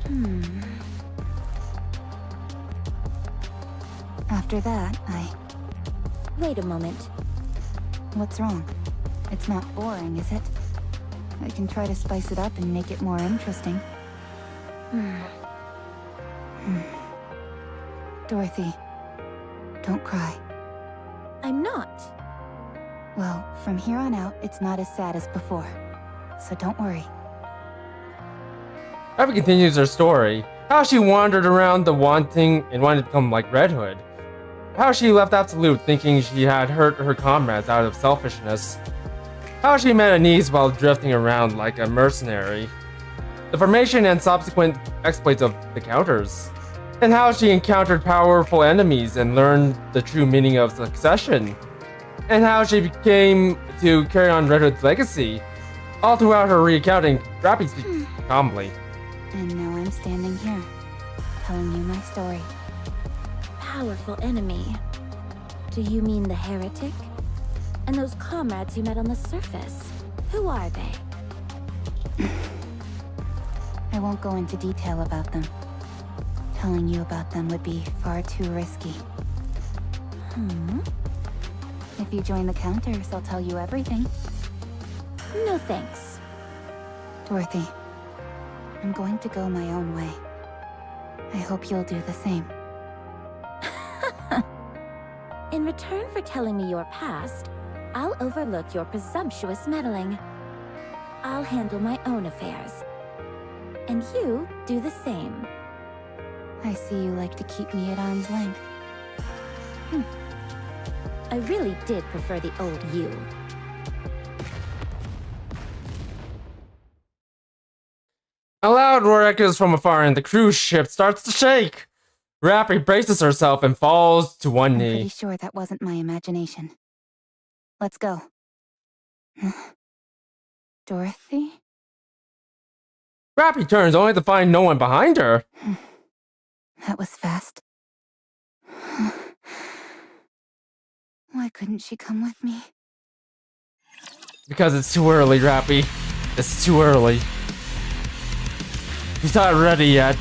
After that, Wait a moment. What's wrong? It's not boring, is it? I can try to spice it up and make it more interesting. Dorothy, don't cry. I'm not. Well, from here on out, it's not as sad as before. So don't worry. Rappy continues her story. How she wandered around the wanting and wanted to become like Red Hood. How she left Absolute thinking she had hurt her comrades out of selfishness. How she met Anise while drifting around like a mercenary. The formation and subsequent exploits of the counters. And how she encountered powerful enemies and learned the true meaning of succession. And how she became to carry on Red Hood's legacy. All throughout her recounting, Rappy speaks calmly. And now I'm standing here, telling you my story. Powerful enemy. Do you mean the heretic? And those comrades you met on the surface? Who are they? I won't go into detail about them. Telling you about them would be far too risky. If you join the counters, I'll tell you everything. No thanks. Dorothy, I'm going to go my own way. I hope you'll do the same. In return for telling me your past, I'll overlook your presumptuous meddling. I'll handle my own affairs. And you do the same. I see you like to keep me at arm's length. I really did prefer the old you. A loud roar echoes from afar and the cruise ship starts to shake. Rappy braces herself and falls to one I'm knee. pretty sure that wasn't my imagination. Let's go. Dorothy? Rappy turns only to find no one behind her. That was fast. Why couldn't she come with me? Because it's too early, Rappy. It's too early. He's not ready yet.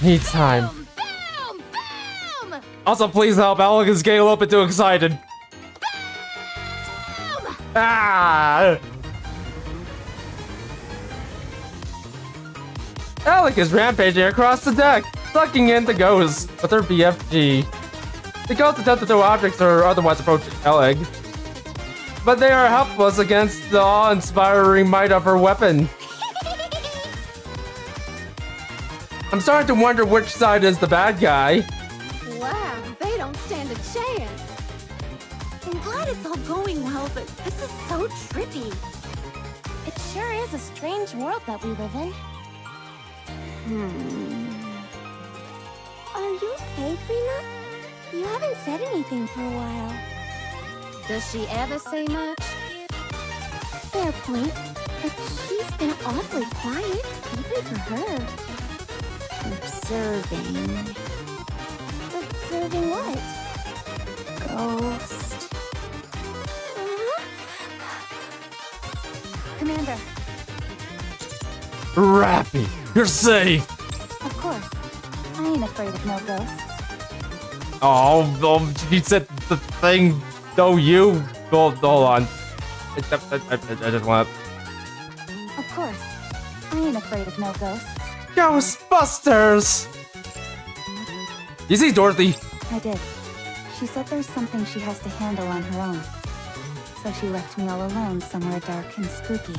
Needs time. Boom! Boom! Also, please help. Alec is getting a little bit too excited. Ah! Alec is rampaging across the deck, sucking in the ghosts with her BFG. The ghosts attempt to throw objects or otherwise approach Alec. but they are helpless against the awe-inspiring might of her weapon. I'm starting to wonder which side is the bad guy. Wow, they don't stand a chance. I'm glad it's all going well, but this is so trippy. It sure is a strange world that we live in. Are you okay, Freema? You haven't said anything for a while. Does she ever say much? Fair point. But she's been awfully quiet, even for her. Observing. Observing what? Ghost. Commander, Rappy, you're safe. Of course. I ain't afraid of no ghosts. Oh, she said the thing. No, you. Hold on. I just want. Of course. I ain't afraid of no ghosts. Ghostbusters! You see Dorothy? I did. She said there's something she has to handle on her own. So she left me all alone somewhere dark and spooky.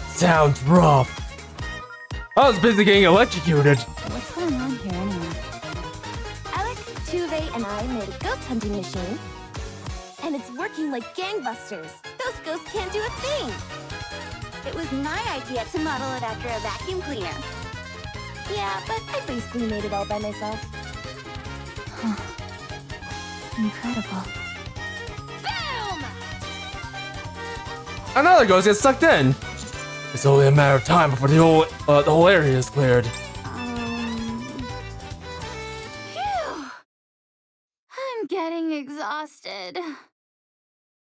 Sounds rough. I was busy getting electrocuted. What's going on here anyway? Alec, Tuve, and I made a ghost hunting machine. And it's working like gangbusters. Those ghosts can't do a thing. It was my idea to model it after a vacuum cleaner. Yeah, but I basically made it all by myself. Incredible. Boom! Another ghost gets sucked in. It's only a matter of time before the whole area is cleared. Phew. I'm getting exhausted.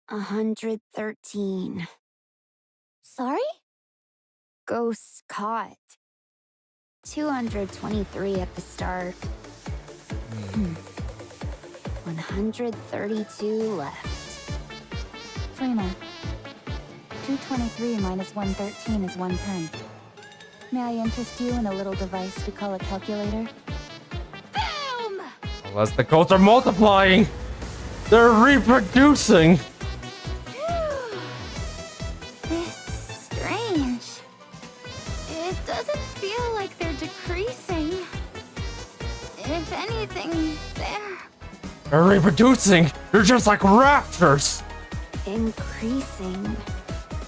113. Sorry? Ghosts caught. 223 at the start. 132 left. Freema, 223 minus 113 is 110. May I interest you in a little device we call a calculator? Boom! Unless the ghosts are multiplying. They're reproducing. It's strange. It doesn't feel like they're decreasing. If anything, They're reproducing. They're just like raptors. Increasing.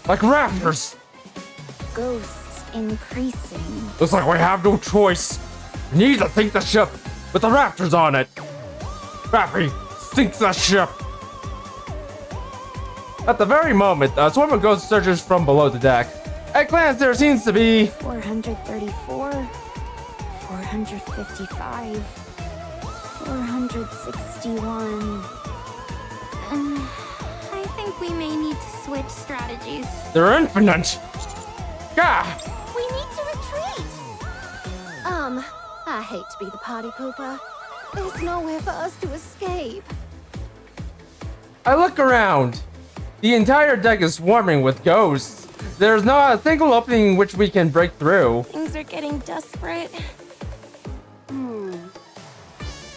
Like raptors. Ghosts increasing. Looks like we have no choice. We need to sink the ship with the raptors on it. Rappy, sink the ship. At the very moment, a swarm of ghost searchers from below the deck. At glance, there seems to be 434. 455. 461. I think we may need to switch strategies. they're infinite. Gah! We need to retreat! I hate to be the party pooper. There's nowhere for us to escape. I look around. The entire deck is swarming with ghosts. There's not a single opening which we can break through. Things are getting desperate.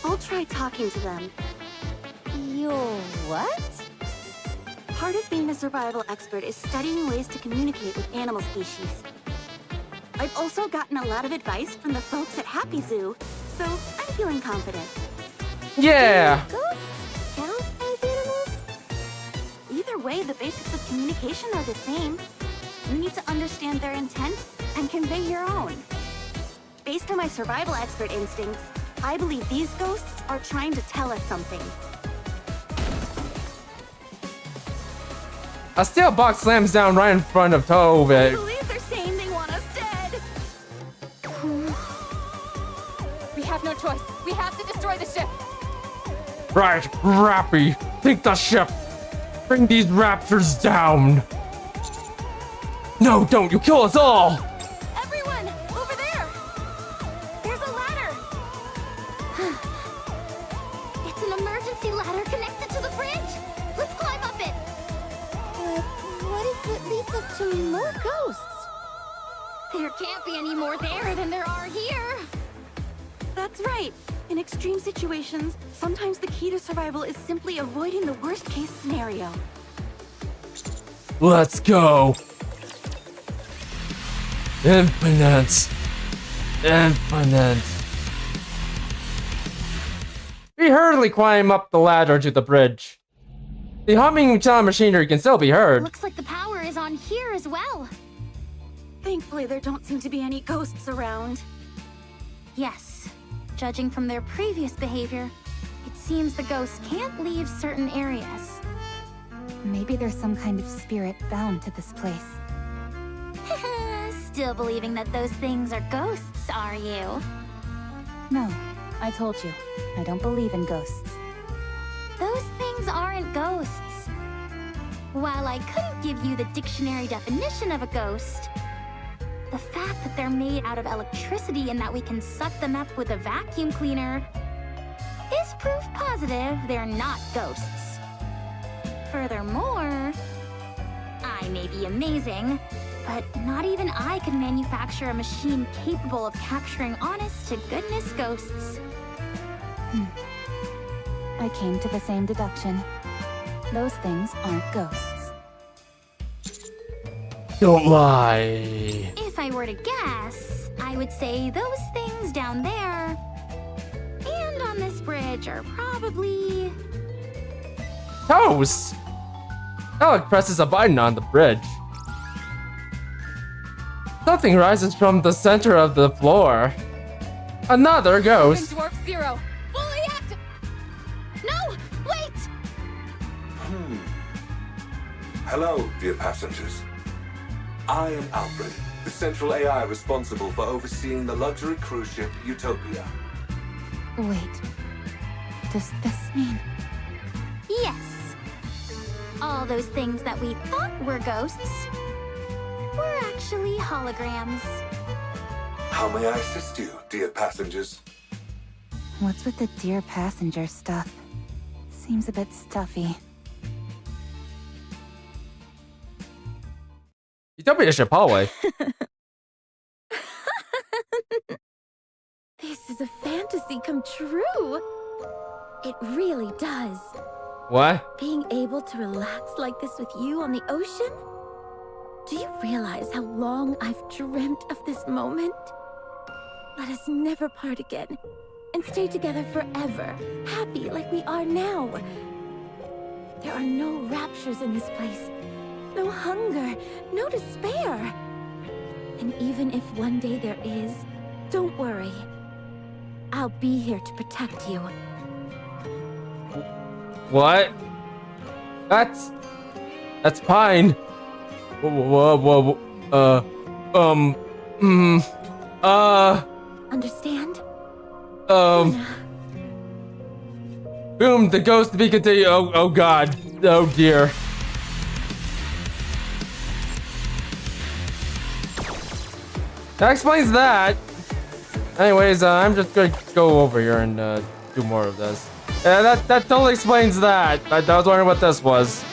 I'll try talking to them. You'll what? Part of being a survival expert is studying ways to communicate with animal species. I've also gotten a lot of advice from the folks at Happy Zoo, so I'm feeling confident. Yeah. Ghosts count as animals? Either way, the basics of communication are the same. You need to understand their intent and convey your own. Based on my survival expert instincts, I believe these ghosts are trying to tell us something. A steel box slams down right in front of I Tove. believe they're saying they want us dead. We have no choice. We have to destroy the ship. Right, Rappy, sink the ship. Bring these raptors down. No, don't, you kill us all. Everyone, over there! There's a ladder! It's an emergency ladder connected to the bridge. Let's climb up it. But what if it leads us to more ghosts? There can't be any more there than there are here. That's right. In extreme situations, sometimes the key to survival is simply avoiding the worst-case scenario. Let's go. Infinite. Infinite. We hurriedly climb up the ladder to the bridge. The humming sound machinery can still be heard. Looks like the power is on here as well. Thankfully, there don't seem to be any ghosts around. Yes, judging from their previous behavior, it seems the ghosts can't leave certain areas. Maybe there's some kind of spirit bound to this place. Still believing that those things are ghosts, are you? No, I told you. I don't believe in ghosts. Those things aren't ghosts. While I couldn't give you the dictionary definition of a ghost, the fact that they're made out of electricity and that we can suck them up with a vacuum cleaner is proof positive they're not ghosts. Furthermore, I may be amazing, but not even I can manufacture a machine capable of capturing honest-to-goodness ghosts. I came to the same deduction. Those things aren't ghosts. Don't lie. If I were to guess, I would say those things down there and on this bridge are probably... Toast! Alec presses a button on the bridge. Something rises from the center of the floor. Another ghost. Dwarf Zero, fully active. No, wait! Hello, dear passengers. I am Alfred, the central AI responsible for overseeing the luxury cruise ship Utopia. Wait. Does this mean... Yes. All those things that we thought were ghosts were actually holograms. How may I assist you, dear passengers? What's with the dear passenger stuff? Seems a bit stuffy. Utopia ship hallway. This is a fantasy come true. It really does. What? Being able to relax like this with you on the ocean? Do you realize how long I've dreamt of this moment? Let us never part again and stay together forever, happy like we are now. There are no raptures in this place, no hunger, no despair. And even if one day there is, don't worry. I'll be here to protect you. What? That's Pine. Whoa. Understand? Boom, the ghost to be continued. Oh god. Oh dear. That explains that. Anyways, I'm just gonna go over here and do more of this. Yeah, that totally explains that. I was wondering what this was.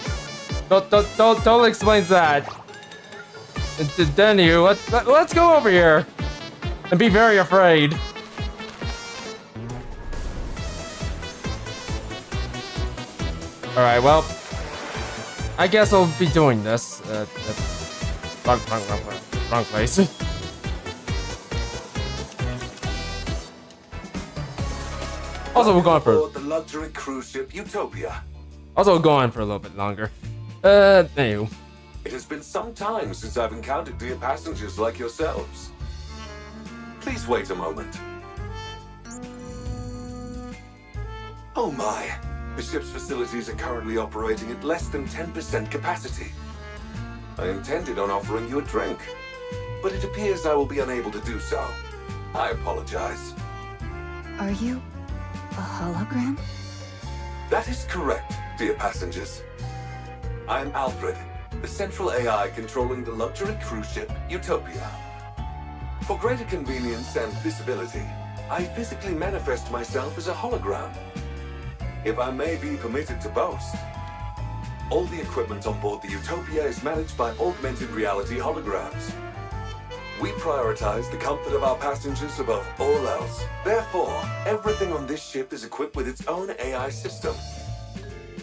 Totally explains that. Then let's go over here and be very afraid. All right, well, I guess I'll be doing this. Wrong place. Also, we're going for the luxury cruise ship Utopia. Also, we'll go on for a little bit longer. Anywho. It has been some time since I've encountered dear passengers like yourselves. Please wait a moment. Oh my, the ship's facilities are currently operating at less than 10% capacity. I intended on offering you a drink, but it appears I will be unable to do so. I apologize. Are you a hologram? That is correct, dear passengers. I am Alfred, the central AI controlling the luxury cruise ship Utopia. For greater convenience and visibility, I physically manifest myself as a hologram. If I may be permitted to boast, all the equipment on board the Utopia is managed by augmented reality holograms. We prioritize the comfort of our passengers above all else. Therefore, everything on this ship is equipped with its own AI system.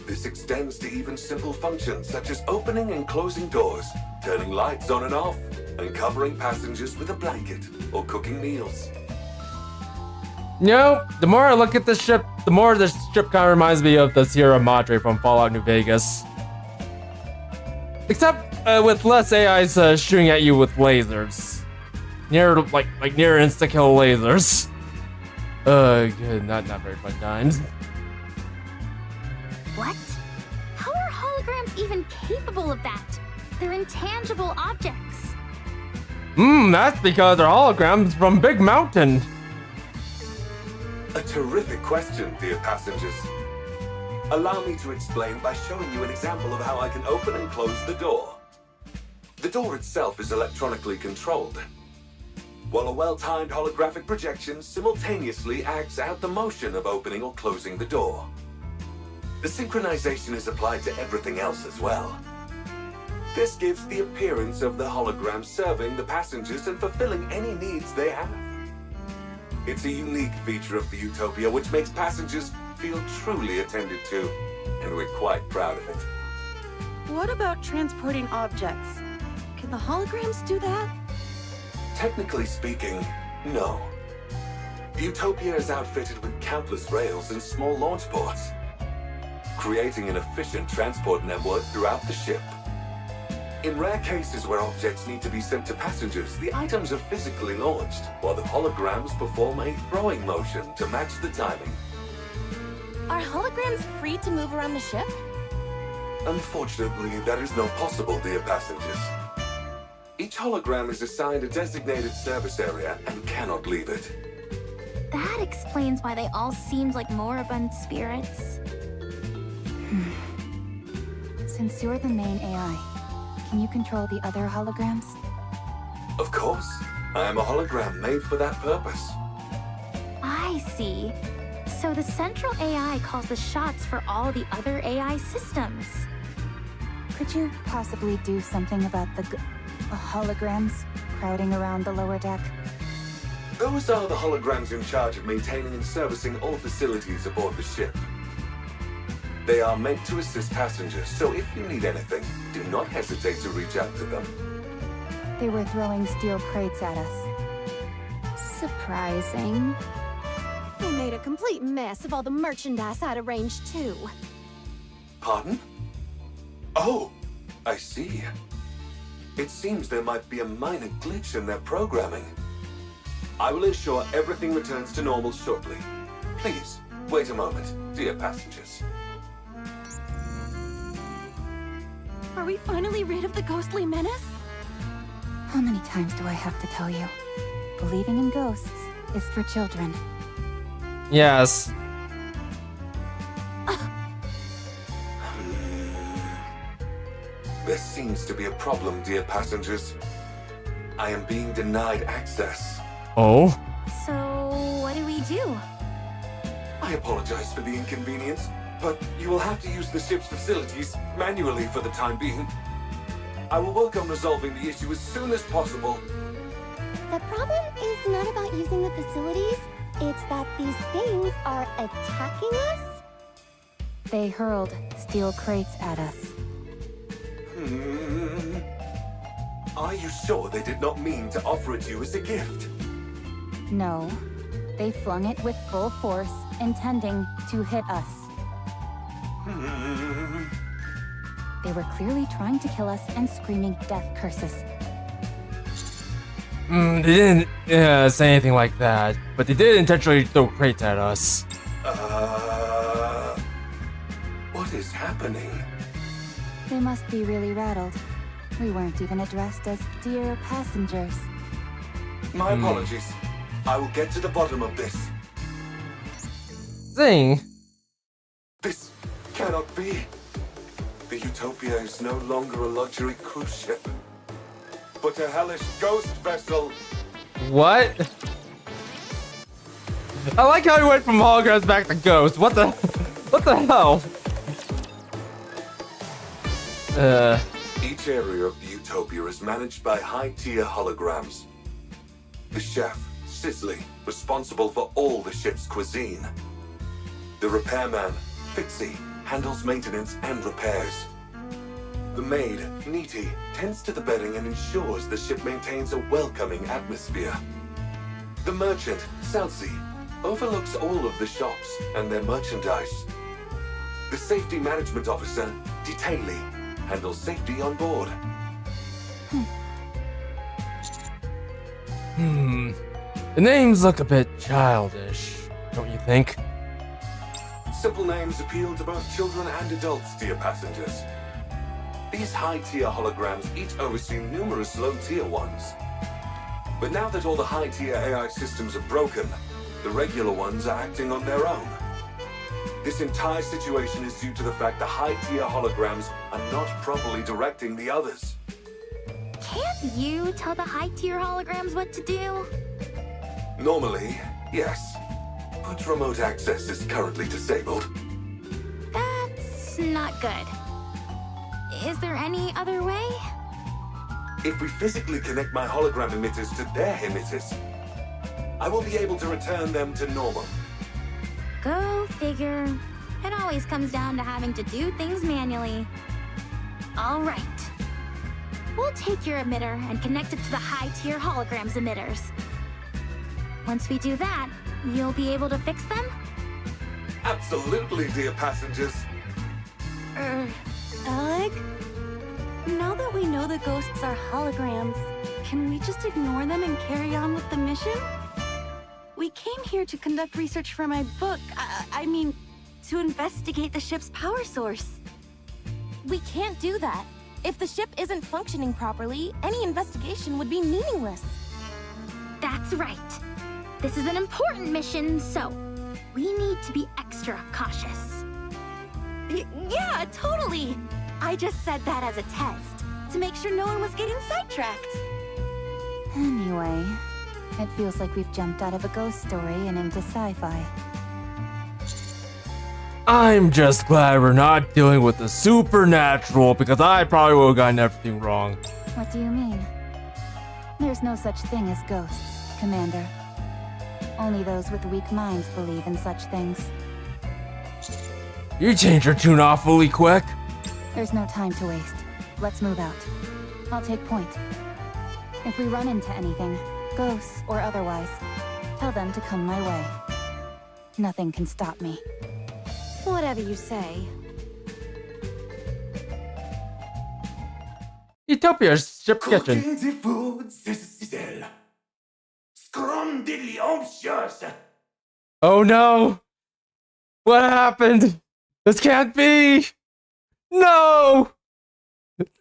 This extends to even simple functions such as opening and closing doors, turning lights on and off, and covering passengers with a blanket or cooking meals. You know, the more I look at this ship, the more this ship kind of reminds me of the Sierra Madre from Fallout New Vegas. Except with less AIs shooting at you with lasers. Near near insta-kill lasers. Good, not very fun times. What? How are holograms even capable of that? They're intangible objects. That's because they're holograms from Big Mountain. A terrific question, dear passengers. Allow me to explain by showing you an example of how I can open and close the door. The door itself is electronically controlled, while a well-timed holographic projection simultaneously acts out the motion of opening or closing the door. The synchronization is applied to everything else as well. This gives the appearance of the hologram serving the passengers and fulfilling any needs they have. It's a unique feature of the Utopia which makes passengers feel truly attended to, and we're quite proud of it. What about transporting objects? Can the holograms do that? Technically speaking, no. Utopia is outfitted with countless rails and small launch ports, creating an efficient transport network throughout the ship. In rare cases where objects need to be sent to passengers, the items are physically launched, while the holograms perform a throwing motion to match the timing. Are holograms free to move around the ship? Unfortunately, that is not possible, dear passengers. Each hologram is assigned a designated service area and cannot leave it. That explains why they all seemed like moribund spirits. Since you're the main AI, can you control the other holograms? Of course, I am a hologram made for that purpose. I see. So the central AI calls the shots for all the other AI systems. Could you possibly do something about the holograms crowding around the lower deck? Those are the holograms in charge of maintaining and servicing all facilities aboard the ship. They are meant to assist passengers, so if you need anything, do not hesitate to reach out to them. They were throwing steel crates at us. Surprising. They made a complete mess of all the merchandise I'd arranged too. Pardon? Oh, I see. It seems there might be a minor glitch in their programming. I will ensure everything returns to normal shortly. Please, wait a moment, dear passengers. Are we finally rid of the ghostly menace? How many times do I have to tell you? Believing in ghosts is for children. Yes. There seems to be a problem, dear passengers. I am being denied access. Oh? So, what do we do? I apologize for the inconvenience, but you will have to use the ship's facilities manually for the time being. I will work on resolving the issue as soon as possible. The problem is not about using the facilities, it's that these things are attacking us. They hurled steel crates at us. Are you sure they did not mean to offer it to you as a gift? No, they flung it with full force, intending to hit us. They were clearly trying to kill us and screaming death curses. They didn't say anything like that, but they did intentionally throw crates at us. What is happening? They must be really rattled. We weren't even addressed as dear passengers. My apologies. I will get to the bottom of this. Zing! This cannot be. The Utopia is no longer a luxury cruise ship, but a hellish ghost vessel. What? I like how he went from holograms back to ghost. What the hell? Each area of the Utopia is managed by high-tier holograms, The chef, Sisley, responsible for all the ship's cuisine. The repairman, Fitzy, handles maintenance and repairs. The maid, Nikke, tends to the bedding and ensures the ship maintains a welcoming atmosphere. The merchant, Salsi, overlooks all of the shops and their merchandise. The safety management officer, Detailee, handles safety on board. The names look a bit childish, don't you think? Simple names appeal to both children and adults, dear passengers. These high-tier holograms each oversee numerous low-tier ones. But now that all the high-tier AI systems are broken, the regular ones are acting on their own. This entire situation is due to the fact the high-tier holograms are not properly directing the others. Can't you tell the high-tier holograms what to do? Normally, yes. But remote access is currently disabled. That's not good. Is there any other way? If we physically connect my hologram emitters to their emitters, I will be able to return them to normal. Go figure. It always comes down to having to do things manually. All right. We'll take your emitter and connect it to the high-tier holograms emitters. Once we do that, you'll be able to fix them? Absolutely, dear passengers. Alec? Now that we know the ghosts are holograms, can we just ignore them and carry on with the mission? We came here to conduct research for my book. I mean, to investigate the ship's power source. We can't do that. If the ship isn't functioning properly, any investigation would be meaningless. That's right. This is an important mission, so we need to be extra cautious. Yeah, totally! I just said that as a test, to make sure no one was getting sidetracked. Anyway, it feels like we've jumped out of a ghost story and into sci-fi. I'm just glad we're not dealing with the supernatural because I probably would have gotten everything wrong. What do you mean? There's no such thing as ghosts, Commander. Only those with weak minds believe in such things. You changed your tune awfully quick. There's no time to waste. Let's move out. I'll take point. If we run into anything, ghosts or otherwise, tell them to come my way. Nothing can stop me. Whatever you say. Utopia's ship kitchen. the food, Sizzle. Scrumdiddlyumptious. Oh no! What happened? This can't be! No!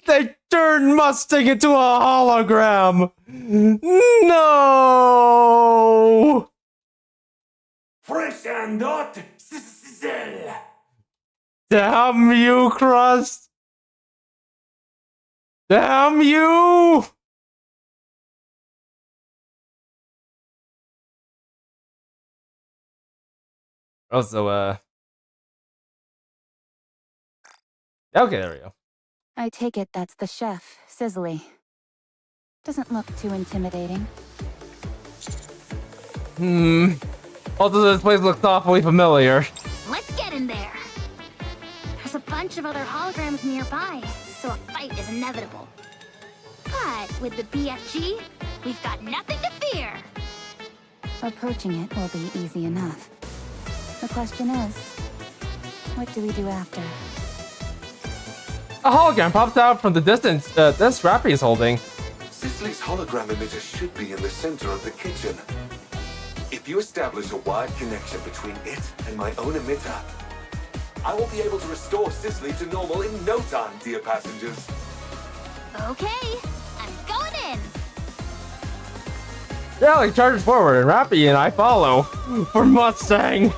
They turned Mustang into a hologram! No! Fresh and hot, Sizzle. Damn you, Crust! Damn you! Also, okay, there we go. I take it that's the chef, Sizzly. Doesn't look too intimidating. Also, this place looks awfully familiar. Let's get in there. There's a bunch of other holograms nearby, so a fight is inevitable. But with the BFG, we've got nothing to fear. Approaching it will be easy enough. The question is, what do we do after? A hologram pops out from the distance this Rappy is holding. Sisley's hologram emitter should be in the center of the kitchen. If you establish a wired connection between it and my own emitter, I will be able to restore Sisley to normal in no time, dear passengers. Okay, I'm going in. Alex charges forward and Rappy and I follow for Mustang.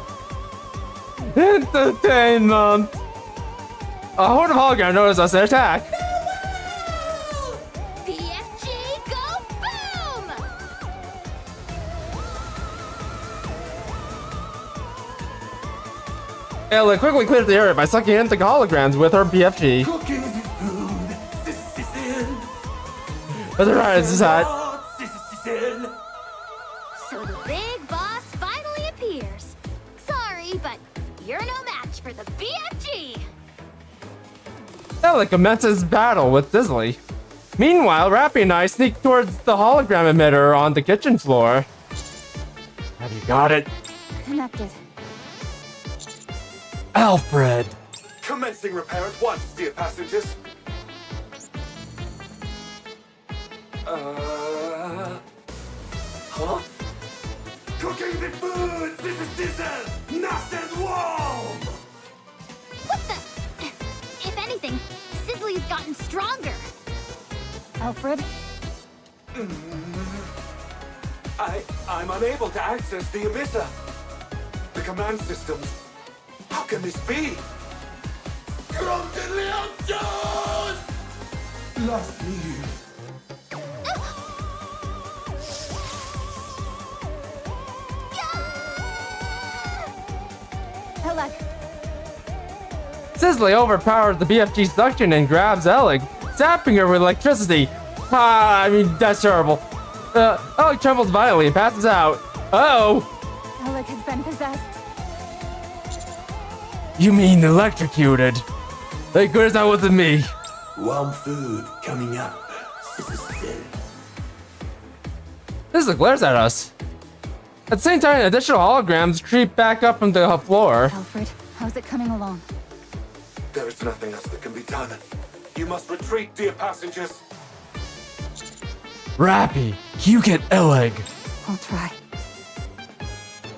Entertainment. A horde of hologram notice us and attack. BFG, go boom! Ella quickly clears the area by sucking in the holograms with her BFG. Cooking the food, Sizzle. As her eyes decide. Sizzle. big boss finally appears. Sorry, but you're no match for the BFG. Alec commences battle with Sizzly. Meanwhile, Rappy and I sneak towards the hologram emitter on the kitchen floor. Have you got it? Connected. Alfred! Commencing repair at once, dear passengers. Huh? Cooking the food! This is Diesel! Nast and warm! What the? If anything, Sizzly's gotten stronger. Alfred? I'm unable to access the emitter. The command systems. How can this be? Last year. Alec! Sizzly overpowers the BFG suction and grabs Alec, zapping her with electricity. I mean, that's terrible. Alec trembles violently and passes out. Uh-oh! Alec has been possessed. You mean electrocuted? Thank goodness that wasn't me. Warm food coming up. Sizzly glares at us. At the same time, additional holograms creep back up from the floor. Alfred, how's it coming along? There is nothing else that can be done. You must retreat, dear passengers. Rappy, you get Alec. I'll try.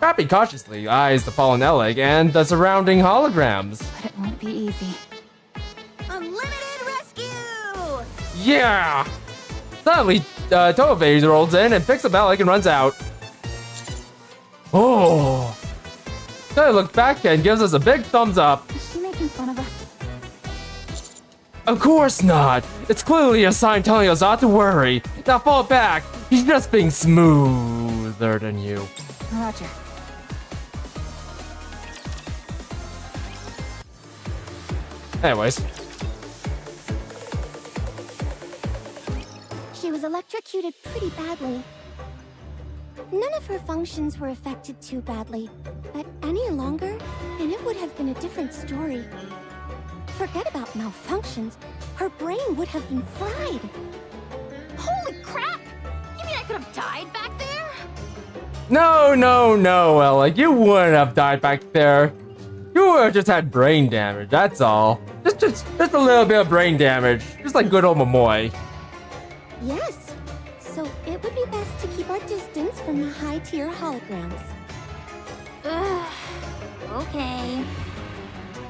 Rappy cautiously eyes the fallen Alec and the surrounding holograms. But it won't be easy. Unlimited rescue! Yeah! Suddenly, Tove rolls in and picks up Alec and runs out. Oh! Tove looks back and gives us a big thumbs up. Is she making fun of us? Of course not! It's clearly a sign telling us not to worry. Now fall back! He's just being smoother than you. Roger. Anyways. She was electrocuted pretty badly. None of her functions were affected too badly, but any longer, and it would have been a different story. Forget about malfunctions. Her brain would have been fried. Holy crap! You mean I could have died back there? No, Alec. You wouldn't have died back there. You would have just had brain damage, that's all. Just a little bit of brain damage. Just like good old Momoy. Yes, so it would be best to keep our distance from the high-tier holograms. Ugh. Okay.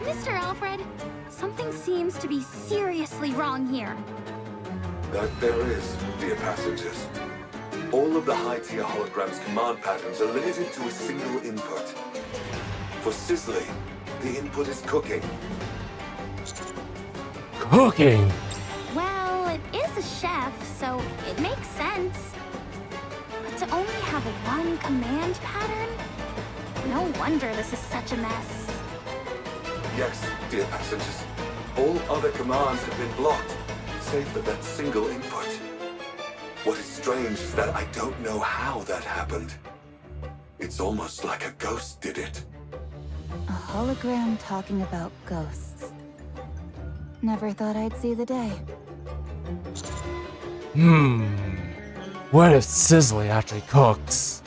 Mr. Alfred, something seems to be seriously wrong here. That there is, dear passengers. All of the high-tier holograms' command patterns are limited to a single input. For Sizzly, the input is cooking. Cooking! Well, it is a chef, so it makes sense. But to only have one command pattern? No wonder this is such a mess. Yes, dear passengers. All other commands have been blocked, save for that single input. What is strange is that I don't know how that happened. It's almost like a ghost did it. A hologram talking about ghosts. Never thought I'd see the day. What if Sizzly actually cooks?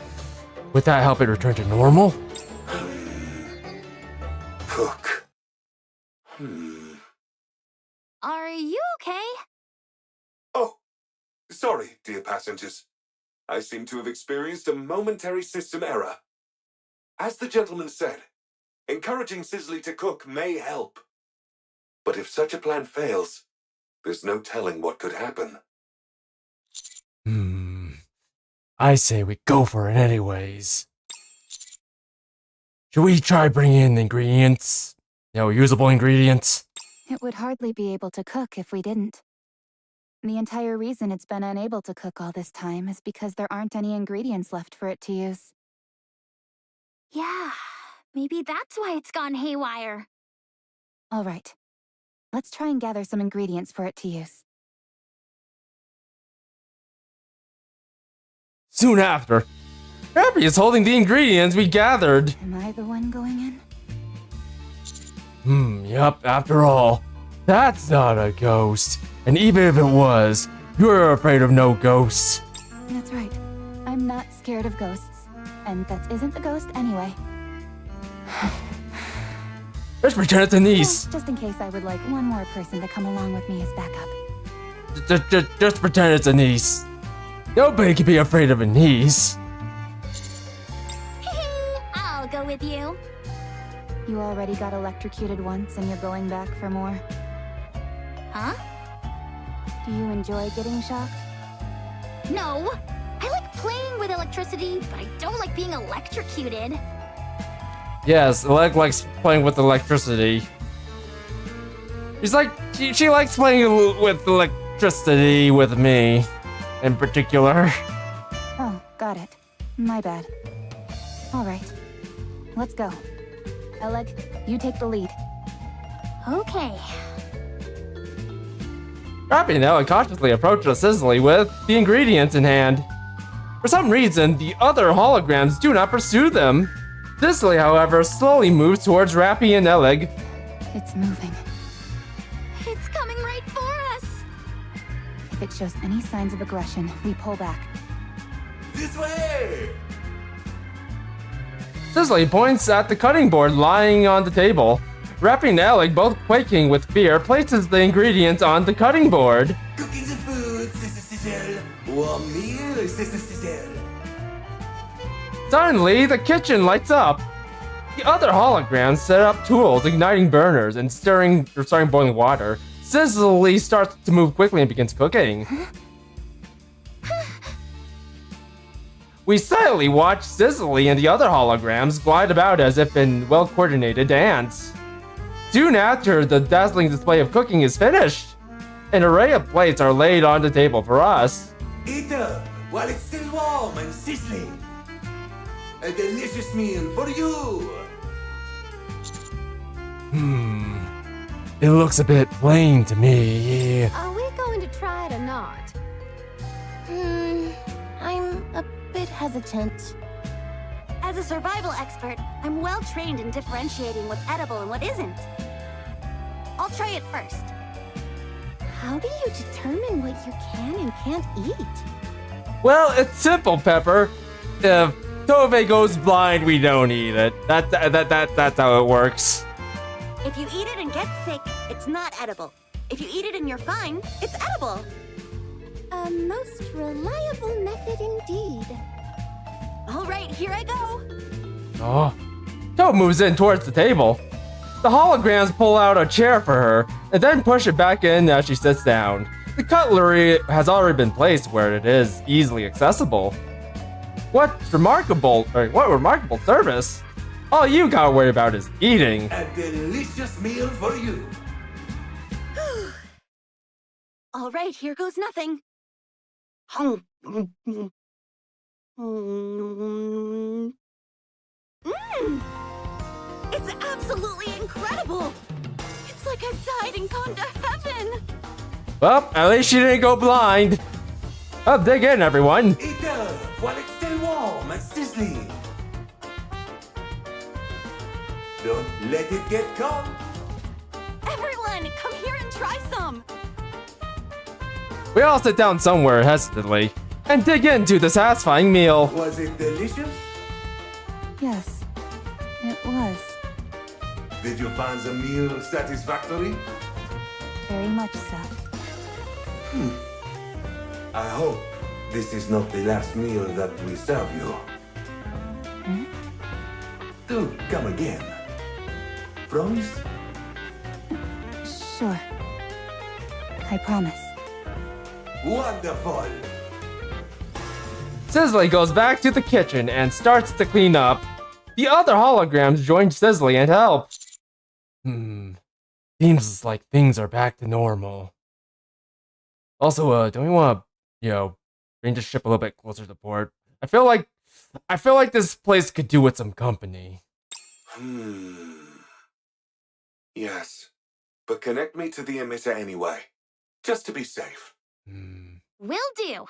Would that help it return to normal? Cook. Are you okay? Oh, sorry, dear passengers. I seem to have experienced a momentary system error. As the gentleman said, encouraging Sizzly to cook may help. But if such a plan fails, there's no telling what could happen. I say we go for it anyways. Should we try bringing in ingredients? Usable ingredients? It would hardly be able to cook if we didn't. The entire reason it's been unable to cook all this time is because there aren't any ingredients left for it to use. Yeah, maybe that's why it's gone haywire. All right. Let's try and gather some ingredients for it to use. Soon after, Rappy is holding the ingredients we gathered. Am I the one going in? Yup, after all, that's not a ghost. And even if it was, you're afraid of no ghosts. That's right. I'm not scared of ghosts. And that isn't the ghost anyway. Let's pretend it's a niece. Well, just in case I would like one more person to come along with me as backup. Just pretend it's a niece. Nobody can be afraid of a niece. I'll go with you. You already got electrocuted once and you're going back for more. Huh? Do you enjoy getting shocked? No. I like playing with electricity, but I don't like being electrocuted. Yes, Alec likes playing with electricity. She's like, she likes playing with electricity with me, in particular. Oh, got it. My bad. Alright. Let's go. Oleg, you take the lead. Okay. Rappy and Alec cautiously approach Cicely with the ingredients in hand. For some reason, the other holograms do not pursue them. Cicely, however, slowly moves towards Rappy and Oleg. It's moving. It's coming right for us. If it shows any signs of aggression, we pull back. This way! Cicely points at the cutting board lying on the table. Rappy and Alec, both quaking with fear, places the ingredients on the cutting board. Cooking the food, Sister Cicel. Warm meal, Sister Cicel. Suddenly, the kitchen lights up. The other holograms set up tools, igniting burners, and starting boiling water. Cicely starts to move quickly and begins cooking. We silently watch Cicely and the other holograms glide about as if in well-coordinated dance. Soon after, the dazzling display of cooking is finished. An array of plates are laid on the table for us. Eat up while it's still warm and sizzling. A delicious meal for you. It looks a bit plain to me. Are we going to try it or not? I'm a bit hesitant. As a survival expert, I'm well trained in differentiating what's edible and what isn't. I'll try it first. How do you determine what you can and can't eat? Well, it's simple, Pepper. If Tove goes blind, we don't eat it. That's how it works. If you eat it and get sick, it's not edible. If you eat it and you're fine, it's edible. A most reliable method indeed. All right, here I go. Oh. Tove moves in towards the table. The holograms pull out a chair for her, and then push it back in as she sits down. The cutlery has already been placed where it is easily accessible. What remarkable service! All you gotta worry about is eating. A delicious meal for you. All right, here goes nothing. It's absolutely incredible! It's like I've died and gone to heaven! Well, at least she didn't go blind. Oh, dig in, everyone. Eat up while it's still warm and sizzling. Don't let it get cold. Everyone, come here and try some! We all sit down somewhere hesitantly and dig into the satisfying meal. Was it delicious? Yes, it was. Did you find the meal satisfactory? Very much so. I hope this is not the last meal that we serve you. Do come again. Promise? Sure. I promise. Wonderful! Cicely goes back to the kitchen and starts to clean up. The other holograms join Cicely and help. Seems like things are back to normal. Also, don't we want to, bring the ship a little bit closer to port? I feel like this place could do with some company. Yes, but connect me to the emitter anyway, just to be safe. Will do.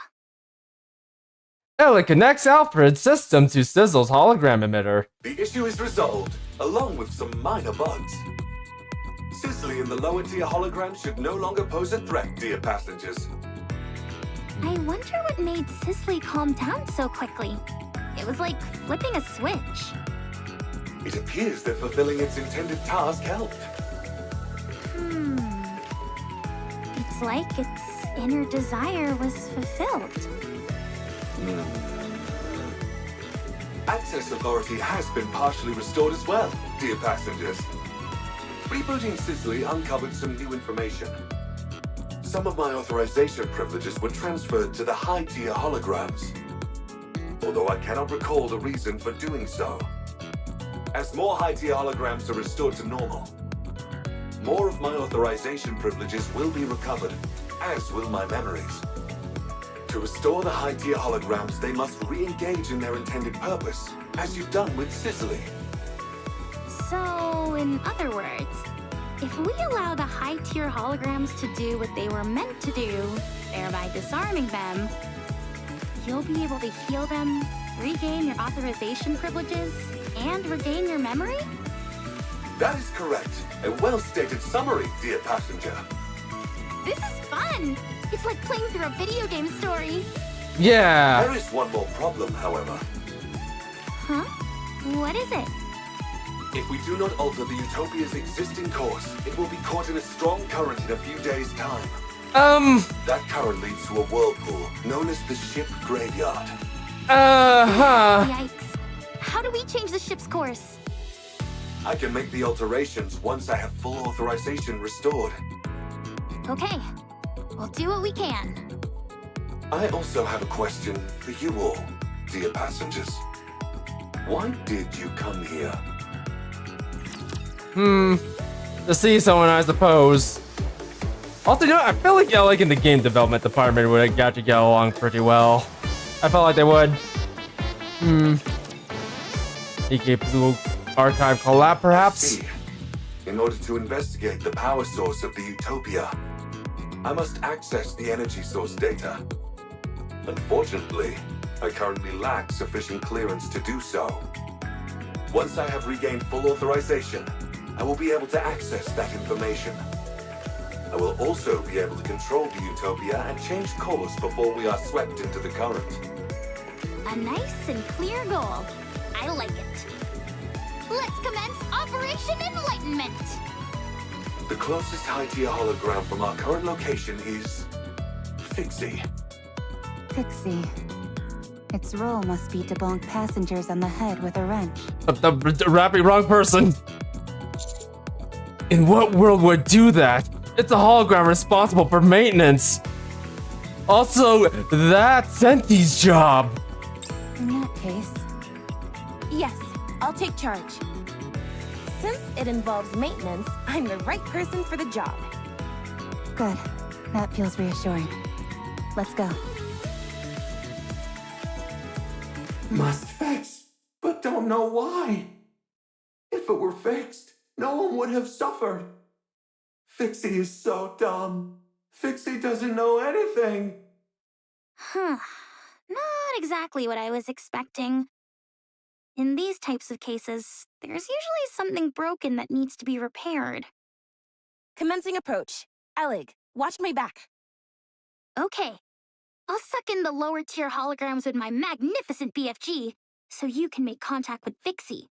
Ellie connects Alfred's system to Sizzle's hologram emitter. The issue is resolved, along with some minor bugs. Sizzly and the lower tier hologram should no longer pose a threat, dear passengers. I wonder what made Sisley calm down so quickly. It was like flipping a switch. It appears that fulfilling its intended task helped. It's like its inner desire was fulfilled. Access authority has been partially restored as well, dear passengers. Rebooting Sizzly uncovered some new information. Some of my authorization privileges were transferred to the high-tier holograms, although I cannot recall the reason for doing so. As more high-tier holograms are restored to normal, more of my authorization privileges will be recovered, as will my memories. To restore the high-tier holograms, they must re-engage in their intended purpose, as you've done with Sizzly. So, in other words, if we allow the high-tier holograms to do what they were meant to do, thereby disarming them, you'll be able to heal them, regain your authorization privileges, and regain your memory? That is correct. A well-stated summary, dear passenger. This is fun! It's like playing through a video game story. Yeah. There is one more problem, however. Huh? What is it? If we do not alter the Utopia's existing course, it will be caught in a strong current in a few days' time. That current leads to a whirlpool known as the ship graveyard. Yikes. How do we change the ship's course? I can make the alterations once I have full authorization restored. Okay. We'll do what we can. I also have a question for you all, dear passengers. Why did you come here? To see someone, I suppose. Also, you know, I feel like in the game development department would have got to get along pretty well. I felt like they would. Nikke Blue Archive collab, perhaps? See, in order to investigate the power source of the Utopia, I must access the energy source data. Unfortunately, I currently lack sufficient clearance to do so. Once I have regained full authorization, I will be able to access that information. I will also be able to control the Utopia and change course before we are swept into the current. A nice and clear goal. I like it. Let's commence Operation Enlightenment! The closest high-tier hologram from our current location is Fixie. Pixie. Its role must be to bonk passengers on the head with a wrench. The rapping wrong person. In what world would do that? It's a hologram responsible for maintenance. Also, that's Senti's job. In that case, Yes, I'll take charge. Since it involves maintenance, I'm the right person for the job. good. That feels reassuring. Let's go. Must fix, but don't know why. If it were fixed, no one would have suffered. Fixie is so dumb. Fixie doesn't know anything. Huh. Not exactly what I was expecting. In these types of cases, there's usually something broken that needs to be repaired. Commencing approach. Elig, watch my back. Okay. I'll suck in the lower tier holograms with my magnificent BFG, so you can make contact with Fixie.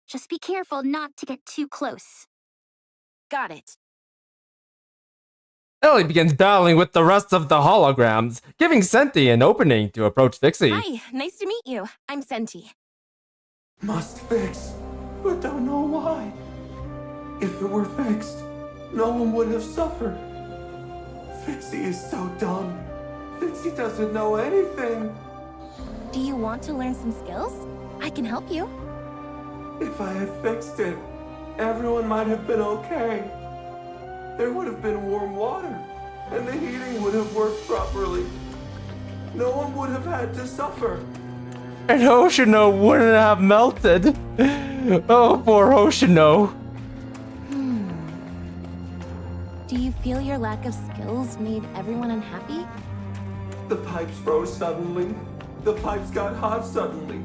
Just be careful not to get too close. Got it. Ellie begins battling with the rest of the holograms, giving Senti an opening to approach Fixie. Hi, nice to meet you. I'm Senti. Must fix, but don't know why. If it were fixed, no one would have suffered. Fixie is so dumb. Fixie doesn't know anything. Do you want to learn some skills? I can help you. If I had fixed it, everyone might have been okay. There would have been warm water, and the heating would have worked properly. No one would have had to suffer. And Hoshino wouldn't have melted. Oh, poor Hoshino. Do you feel your lack of skills made everyone unhappy? The pipes froze suddenly. The pipes got hot suddenly.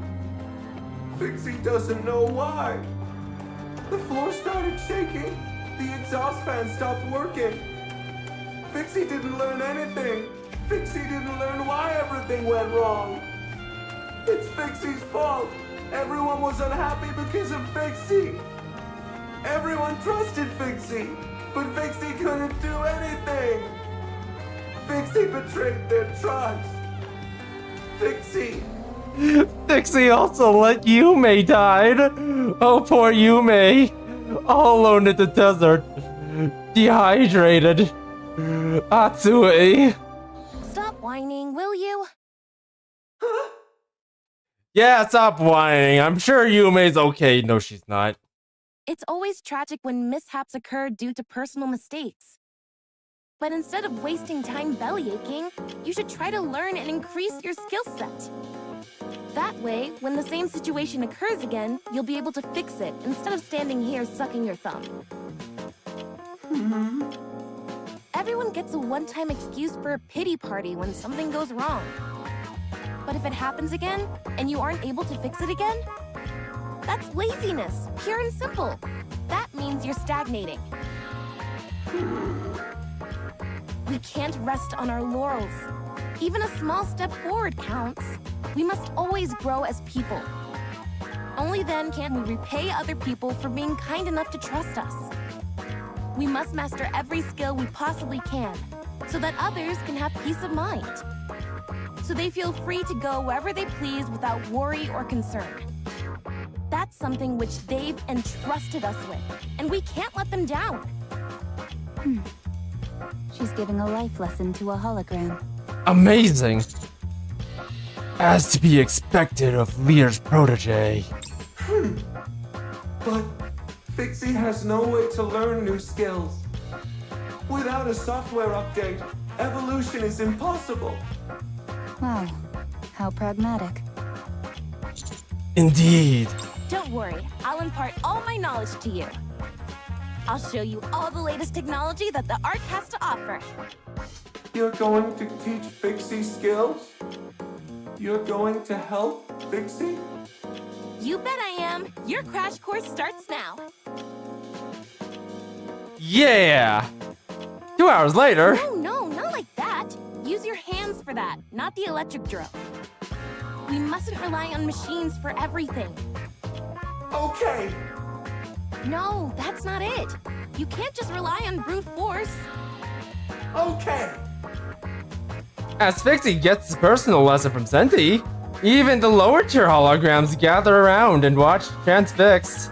Fixie doesn't know why. The floor started shaking. The exhaust fan stopped working. Fixie didn't learn anything. Fixie didn't learn why everything went wrong. It's Fixie's fault. Everyone was unhappy because of Fixie. Everyone trusted Fixie, but Fixie couldn't do anything. Fixie betrayed their trust. Fixie. Fixie also let Yume died. Oh, poor Yume. All alone in the desert. Dehydrated. Atsui. Stop whining, will you? Yeah, stop whining. I'm sure Yume's okay. No, she's not. It's always tragic when mishaps occur due to personal mistakes. But instead of wasting time bellyaching, you should try to learn and increase your skill set. That way, when the same situation occurs again, you'll be able to fix it instead of standing here sucking your thumb. Everyone gets a one-time excuse for a pity party when something goes wrong. But if it happens again, and you aren't able to fix it again, that's laziness, pure and simple. That means you're stagnating. We can't rest on our laurels. Even a small step forward counts. We must always grow as people. Only then can we repay other people for being kind enough to trust us. We must master every skill we possibly can, so that others can have peace of mind. So they feel free to go wherever they please without worry or concern. That's something which they've entrusted us with, and we can't let them down. She's giving a life lesson to a hologram. Amazing. As to be expected of Lear's protege. But Fixie has no way to learn new skills. Without a software update, evolution is impossible. Wow, how pragmatic. Indeed. Don't worry, I'll impart all my knowledge to you. I'll show you all the latest technology that the Ark has to offer. You're going to teach Fixie skills? You're going to help Fixie? You bet I am. Your crash course starts now. Yeah. 2 hours later. No, not like that. Use your hands for that, not the electric drill. We mustn't rely on machines for everything. Okay. No, that's not it. You can't just rely on brute force. Okay. As Fixie gets a personal lesson from Senti, even the lower tier holograms gather around and watch Transfixed.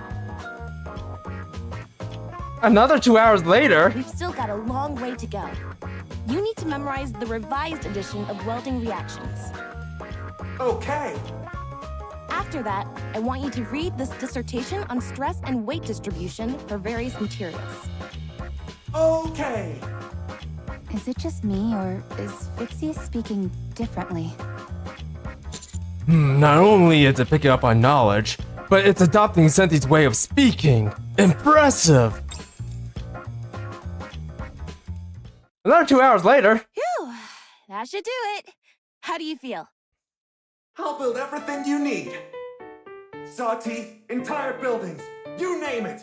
Another 2 hours later. We've still got a long way to go. You need to memorize the revised edition of welding reactions. Okay. After that, I want you to read this dissertation on stress and weight distribution for various materials. Okay. Is it just me, or is Fixie speaking differently? Not only is it picking up on knowledge, but it's adopting Senti's way of speaking. Impressive! Another 2 hours later. Phew, that should do it. How do you feel? I'll build everything you need. Saw teeth, entire buildings, you name it.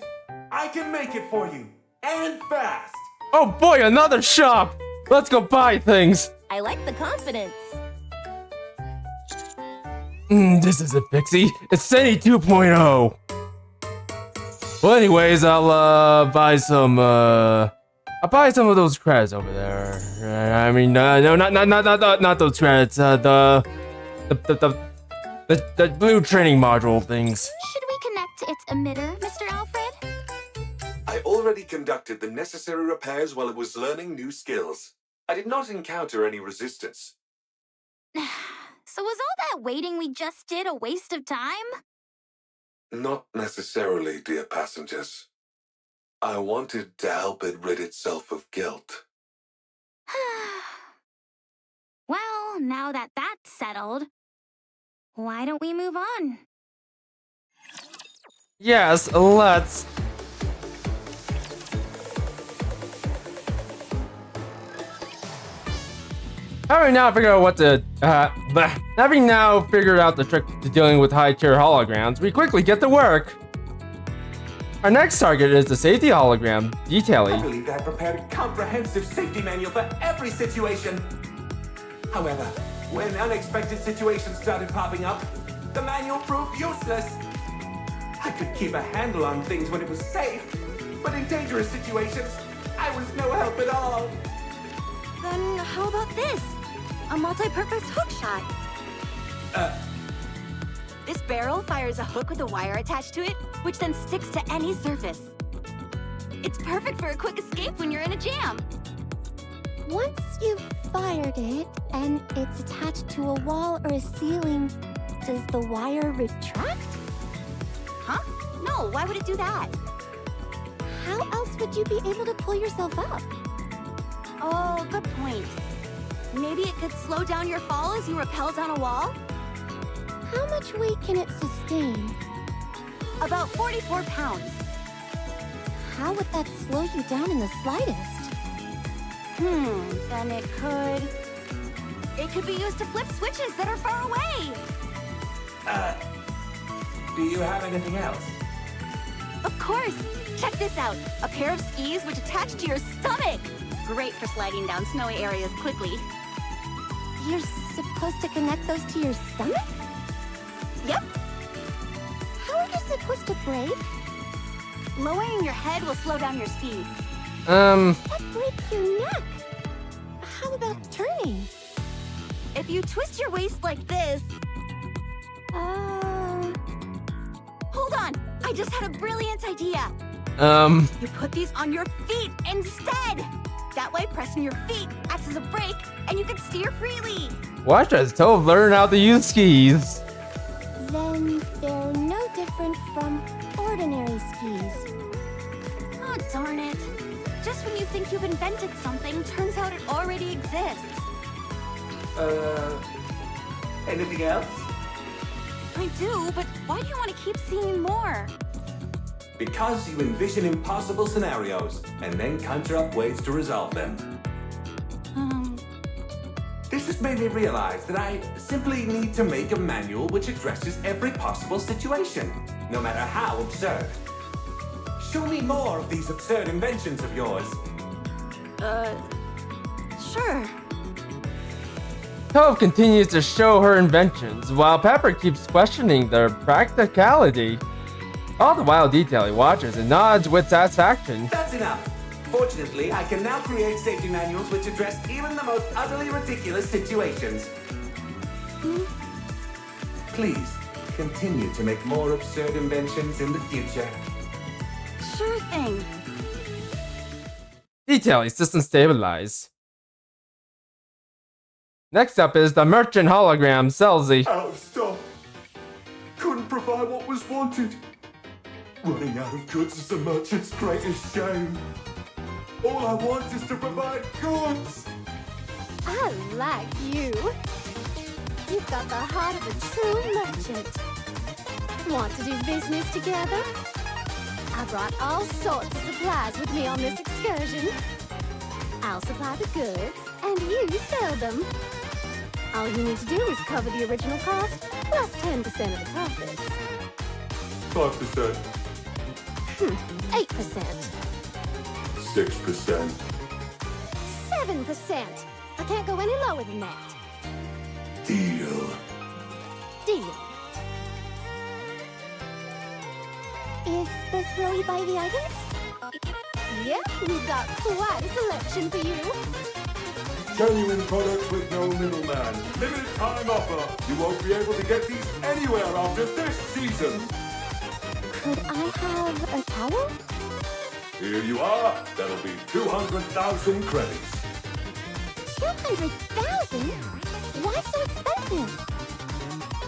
I can make it for you, and fast. Oh boy, another shop! Let's go buy things! I like the confidence. This isn't Fixie. It's Senti 2.0. Well, anyways, I'll buy some of those credits over there. I mean, no, not those credits. The blue training module things. Should we connect to its emitter, Mr. Alfred? I already conducted the necessary repairs while it was learning new skills. I did not encounter any resistance. So was all that waiting we just did a waste of time? Not necessarily, dear passengers. I wanted to help it rid itself of guilt. Well, now that that's settled, why don't we move on? Yes, let's. Having now figured out the trick to dealing with high-tier holograms, we quickly get to work. Our next target is the safety hologram, I Detailing. believe I prepared a comprehensive safety manual for every situation. However, when unexpected situations started popping up, the manual proved useless. I could keep a handle on things when it was safe, but in dangerous situations, I was no help at all. Then how about this? A multi-purpose hook shot. This barrel fires a hook with a wire attached to it, which then sticks to any surface. It's perfect for a quick escape when you're in a jam. Once you've fired it and it's attached to a wall or a ceiling, does the wire retract? Huh? No, why would it do that? How else would you be able to pull yourself up? Oh, good point. Maybe it could slow down your fall as you rappel down a wall? How much weight can it sustain? About 44 pounds. How would that slow you down in the slightest? Then it could be used to flip switches that are far away. Do you have anything else? Of course. Check this out. A pair of skis which attach to your stomach. Great for sliding down snowy areas quickly. You're supposed to connect those to your stomach? Yep. How are you supposed to brake? Lowering your head will slow down your speed. That breaks your neck. How about turning? If you twist your waist like this... Hold on! I just had a brilliant idea! You put these on your feet instead! That way, pressing your feet acts as a brake, and you can steer freely! Watch us Tove learn how to use skis. Then they're no different from ordinary skis. Oh, darn it. Just when you think you've invented something, turns out it already exists. Anything else? I do, but why do you want to keep seeing more? Because you envision impossible scenarios and then conjure up ways to resolve them. This has made me realize that I simply need to make a manual which addresses every possible situation, no matter how absurd. Show me more of these absurd inventions of yours. Sure. Tove continues to show her inventions, while Pepper keeps questioning their practicality. All the while Detailing watches and nods with satisfaction. That's enough. Fortunately, I can now create safety manuals which address even the most utterly ridiculous situations. Please, continue to make more absurd inventions in the future. Sure thing. Detailing system stabilized. Next up is the merchant hologram, Selzy. Out of stock. Couldn't provide what was wanted. Running out of goods is the merchant's greatest shame. All I want is to provide goods. I like you. You've got the heart of a true merchant. Want to do business together? I brought all sorts of supplies with me on this excursion. I'll supply the goods, and you sell them. All you need to do is cover the original cost, plus 10% of the profits. 5%. 8%. 6%. 7%. I can't go any lower than that. Deal. Deal. Is this where we buy the items? Yeah, we've got quite a selection for you. Genuine products with no middleman. Limited time offer. You won't be able to get these anywhere after this season. Could I have a towel? Here you are. That'll be 200,000 credits. 200,000? Why so expensive?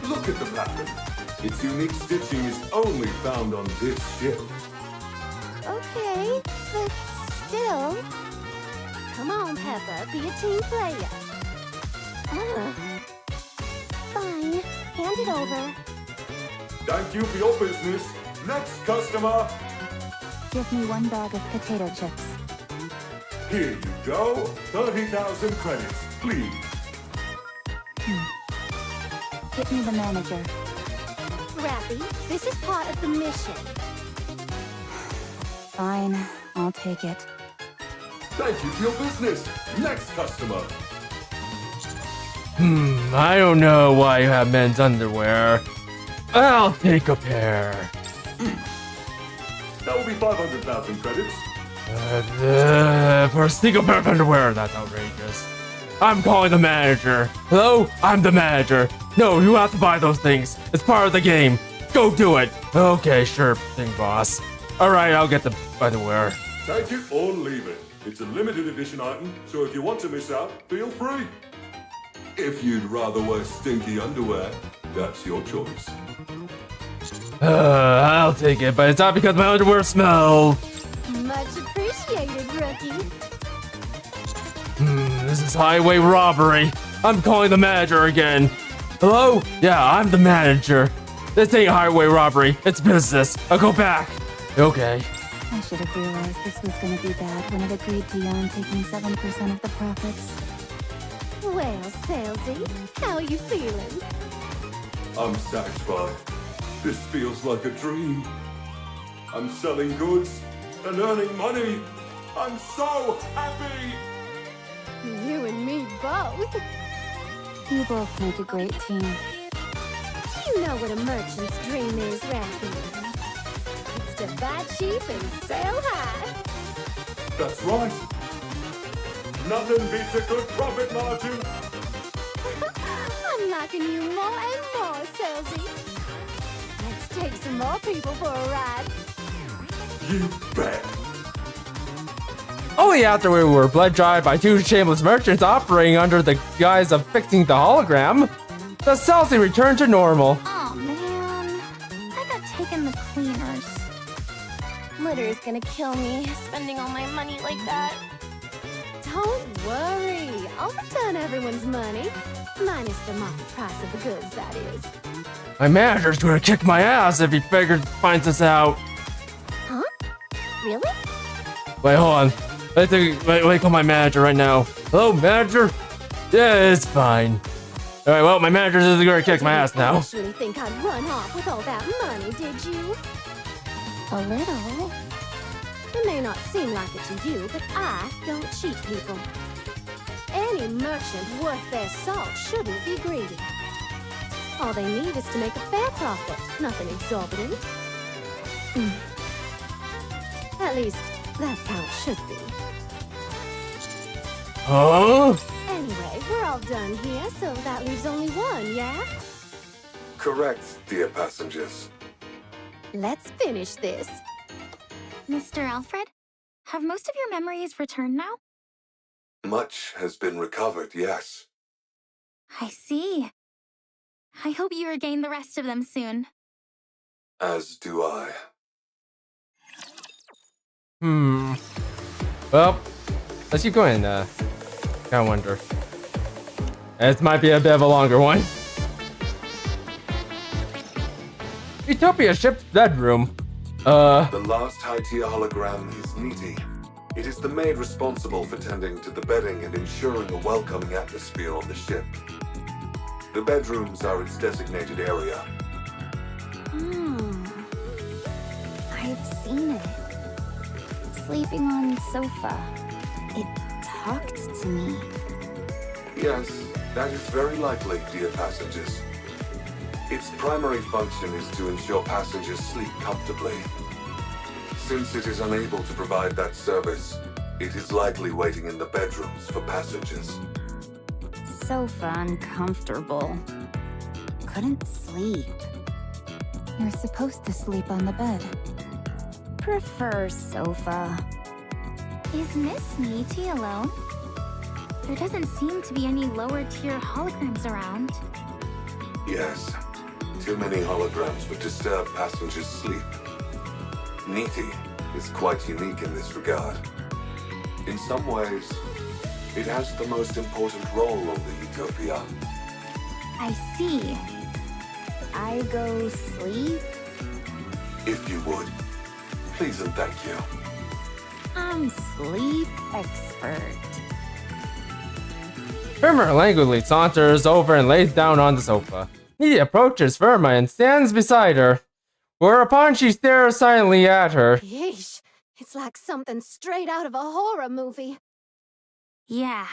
Look at the pattern. Its unique stitching is only found on this ship. Okay, but still. Come on, Pepper, be a team player. Fine, hand it over. Thank you for your business. Next customer. Give me 1 bag of potato chips. Here you go. 30,000 credits. Please, Get me the manager. Rappy, this is part of the mission. Fine, I'll take it. Thank you for your business. Next customer. I don't know why you have men's underwear. I'll take a pair. That will be 500,000 credits. For a single pair of underwear, that's outrageous. I'm calling the manager. Hello? I'm the manager. No, you have to buy those things. It's part of the game. Go do it. Okay, sure thing, boss. Alright, I'll get the underwear. Take it or leave it. It's a limited edition item, so if you want to miss out, feel free. If you'd rather wear stinky underwear, that's your choice. I'll take it, but it's not because my underwear smell. Much appreciated, rookie. This is highway robbery. I'm calling the manager again. Hello? Yeah, I'm the manager. This ain't highway robbery. It's business. I'll go back. Okay. I should have realized this was gonna be bad when it agreed to Jan taking 7% of the profits. Well, Salesy, how are you feeling? I'm satisfied. This feels like a dream. I'm selling goods and earning money. I'm so happy! You and me both. You both make a great team. You know what a merchant's dream is, Rappy. It's to buy cheap and sell high. That's right. Nothing beats a good profit margin. I'm liking you more and more, Salesy. Let's take some more people for a ride. You bet. Only after we were blood dry by two shameless merchants operating under the guise of fixing the hologram, the Celsi returned to normal. Aw, man. I got taken the cleaners. Litter's gonna kill me, spending all my money like that. Don't worry. I'll return everyone's money. Minus the market price of the goods, that is. My manager's gonna kick my ass if he finds us out. Huh? Really? Wait, hold on. Wait, call my manager right now. Hello, manager? Yeah, it's fine. Alright, well, my manager's just gonna kick my ass now. You actually think I'd run off with all that money, did you? A little. It may not seem like it to you, but I don't cheat people. Any merchant worth their salt shouldn't be greedy. All they need is to make a fair profit, nothing exorbitant. At least, that's how it should be. Huh? Anyway, we're all done here, so that leaves only one, yeah? Correct, dear passengers. Let's finish this. Mr. Alfred, have most of your memories returned now? Much has been recovered, yes. I see. I hope you regain the rest of them soon. As do I. Well, let's keep going. Kinda wonder. This might be a bit of a longer one. Utopia ship's bedroom. The last high-tier hologram is Nikke. It is the maid responsible for tending to the bedding and ensuring a welcoming atmosphere on the ship. The bedrooms are its designated area. I've seen it. Sleeping on the sofa. It talked to me. Yes, that is very likely, dear passengers. Its primary function is to ensure passengers sleep comfortably. Since it is unable to provide that service, it is likely waiting in the bedrooms for passengers. Sofa uncomfortable. Couldn't sleep. You're supposed to sleep on the bed. Prefer sofa. Is Miss Nikke alone? There doesn't seem to be any lower-tier holograms around. Yes, too many holograms would disturb passengers' sleep. Nikke is quite unique in this regard. In some ways, it has the most important role on the Utopia. I see. I go sleep? If you would, please and thank you. I'm sleep expert. Primer languidly saunters over and lays down on the sofa. Nikke approaches Verma and stands beside her, whereupon she stares silently at her. Yeesh. It's like something straight out of a horror movie. Yeah.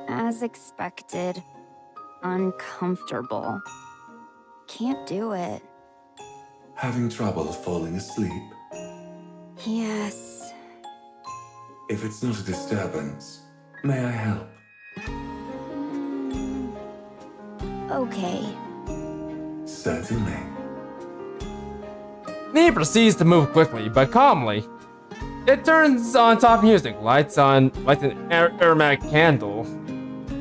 As expected. Uncomfortable. Can't do it. Having trouble falling asleep? Yes. If it's not a disturbance, may I help? Okay. Certainly. Nikke proceeds to move quickly, but calmly. It turns on soft music, lights an aromatic candle.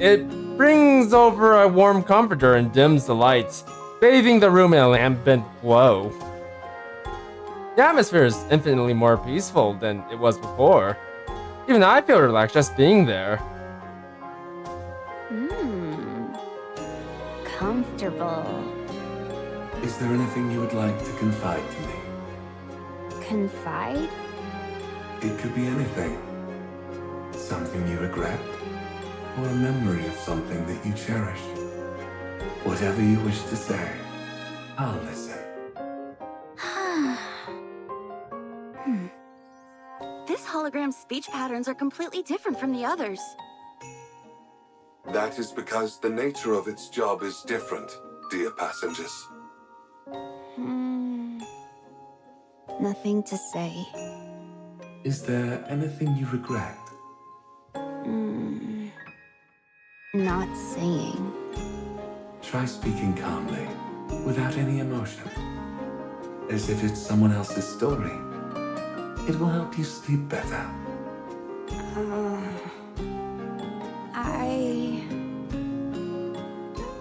It brings over a warm comforter and dims the lights, bathing the room in a lambent glow. The atmosphere is infinitely more peaceful than it was before. Even I feel relaxed just being there. Comfortable. Is there anything you would like to confide to me? Confide? It could be anything. Something you regret, or a memory of something that you cherish. Whatever you wish to say, I'll listen. This hologram's speech patterns are completely different from the others. That is because the nature of its job is different, dear passengers. Nothing to say. Is there anything you regret? Not saying. Try speaking calmly, without any emotion. As if it's someone else's story. It will help you sleep better.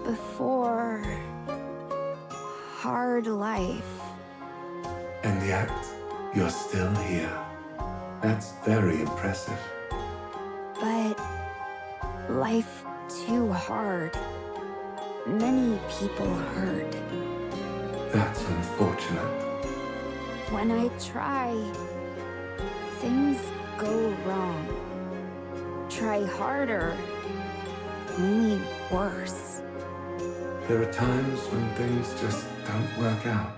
Before... hard life. And yet, you're still here. That's very impressive. But... life too hard. Many people hurt. That's unfortunate. When I try, things go wrong. Try harder, only worse. There are times when things just don't work out.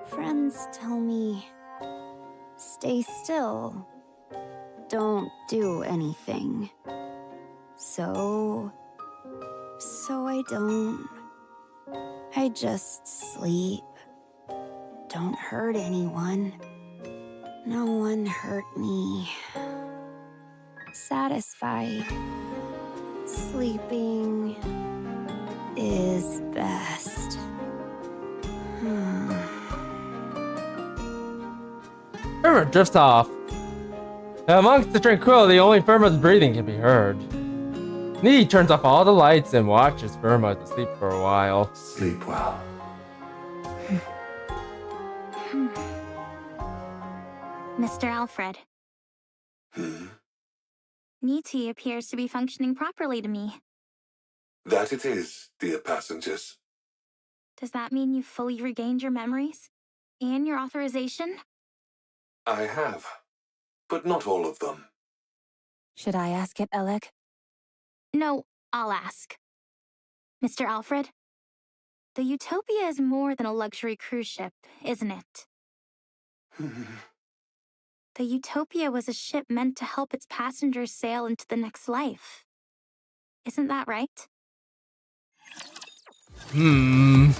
Friends tell me, stay still. Don't do anything. So I don't. I just sleep. Don't hurt anyone. No one hurt me. Satisfied. Sleeping is best. Verma drifts off. Amongst the tranquility, only Verma's breathing can be heard. Nikke turns off all the lights and watches Verma to sleep for a while. Sleep well. Mr. Alfred, Nikke appears to be functioning properly to me. That it is, dear passengers. Does that mean you've fully regained your memories? And your authorization? I have, but not all of them. Should I ask it, Alec? No, I'll ask. Mr. Alfred, the Utopia is more than a luxury cruise ship, isn't it? The Utopia was a ship meant to help its passengers sail into the next life. Isn't that right? It's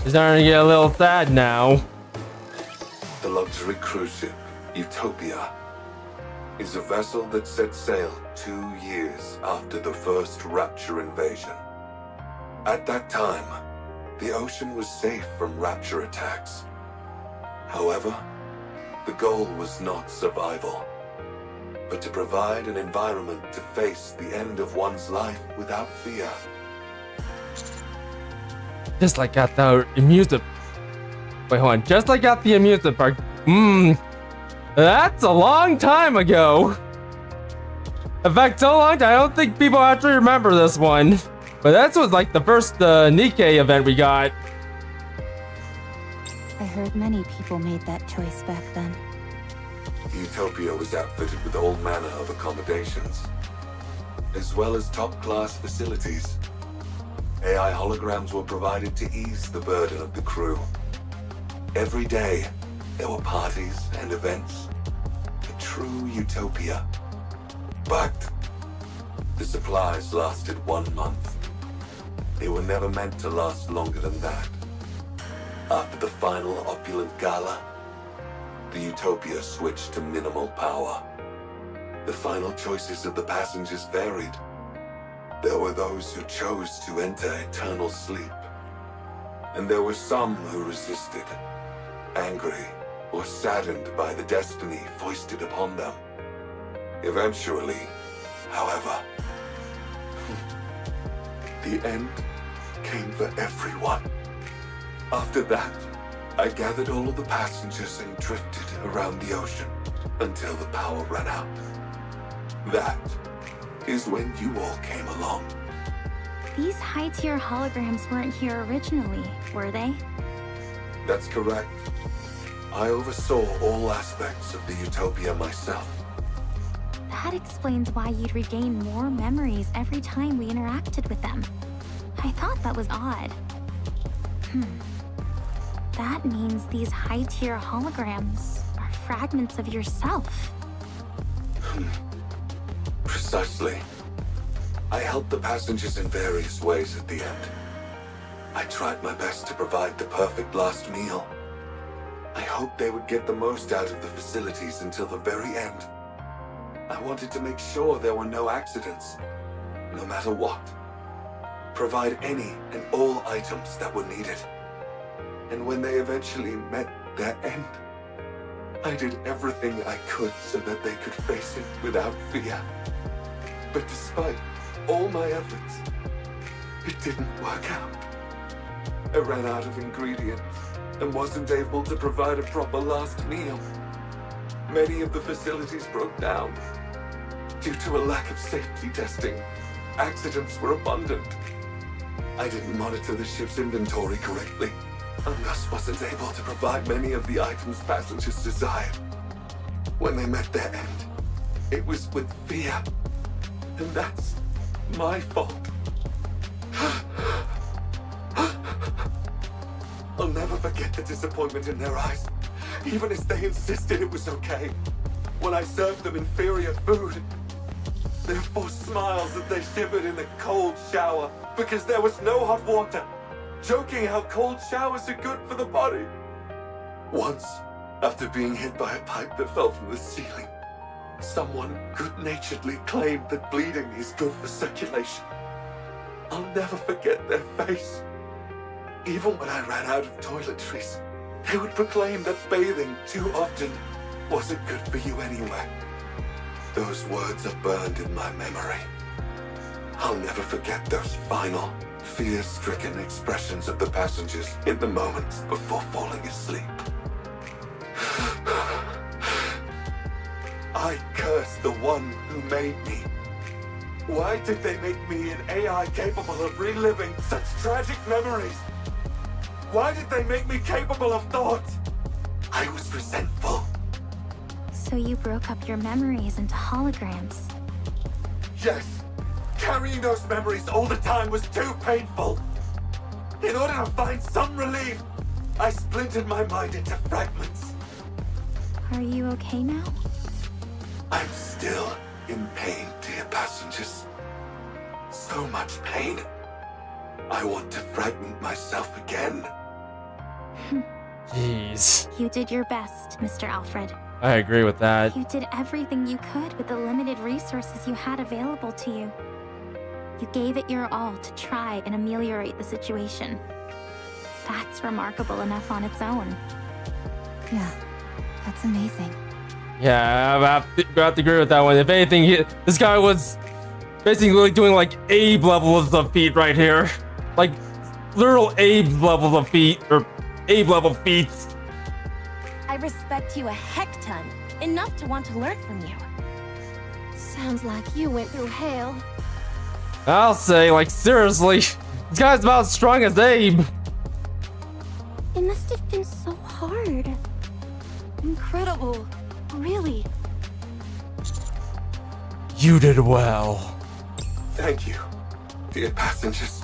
starting to get a little sad now. The luxury cruise ship, Utopia, is a vessel that set sail 2 years after the first Rapture invasion. At that time, the ocean was safe from Rapture attacks. However, the goal was not survival, but to provide an environment to face the end of one's life without fear. Just like at the amusement... Wait, hold on. Just like at the amusement park. That's a long time ago. In fact, so long I don't think people actually remember this one. But that was like the first Nikke event we got. I heard many people made that choice back then. Utopia was outfitted with all manner of accommodations, as well as top-class facilities. AI holograms were provided to ease the burden of the crew. Every day, there were parties and events. A true utopia. But the supplies lasted 1 month. They were never meant to last longer than that. After the final opulent gala, the utopia switched to minimal power. The final choices of the passengers varied. There were those who chose to enter eternal sleep. And there were some who resisted, angry or saddened by the destiny foisted upon them. Eventually, however, the end came for everyone. After that, I gathered all of the passengers and drifted around the ocean until the power ran out. That is when you all came along. These high-tier holograms weren't here originally, were they? That's correct. I oversaw all aspects of the utopia myself. That explains why you'd regain more memories every time we interacted with them. I thought that was odd. That means these high-tier holograms are fragments of yourself. Precisely. I helped the passengers in various ways at the end. I tried my best to provide the perfect last meal. I hoped they would get the most out of the facilities until the very end. I wanted to make sure there were no accidents, no matter what. Provide any and all items that were needed. And when they eventually met their end, I did everything I could so that they could face it without fear. But despite all my efforts, it didn't work out. I ran out of ingredients and wasn't able to provide a proper last meal. Many of the facilities broke down. Due to a lack of safety testing, accidents were abundant. I didn't monitor the ship's inventory correctly, and thus wasn't able to provide many of the items passengers desired. When they met their end, it was with fear. And that's my fault. I'll never forget the disappointment in their eyes, even as they insisted it was okay. When I served them inferior food, their forced smiles as they shivered in the cold shower because there was no hot water, joking how cold showers are good for the body. Once, after being hit by a pipe that fell from the ceiling, someone good-naturedly claimed that bleeding is good for circulation. I'll never forget their face. Even when I ran out of toiletries, they would proclaim that bathing too often wasn't good for you anyway. Those words are burned in my memory. I'll never forget those final, fear-stricken expressions of the passengers in the moments before falling asleep. I curse the one who made me. Why did they make me an AI capable of reliving such tragic memories? Why did they make me capable of thought? I was resentful. So you broke up your memories into holograms. Yes, carrying those memories all the time was too painful. In order to find some relief, I splintered my mind into fragments. Are you okay now? I'm still in pain, dear passengers. So much pain. I want to fragment myself again. Jeez. You did your best, Mr. Alfred. I agree with that. You did everything you could with the limited resources you had available to you. You gave it your all to try and ameliorate the situation. That's remarkable enough on its own. Yeah, that's amazing. Yeah, I have to agree with that one. If anything, this guy was basically doing like Abe levels of feat right here. Like, literal Abe levels of feat, or Abe level feats. I respect you a heck ton, enough to want to learn from you. Sounds like you went through hell. I'll say, like, seriously, this guy's about as strong as Abe. It must have been so hard. incredible. Really. You did well. Thank you, dear passengers.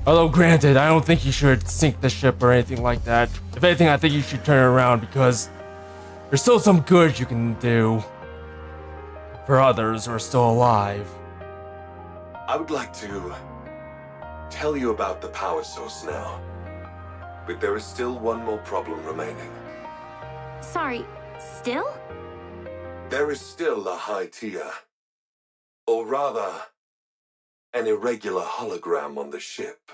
Although granted, I don't think you should sink the ship or anything like that. If anything, I think you should turn it around because there's still some good you can do for others who are still alive. I would like to tell you about the power source now. But there is still one more problem remaining. Sorry, still? There is still a high tier, or rather, an irregular hologram on the ship.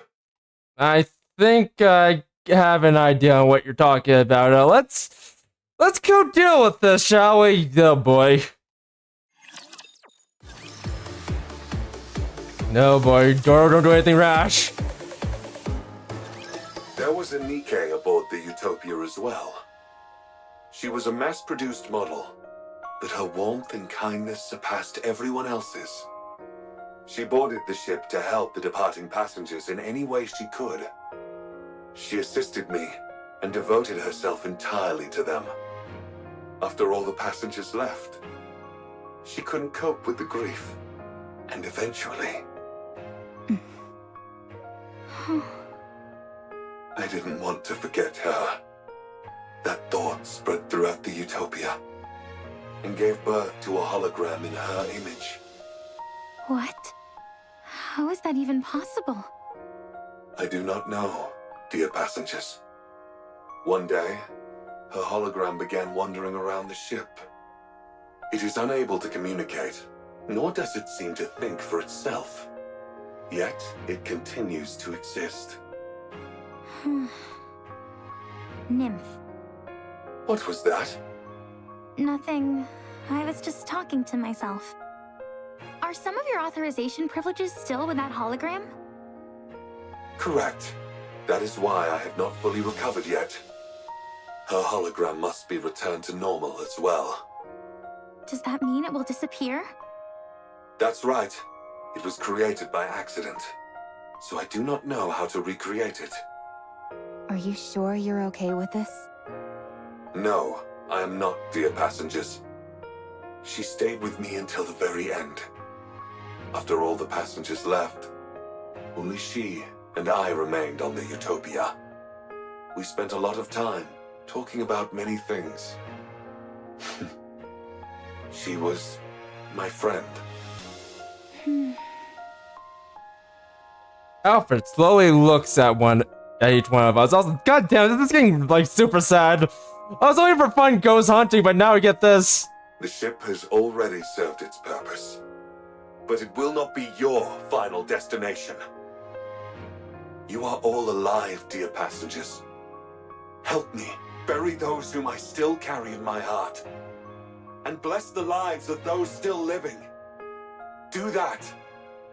I think I have an idea on what you're talking about. Let's go deal with this, shall we? Oh boy. No boy, Doro, don't do anything rash. There was a Nikke aboard the Utopia as well. She was a mass-produced model, but her warmth and kindness surpassed everyone else's. She boarded the ship to help the departing passengers in any way she could. She assisted me and devoted herself entirely to them. After all the passengers left, she couldn't cope with the grief, and eventually... I didn't want to forget her. That thought spread throughout the Utopia and gave birth to a hologram in her image. What? How is that even possible? I do not know, dear passengers. One day, her hologram began wandering around the ship. It is unable to communicate, nor does it seem to think for itself. Yet, it continues to exist. Nymph. What was that? Nothing. I was just talking to myself. Are some of your authorization privileges still with that hologram? Correct. That is why I have not fully recovered yet. Her hologram must be returned to normal as well. Does that mean it will disappear? That's right. It was created by accident, so I do not know how to recreate it. Are you sure you're okay with this? No, I am not, dear passengers. She stayed with me until the very end. After all the passengers left, only she and I remained on the Utopia. We spent a lot of time talking about many things. She was my friend. Alfred slowly looks at each one of us. Also, goddamn, this is getting like super sad. I was waiting for fun ghost hunting, but now we get this. The ship has already served its purpose, but it will not be your final destination. You are all alive, dear passengers. Help me bury those whom I still carry in my heart, and bless the lives of those still living. Do that,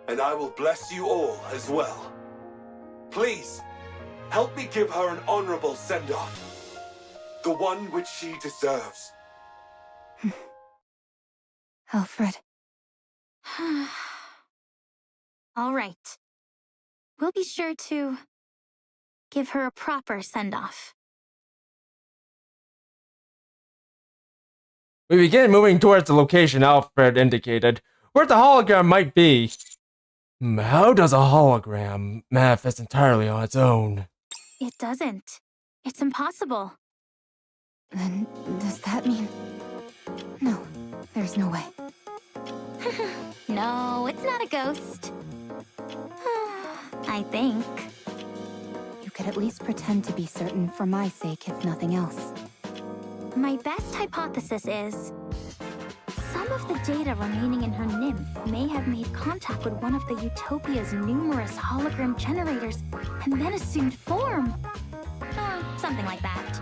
and I will bless you all as well. Please, help me give her an honorable send-off, the one which she deserves. Alfred. All right. We'll be sure to give her a proper send-off. We begin moving towards the location Alfred indicated, where the hologram might be. How does a hologram manifest entirely on its own? It doesn't. It's impossible. Then, does that mean... No, there's no way. No, it's not a ghost. I think. You could at least pretend to be certain for my sake, if nothing else. My best hypothesis is... some of the data remaining in her nymph may have made contact with one of the Utopia's numerous hologram generators and then assumed form. Or something like that.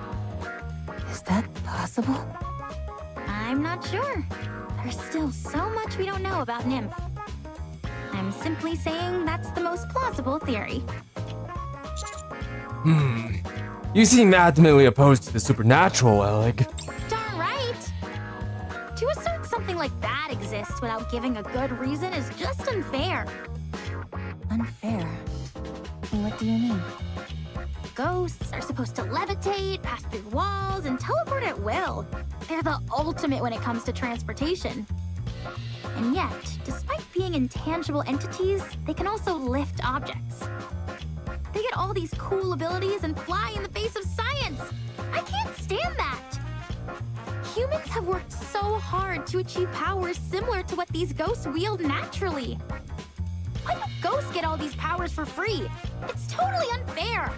Is that possible? I'm not sure. There's still so much we don't know about Nymph. I'm simply saying that's the most plausible theory. You seem adamantly opposed to the supernatural, Alec. Darn right! To assert something like that exists without giving a good reason is just unfair. Unfair? What do you mean? ghosts are supposed to levitate, pass through walls, and teleport at will. They're the ultimate when it comes to transportation. And yet, despite being intangible entities, they can also lift objects. They get all these cool abilities and fly in the face of science. I can't stand that. Humans have worked so hard to achieve powers similar to what these ghosts wield naturally. Why do ghosts get all these powers for free? It's totally unfair.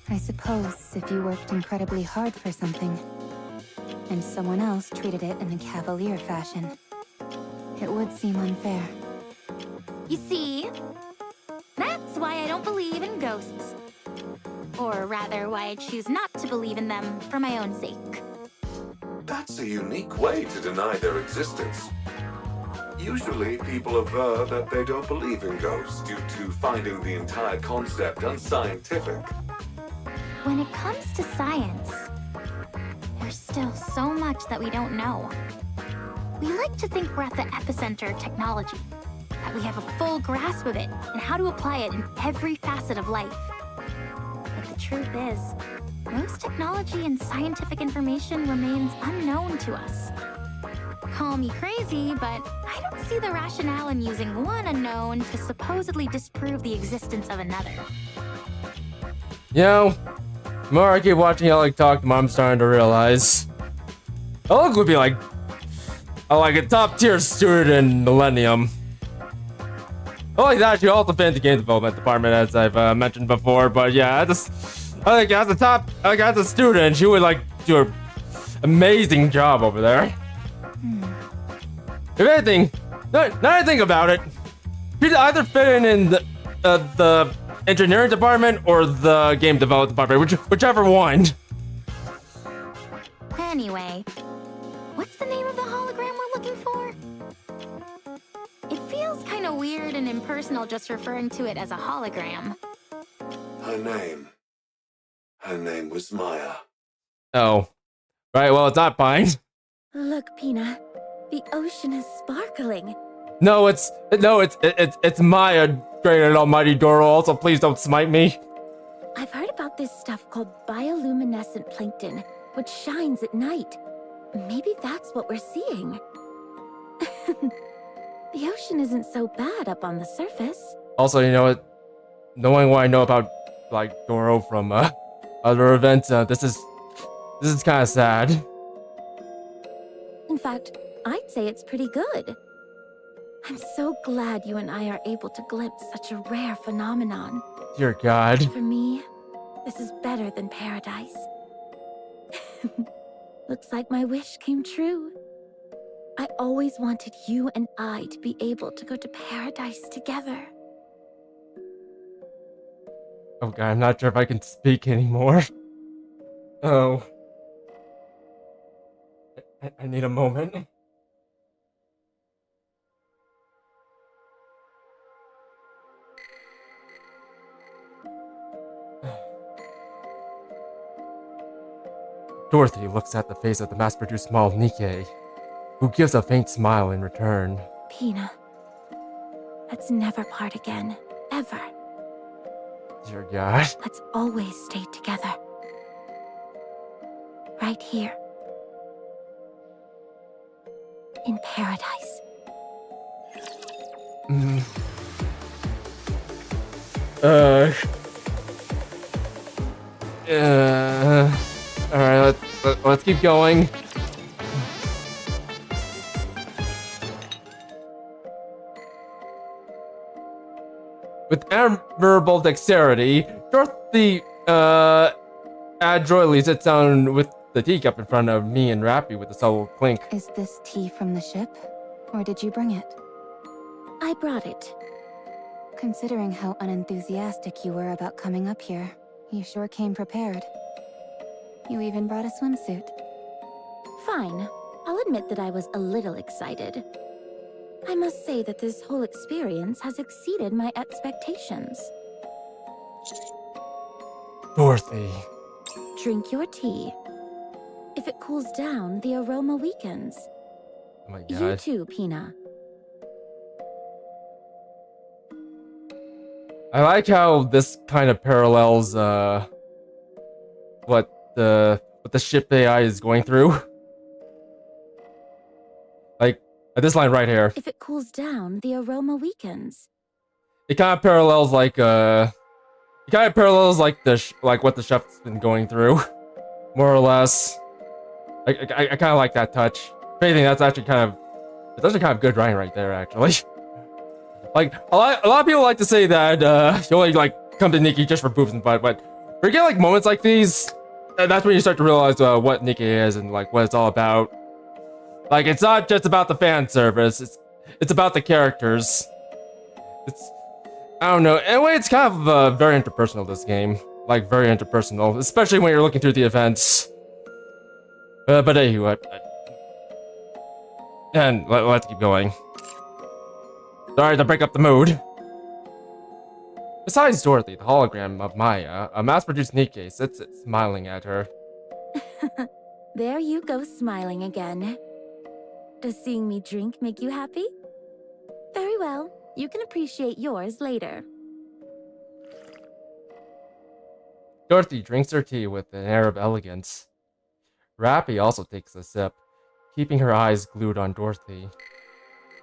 I suppose if you worked incredibly hard for something, and someone else treated it in a cavalier fashion, it would seem unfair. You see? That's why I don't believe in ghosts. Or rather, why I choose not to believe in them for my own sake. That's a unique way to deny their existence. Usually, people aver that they don't believe in ghosts due to finding the entire concept unscientific. When it comes to science, there's still so much that we don't know. We like to think we're at the epicenter of technology, that we have a full grasp of it and how to apply it in every facet of life. But the truth is, most technology and scientific information remains unknown to us. Call me crazy, but I don't see the rationale in using one unknown to supposedly disprove the existence of another. You know, the more I keep watching Alec talk, the more I'm starting to realize Alec would be like a top tier student in Millennium. Alec actually also been in the game development department, as I've mentioned before. But yeah, I think as a student, she would like do an amazing job over there. If anything, now I think about it, she'd either fit in the engineering department or the game development department, whichever one. Anyway, what's the name of the hologram we're looking for? It feels kind of weird and impersonal just referring to it as a hologram. Her name was Maya. Oh, right. Well, it's not fine. Look, Pina, the ocean is sparkling. No, it's Maya, great and almighty Doro. Also, please don't smite me. I've heard about this stuff called bioluminescent plankton, which shines at night. Maybe that's what we're seeing. The ocean isn't so bad up on the surface. Also, you know what? Knowing what I know about like Doro from other events, this is kind of sad. In fact, I'd say it's pretty good. I'm so glad you and I are able to glimpse such a rare phenomenon. Dear God. For me, this is better than paradise. Looks like my wish came true. I always wanted you and I to be able to go to paradise together. Oh God, I'm not sure if I can speak anymore. Oh. I need a moment. Dorothy looks at the face of the mass-produced small Nikke, who gives a faint smile in return. Pina, let's never part again, ever. Dear God. Let's always stay together. Right here. In paradise. Alright, let's keep going. With admirable dexterity, Dorothy, adroitly sits down with the teacup in front of me and Rappy with a subtle clink. Is this tea from the ship? Or did you bring it? I brought it. Considering how unenthusiastic you were about coming up here, you sure came prepared. You even brought a swimsuit. Fine. I'll admit that I was a little excited. I must say that this whole experience has exceeded my expectations. Dorothy. Drink your tea. If it cools down, the aroma weakens. Oh my You God. too, Pina. I like how this kind of parallels what the ship AI is going through. Like this line right here. If it cools down, the aroma weakens. It kind of parallels like the like what the chef's been going through, more or less. I kind of like that touch. If anything, it's actually kind of good writing right there, actually. Like a lot of people like to say that you only like come to Nikke just for boobs and butt, but when you get like moments like these, that's when you start to realize what Nikke is and like what it's all about. Like it's not just about the fan service; it's about the characters. I don't know. Anyway, it's kind of very interpersonal, this game. Like very interpersonal, especially when you're looking through the events. But anyway, and let's keep going. Sorry to break up the mood. Besides Dorothy, the hologram of Maya, a mass-produced Nikke sits smiling at her. There you go, smiling again. Does seeing me drink make you happy? Very well. You can appreciate yours later. Dorothy drinks her tea with an air of elegance. Rappy also takes a sip, keeping her eyes glued on Dorothy.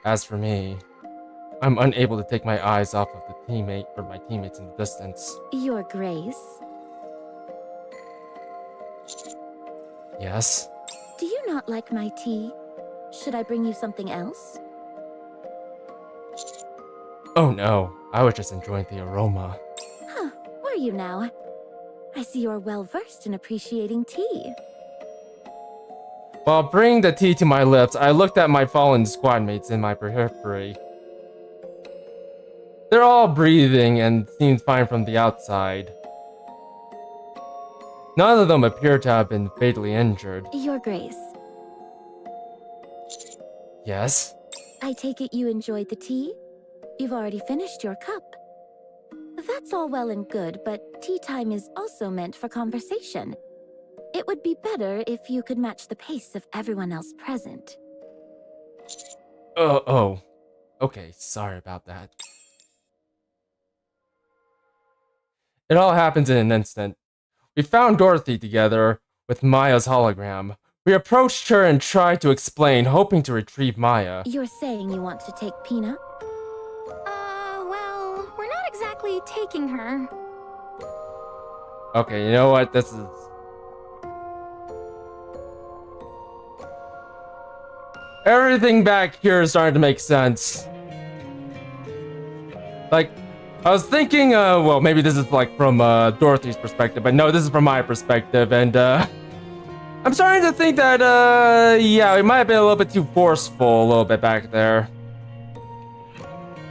As for me, I'm unable to take my eyes off of my teammates in the distance. Your Grace. Yes? Do you not like my tea? Should I bring you something else? Oh no, I was just enjoying the aroma. Huh, were you now? I see you're well versed in appreciating tea. While bringing the tea to my lips, I looked at my fallen squad mates in my periphery. They're all breathing and seemed fine from the outside. None of them appear to have been fatally injured. Your Grace. Yes? I take it you enjoyed the tea? You've already finished your cup. That's all well and good, but tea time is also meant for conversation. It would be better if you could match the pace of everyone else present. Oh. Okay, sorry about that. It all happens in an instant. We found Dorothy together with Maya's hologram. We approached her and tried to explain, hoping to retrieve Maya. You're saying you want to take Peanut? Well, we're not exactly taking her. Okay, you know what? This is... Everything back here is starting to make sense. Like, I was thinking, well, maybe this is like from Dorothy's perspective, but no, this is from my perspective, and I'm starting to think that, yeah, we might have been a little bit too forceful a little bit back there.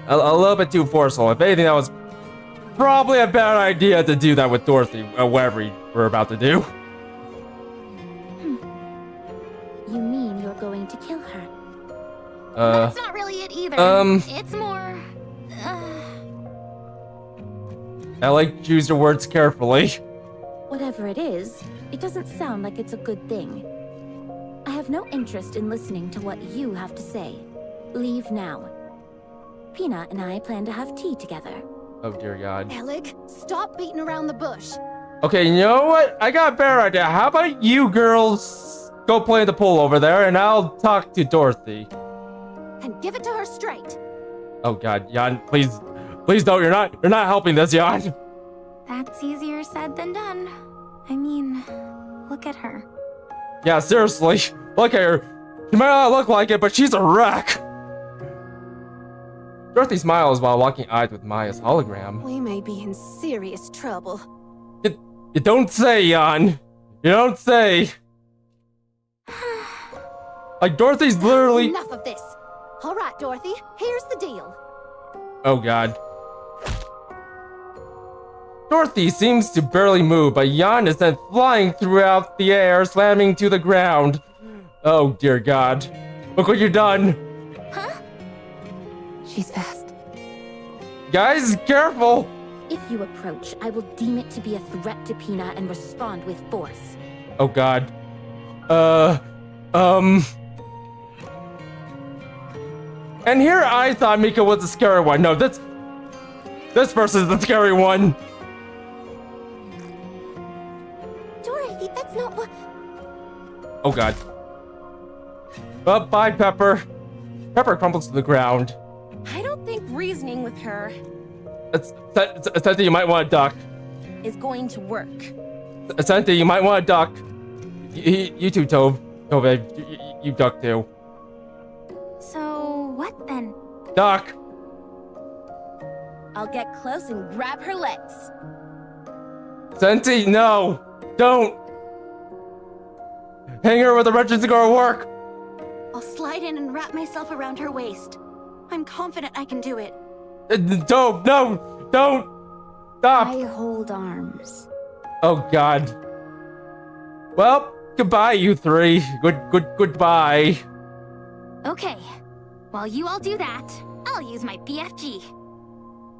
A little bit too forceful. If anything, that was probably a bad idea to do that with Dorothy, whatever we're about to do. You mean you're going to kill her? That's not really it either. It's more... I like to choose your words carefully. Whatever it is, it doesn't sound like it's a good thing. I have no interest in listening to what you have to say. Leave now. Peanut and I plan to have tea together. Oh dear God. Alec, stop beating around the bush. Okay, you know what? I got a better idea. How about you girls go play in the pool over there, and I'll talk to Dorothy. And give it to her straight. Oh God, Jan, please don't. You're not helping this, Jan. That's easier said than done. I mean, look at her. Yeah, seriously, look at her. She might not look like it, but she's a wreck. Dorothy smiles while locking eyes with Maya's hologram. We may be in serious trouble. You don't say, Jan. You don't say. Like, Dorothy's literally... Enough of this. All right, Dorothy, here's the deal. Oh God. Dorothy seems to barely move, but Jan is then flying throughout the air, slamming to the ground. Oh dear God. Look what you've done. Huh? She's fast. Guys, careful. If you approach, I will deem it to be a threat to Peanut and respond with force. Oh God. And here I thought Mika was the scary one. No, that's... This person's the scary one. Dorothy, that's not what... Oh god. Well, bye, Pepper. Pepper crumbles to the ground. I don't think reasoning with her Senti, you might want to duck. is going to work. Senti, you might want to duck. You too, Tove, you duck too. So, what then? Duck. I'll get close and grab her legs. Senti, no. Don't. Hang her with the wrench is gonna work. I'll slide in and wrap myself around her waist. I'm confident I can do it. Tove, no. Don't. Stop. I hold arms. Oh god. Well, goodbye, you three. Goodbye. Okay. While you all do that, I'll use my BFG.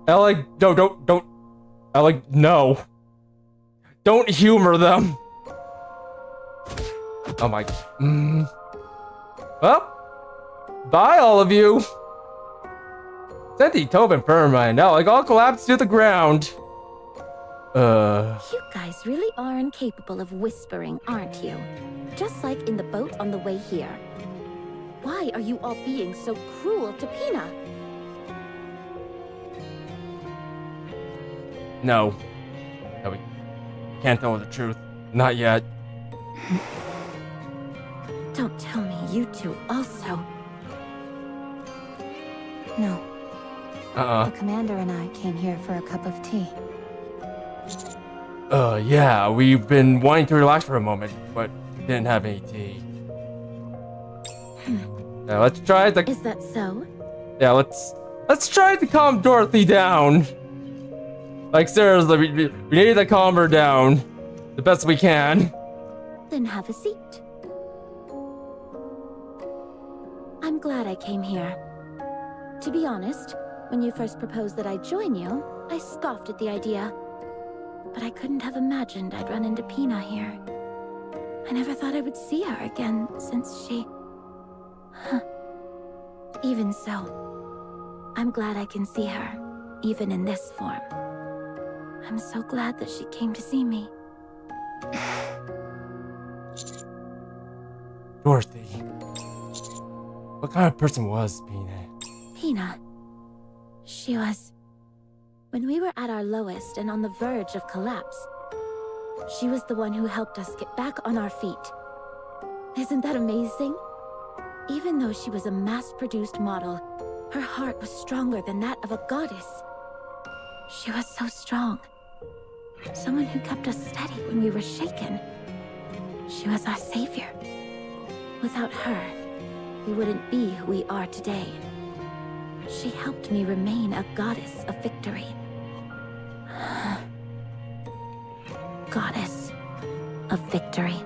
Ellie, no, don't. Ellie, no. Don't humor them. Oh my. Well, bye, all of you. Senti, Tove, and Perma, and Ellie all collapsed to the ground. You guys really are incapable of whispering, aren't you? Just like in the boat on the way here. Why are you all being so cruel to Pina? No, we can't tell her the truth. Not yet. Don't tell me you two also. No. The commander and I came here for a cup of tea. Yeah, we've been wanting to relax for a moment, but didn't have any tea. Now let's try the. Is that so? Yeah, let's try to calm Dorothy down. Like seriously, we need to calm her down the best we can. Then have a seat. I'm glad I came here. To be honest, when you first proposed that I join you, I scoffed at the idea. But I couldn't have imagined I'd run into Pina here. I never thought I would see her again since she... Even so, I'm glad I can see her, even in this form. I'm so glad that she came to see me. Dorothy, what kind of person was Pina? Pina. She was... When we were at our lowest and on the verge of collapse, she was the one who helped us get back on our feet. Isn't that amazing? Even though she was a mass-produced model, her heart was stronger than that of a goddess. She was so strong. Someone who kept us steady when we were shaken. She was our savior. Without her, we wouldn't be who we are today. She helped me remain a goddess of victory. Goddess of victory.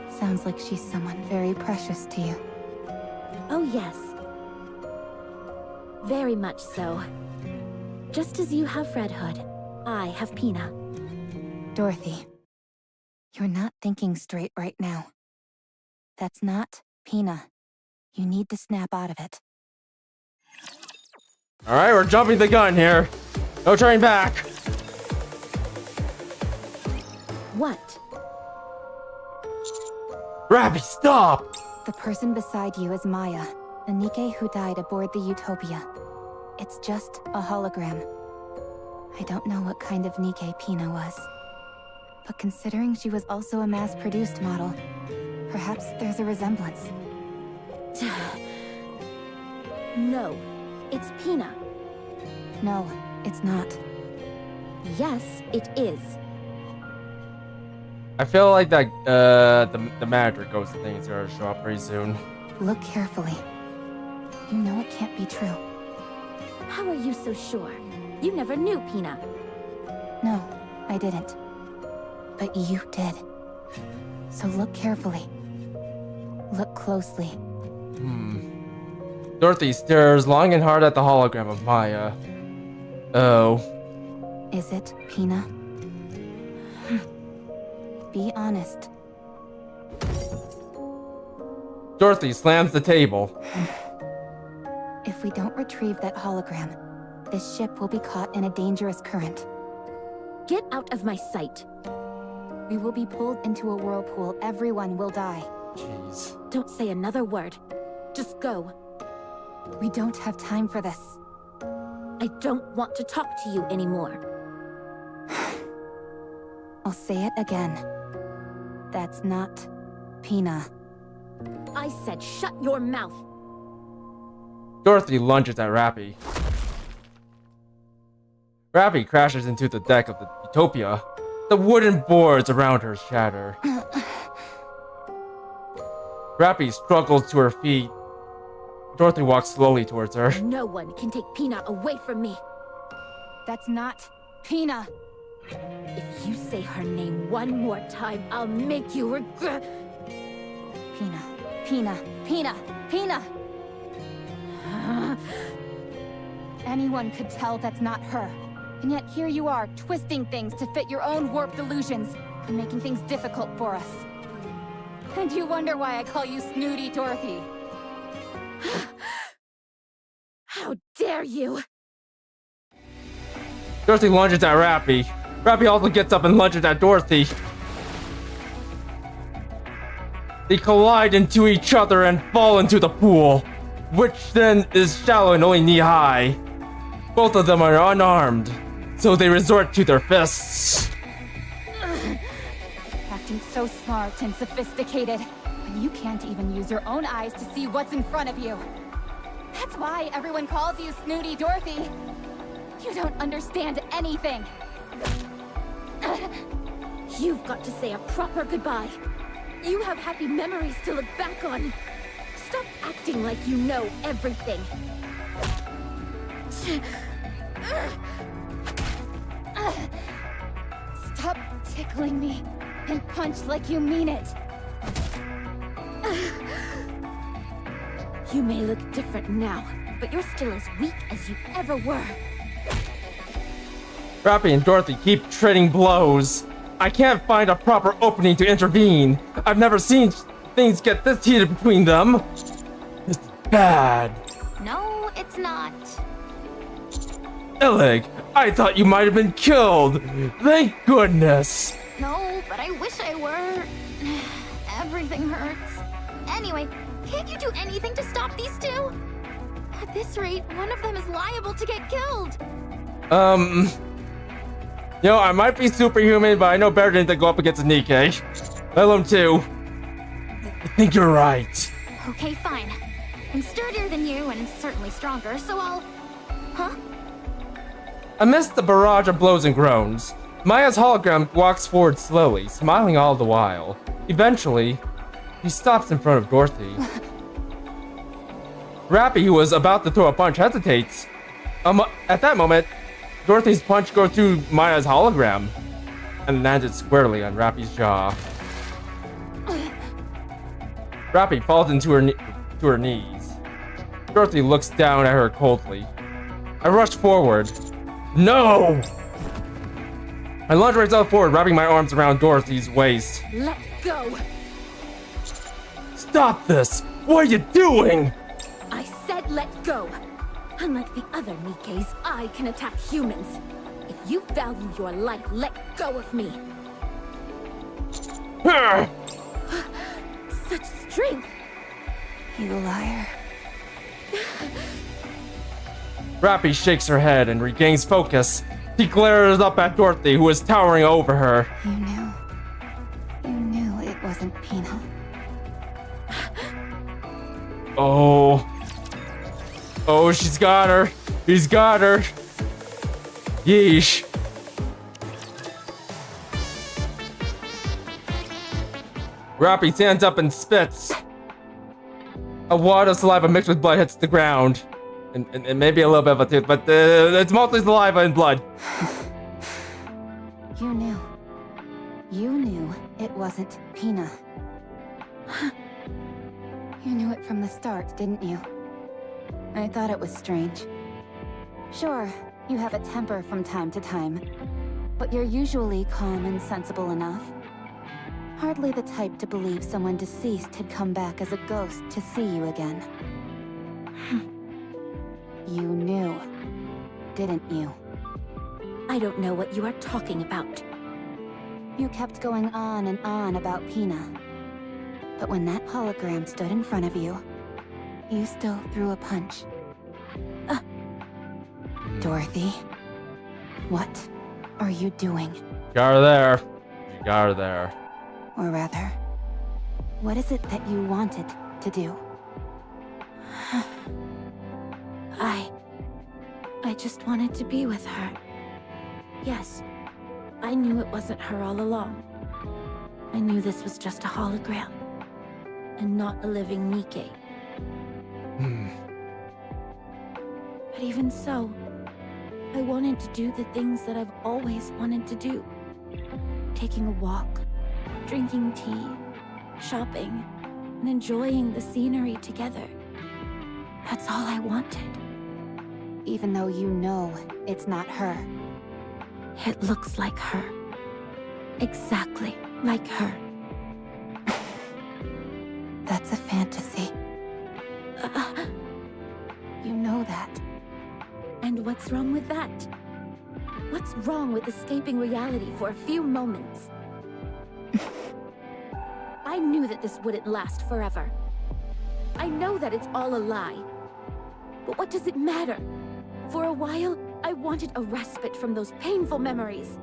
Sounds like she's someone very precious to you. Oh yes. Very much so. Just as you have Red Hood, I have Pina. Dorothy, you're not thinking straight right now. That's not Pina. You need to snap out of it. Alright, we're jumping the gun here. No turning back. What? Rabbi, stop! The person beside you is Maya, the Nikke who died aboard the Utopia. It's just a hologram. I don't know what kind of Nikke Pina was. But considering she was also a mass-produced model, perhaps there's a resemblance. No, it's Pina. No, it's not. Yes, it is. I feel like that the manager ghost thing is gonna show up pretty soon. Look carefully. You know it can't be true. How are you so sure? You never knew Pina. No, I didn't. But you did. So look carefully. Look closely. Dorothy stares long and hard at the hologram of Maya. Oh. Is it Pina? Be honest. Dorothy slams the table. If we don't retrieve that hologram, this ship will be caught in a dangerous current. Get out of my sight. We will be pulled into a whirlpool. Everyone will die. Jeez. Don't say another word. Just go. We don't have time for this. I don't want to talk to you anymore. I'll say it again. That's not Pina. I said shut your mouth. Dorothy lunges at Rappy. Rappy crashes into the deck of the Utopia. The wooden boards around her shatter. Rappy struggles to her feet. Dorothy walks slowly towards her. No one can take Pina away from me. That's not Pina. If you say her name one more time, I'll make you regret. Pina. Pina. Pina. Pina. Anyone could tell that's not her. And yet here you are, twisting things to fit your own warped illusions, and making things difficult for us. And you wonder why I call you Snooty Dorothy. How dare you! Dorothy lunges at Rappy. Rappy also gets up and lunges at Dorothy. They collide into each other and fall into the pool, which then is shallow and only knee-high. Both of them are unarmed, so they resort to their fists. Acting so smart and sophisticated, when you can't even use your own eyes to see what's in front of you. That's why everyone calls you Snooty Dorothy. You don't understand anything. You've got to say a proper goodbye. You have happy memories to look back on. Stop acting like you know everything. Stop tickling me and punch like you mean it. You may look different now, but you're still as weak as you ever were. Rappy and Dorothy keep trading blows. I can't find a proper opening to intervene. I've never seen things get this heated between them. It's bad. No, it's not. Illig, I thought you might have been killed. Thank goodness. No, but I wish I were. Everything hurts. Anyway, can't you do anything to stop these two? At this rate, one of them is liable to get killed. You know, I might be superhuman, but I know better than to go up against Nikke. Let alone two. I think you're right. Okay, fine. I'm sturdier than you and certainly stronger, so I'll... Huh? Amidst the barrage of blows and groans, Maya's hologram walks forward slowly, smiling all the while. Eventually, he stops in front of Dorothy. Rappy, who was about to throw a punch, hesitates. At that moment, Dorothy's punch goes through Maya's hologram and landed squarely on Rappy's jaw. Rappy falls into her knees. Dorothy looks down at her coldly. I rush forward. No! I lunge myself forward, wrapping my arms around Dorothy's waist. Let go! Stop this! What are you doing? I said let go! Unlike the other Nikkes, I can attack humans. If you value your life, let go of me. Such strength! You liar. Rappy shakes her head and regains focus. He glares up at Dorothy, who is towering over her. You knew it wasn't Pina. Oh, she's got her. He's got her. Yeesh. Rappy stands up and spits. A wad of saliva mixed with blood hits the ground. And maybe a little bit of a tooth, but it's mostly saliva and blood. You knew. You knew it wasn't Pina. You knew it from the start, didn't you? I thought it was strange. Sure, you have a temper from time to time, but you're usually calm and sensible enough. Hardly the type to believe someone deceased had come back as a ghost to see you again. You knew, didn't you? I don't know what you are talking about. You kept going on and on about Pina. But when that hologram stood in front of you, you still threw a punch. Dorothy, what are you doing? Got her there. You got her there. Or rather, what is it that you wanted to do? I just wanted to be with her. Yes, I knew it wasn't her all along. I knew this was just a hologram, and not a living Nikke. But even so, I wanted to do the things that I've always wanted to do. Taking a walk, drinking tea, shopping, and enjoying the scenery together. That's all I wanted. Even though you know it's not her. It looks like her. Exactly like her. That's a fantasy. You know that. And what's wrong with that? What's wrong with escaping reality for a few moments? I knew that this wouldn't last forever. I know that it's all a lie. But what does it matter? For a while, I wanted a respite from those painful memories.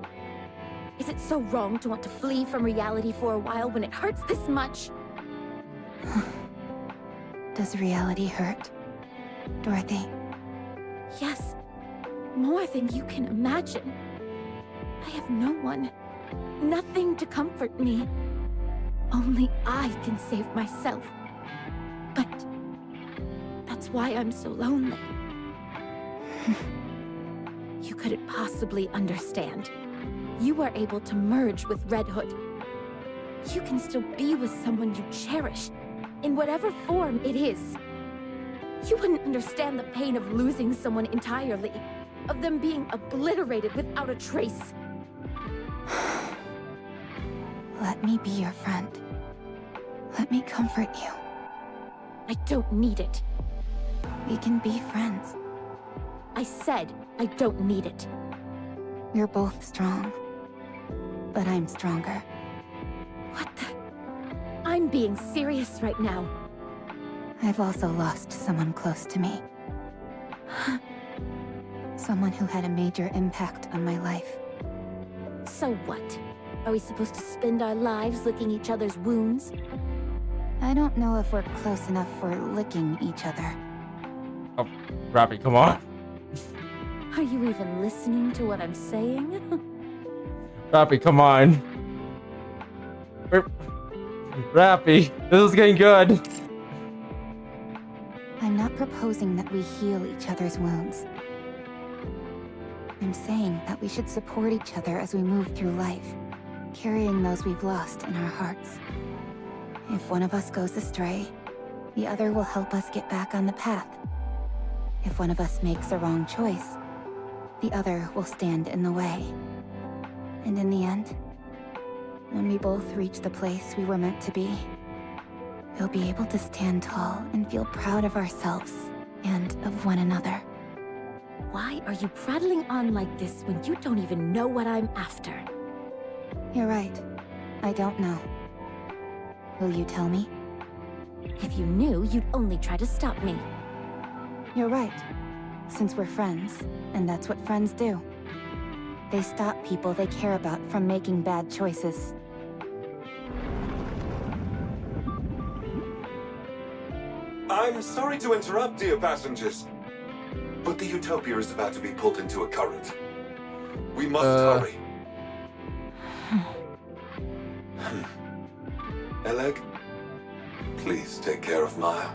Is it so wrong to want to flee from reality for a while when it hurts this much? Does reality hurt, Dorothy? Yes, more than you can imagine. I have no one, nothing to comfort me. Only I can save myself. But that's why I'm so lonely. You couldn't possibly understand. You are able to merge with Red Hood. You can still be with someone you cherish, in whatever form it is. You wouldn't understand the pain of losing someone entirely, of them being obliterated without a trace. Let me be your friend. Let me comfort you. I don't need it. We can be friends. I said I don't need it. We're both strong. But I'm stronger. What the? I'm being serious right now. I've also lost someone close to me. Someone who had a major impact on my life. So what? Are we supposed to spend our lives licking each other's wounds? I don't know if we're close enough for licking each other. Oh, Rappy, come on. Are you even listening to what I'm saying? Rappy, come on. Rappy, this is getting good. I'm not proposing that we heal each other's wounds. I'm saying that we should support each other as we move through life, carrying those we've lost in our hearts. If one of us goes astray, the other will help us get back on the path. If one of us makes a wrong choice, the other will stand in the way. And in the end, when we both reach the place we were meant to be, we'll be able to stand tall and feel proud of ourselves and of one another. Why are you prattling on like this when you don't even know what I'm after? You're right. I don't know. Will you tell me? If you knew, you'd only try to stop me. You're right. Since we're friends, and that's what friends do. They stop people they care about from making bad choices. I'm sorry to interrupt, dear passengers, but the Utopia is about to be pulled into a current. We must hurry. Eleg, please take care of Maya.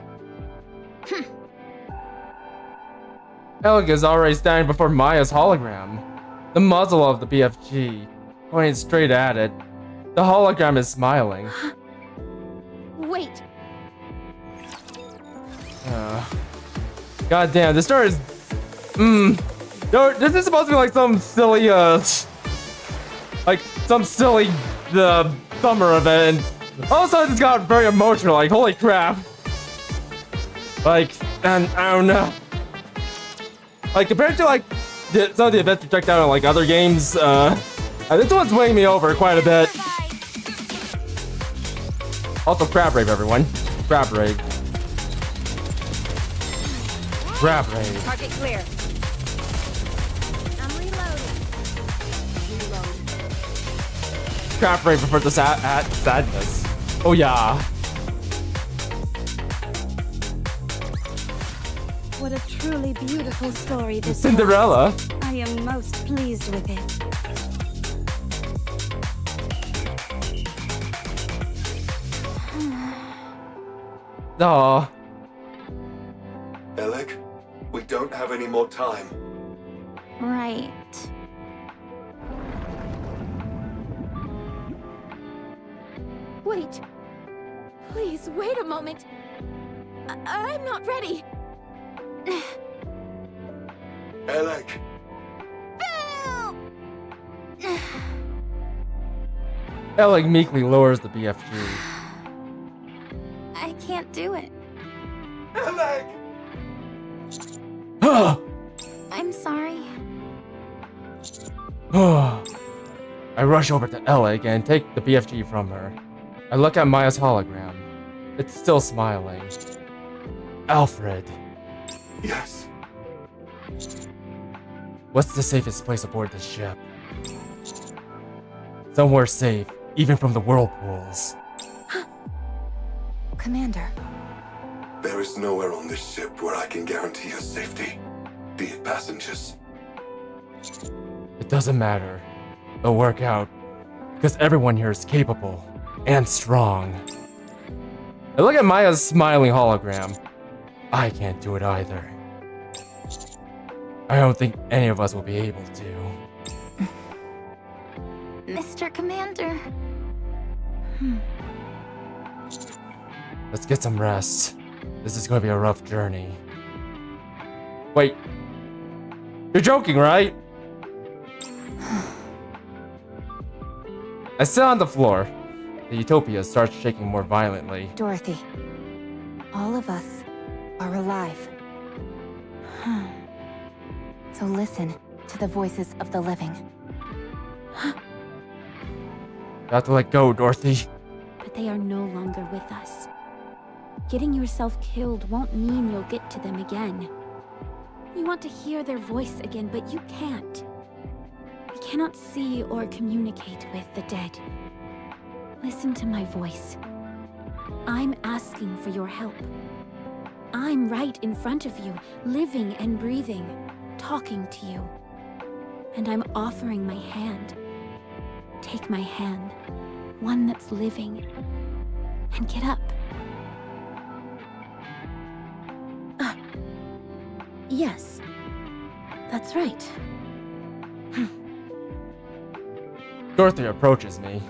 Eleg is already standing before Maya's hologram. The muzzle of the BFG pointing straight at it. The hologram is smiling. Wait! God damn, this story is... No, this is supposed to be like some silly, like, some silly, summer event. All of a sudden it's got very emotional, like, holy crap. Like, and I don't know. Like compared to like some of the events we checked out on like other games, this one's weighing me over quite a bit. Also, Crab Rave, everyone. Crab Rave. Crab Rave. Target clear. I'm reloading. Crab Rave for the sadness. Oh yeah. What a truly beautiful story this Cinderella. was. I am most pleased with it. Aw. Alec, we don't have any more time. Right. Wait. Please, wait a moment. I'm not ready. Alec, Alec meekly lowers the BFG. I can't do it. Alec! I'm sorry. I rush over to Alec and take the BFG from her. I look at Maya's hologram. It's still smiling. Alfred, Yes. what's the safest place aboard this ship? Somewhere safe, even from the whirlpools. Commander, There is nowhere on this ship where I can guarantee your safety, dear passengers. It doesn't matter. It'll work out. Because everyone here is capable and strong. I look at Maya's smiling hologram. I can't do it either. I don't think any of us will be able to. Mr. Commander. Let's get some rest. This is going to be a rough journey. Wait. You're joking, right? I sit on the floor. The Utopia starts shaking more violently. Dorothy, all of us are alive. So listen to the voices of the living. You have to let go, Dorothy. But they are no longer with us. Getting yourself killed won't mean you'll get to them again. You want to hear their voice again, but you can't. We cannot see or communicate with the dead. Listen to my voice. I'm asking for your help. I'm right in front of you, living and breathing, talking to you. And I'm offering my hand. Take my hand, one that's living, and get up. Yes, that's right. Dorothy approaches me.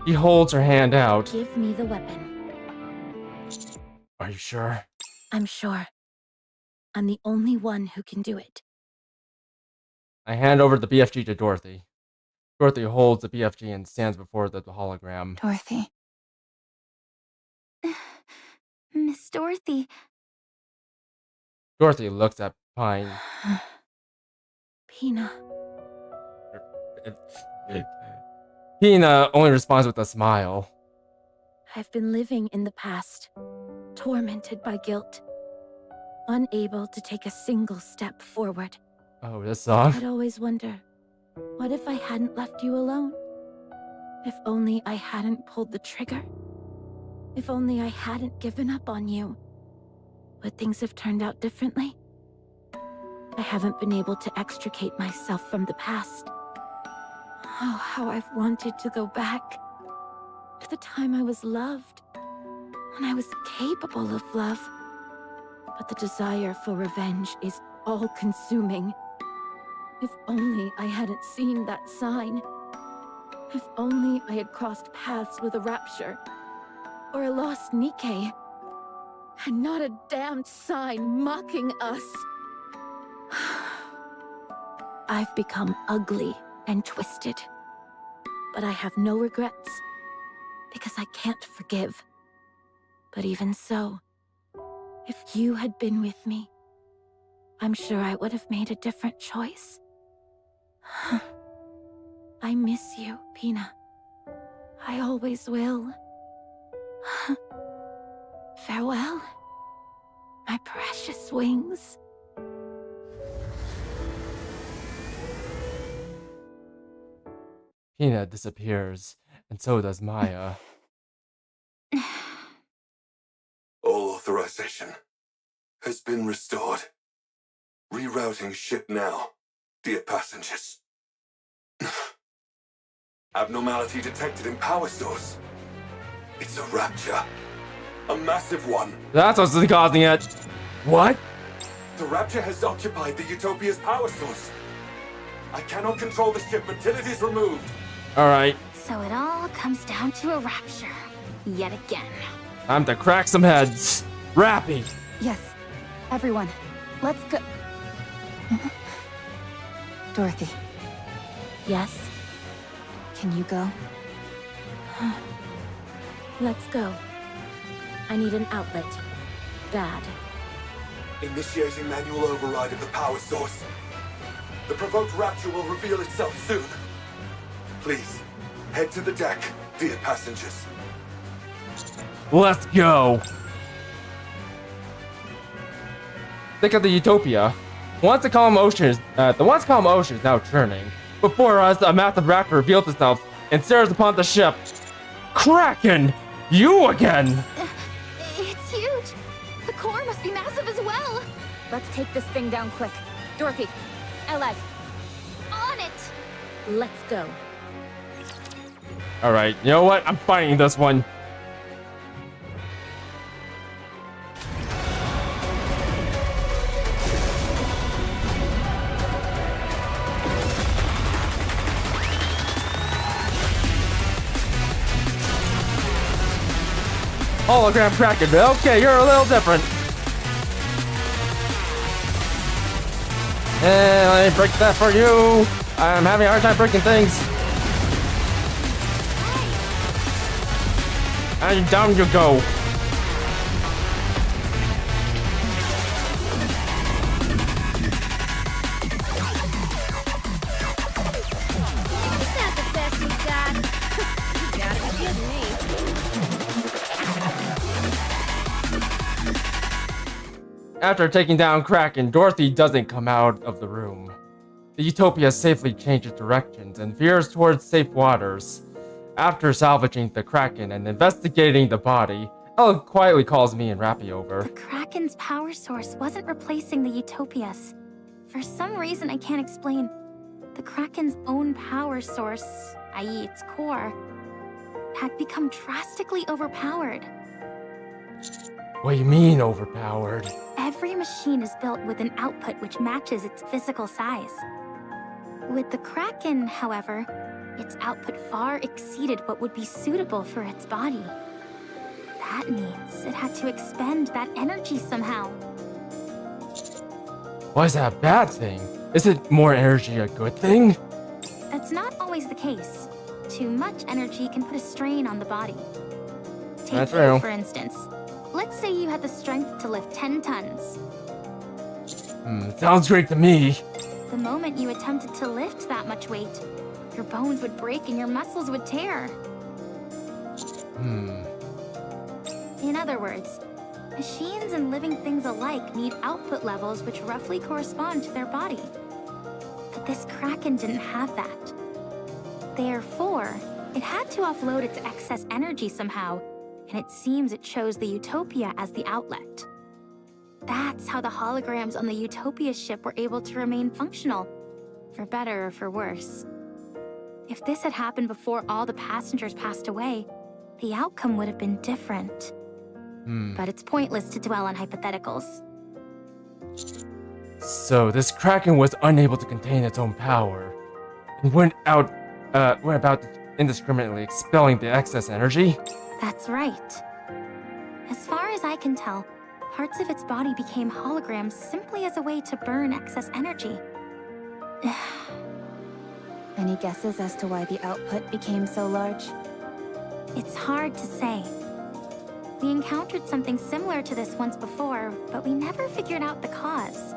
He holds her hand out. Give me the weapon. Are you sure? I'm sure. I'm the only one who can do it. I hand over the BFG to Dorothy. Dorothy holds the BFG and stands before the hologram. Dorothy, Miss Dorothy. Dorothy looks at Pine. Pina. Pina only responds with a smile. I've been living in the past, tormented by guilt, unable to take a single step forward. Oh, this song? I'd always wonder, what if I hadn't left you alone? If only I hadn't pulled the trigger? If only I hadn't given up on you? Would things have turned out differently? I haven't been able to extricate myself from the past. Oh, how I've wanted to go back to the time I was loved, when I was capable of love. But the desire for revenge is all-consuming. If only I hadn't seen that sign. If only I had crossed paths with a rapture, or a lost Nikke, and not a damned sign mocking us. I've become ugly and twisted, but I have no regrets, because I can't forgive. But even so, if you had been with me, I'm sure I would have made a different choice. I miss you, Pina. I always will. Farewell, my precious wings. Pina disappears, and so does Maya. All authorization has been restored. Rerouting ship now, dear passengers. Abnormality detected in power source. It's a rapture. A massive one. That's what's causing it. What? The rapture has occupied the Utopia's power source. I cannot control the ship until it is removed. Alright, So it all comes down to a rapture. Yet again. time to crack some heads. Rappy! Yes, everyone, let's go. Dorothy, Yes, can you go? let's go. I need an outlet. Bad. Initiating manual override of the power source. The provoked rapture will reveal itself soon. Please, head to the deck, dear passengers. Let's go! Think of the Utopia. Once the calm ocean is now churning. Before us, a massive raptor reveals itself and stares upon the ship. Kraken! You again! It's huge. The core must be massive as well. Let's take this thing down quick. Dorothy, LA. On it. Let's go. Alright, you know what? I'm fighting this one. Hologram Kraken. Okay, you're a little different. And let me break that for you. I'm having a hard time breaking things. And down you go. Is that the best you got? You gotta be kidding me. After taking down Kraken, Dorothy doesn't come out of the room. The Utopia safely changes directions and veers towards safe waters. After salvaging the Kraken and investigating the body, Ella quietly calls me and Rappy over. The Kraken's power source wasn't replacing the Utopia's. For some reason I can't explain, the Kraken's own power source, i.e. its core, had become drastically overpowered. What do you mean overpowered? Every machine is built with an output which matches its physical size. With the Kraken, however, its output far exceeded what would be suitable for its body. That means it had to expend that energy somehow. Why is that a bad thing? Isn't more energy a good thing? That's not always the case. Too much energy can put a strain on the body. Take That's you, real. for instance. Let's say you had the strength to lift 10 tons. Sounds great to me. The moment you attempted to lift that much weight, your bones would break and your muscles would tear. In other words, machines and living things alike need output levels which roughly correspond to their body. But this Kraken didn't have that. Therefore, it had to offload its excess energy somehow, and it seems it chose the Utopia as the outlet. That's how the holograms on the Utopia ship were able to remain functional, for better or for worse. If this had happened before all the passengers passed away, the outcome would have been different. But it's pointless to dwell on hypotheticals. So this Kraken was unable to contain its own power, and went about indiscriminately expelling the excess energy? That's right. As far as I can tell, parts of its body became holograms simply as a way to burn excess energy. Any guesses as to why the output became so large? It's hard to say. We encountered something similar to this once before, but we never figured out the cause.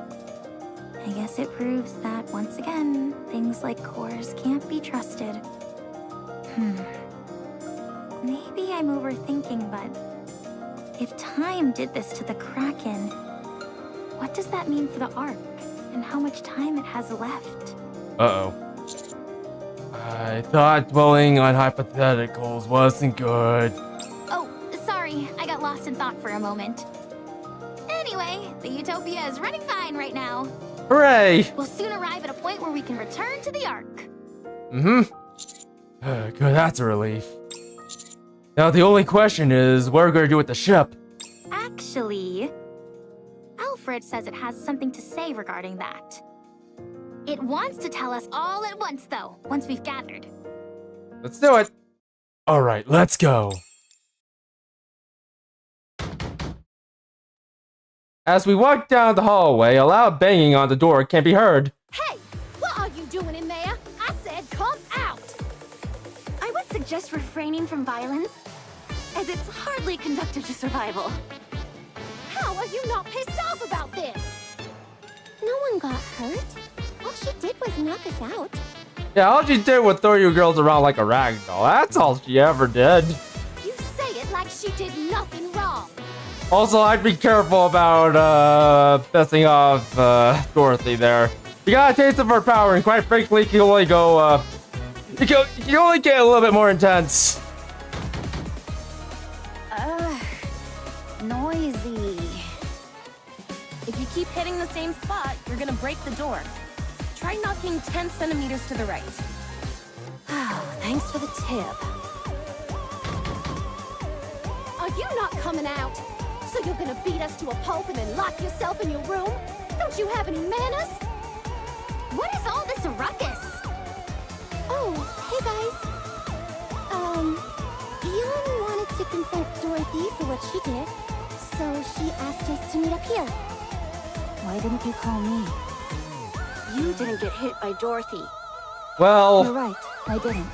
I guess it proves that, once again, things like cores can't be trusted. Maybe I'm overthinking, but if time did this to the Kraken, what does that mean for the Ark, and how much time it has left? Uh-oh. I thought dwelling on hypotheticals wasn't good. Oh, sorry, I got lost in thought for a moment. Anyway, the Utopia is running fine right now. Hooray! We'll soon arrive at a point where we can return to the Ark. Good, that's a relief. Now the only question is, what are we gonna do with the ship? Actually, Alfred says it has something to say regarding that. It wants to tell us all at once, though, once we've gathered. Let's do it! Alright, let's go. As we walk down the hallway, a loud banging on the door can be heard. Hey! What are you doing in there? I said come out! I would suggest refraining from violence, as it's hardly conducive to survival. How are you not pissed off about this? No one got hurt. All she did was knock us out. Yeah, all she did was throw you girls around like a rag doll. That's all she ever did. You say it like she did nothing wrong. Also, I'd be careful about, pissing off, Dorothy there. You got a taste of her power, and quite frankly, you can only go, you can only get a little bit more intense. Noisy. If you keep hitting the same spot, you're gonna break the door. Try knocking 10 centimeters to the right. Thanks for the tip. Are you not coming out? So you're gonna beat us to a pulp and then lock yourself in your room? Don't you have any manners? What is all this ruckus? Oh, hey guys. Elon wanted to confront Dorothy for what she did, so she asked us to meet up here. Why didn't you call me? You didn't get hit by Dorothy. You're Well, right, I didn't.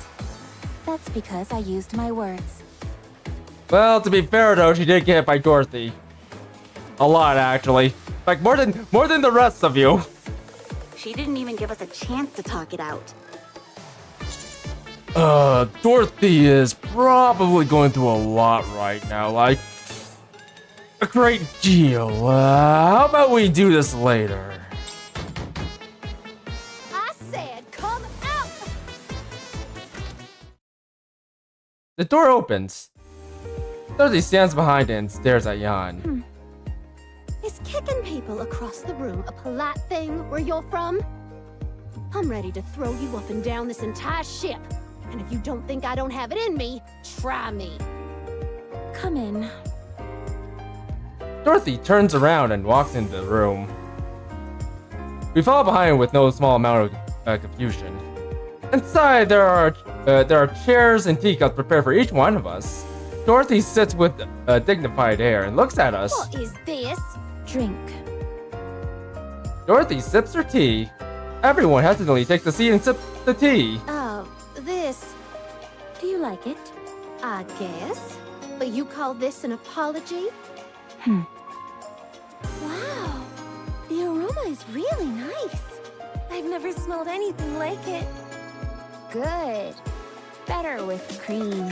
That's because I used my words. to be fair though, she did get hit by Dorothy. A lot, actually. Like, more than the rest of you. She didn't even give us a chance to talk it out. Dorothy is probably going through a lot right now, like, a great deal. How about we do this later? I said come out! The door opens. Dorothy stands behind it and stares at Jan. Is kicking people across the room a polite thing where you're from? I'm ready to throw you up and down this entire ship. And if you don't think I don't have it in me, try me. Come in. Dorothy turns around and walks into the room. We follow behind with no small amount of confusion. Inside, there are chairs and teacups prepared for each one of us. Dorothy sits with a dignified air and looks at us. What is this? Drink. Dorothy sips her tea. Everyone hesitantly takes a seat and sips the tea. This, Do you like it? I guess. But you call this an apology? Wow, the aroma is really nice. I've never smelled anything like it. Good. Better with cream.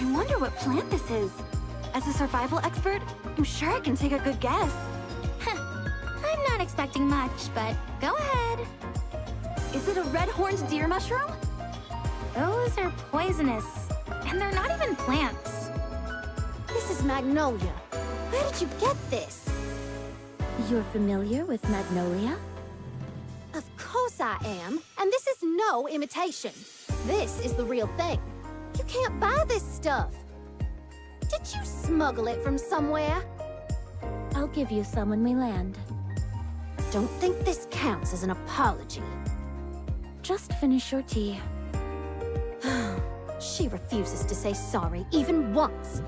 I wonder what plant this is. As a survival expert, I'm sure I can take a good guess. I'm not expecting much, but go ahead. Is it a red-horned deer mushroom? Those are poisonous, and they're not even plants. This is magnolia. Where did you get this? You're familiar with magnolia? Of course I am, and this is no imitation. This is the real thing. You can't buy this stuff. Did you smuggle it from somewhere? I'll give you some when we land. Don't think this counts as an apology. Just finish your tea. She refuses to say sorry even once.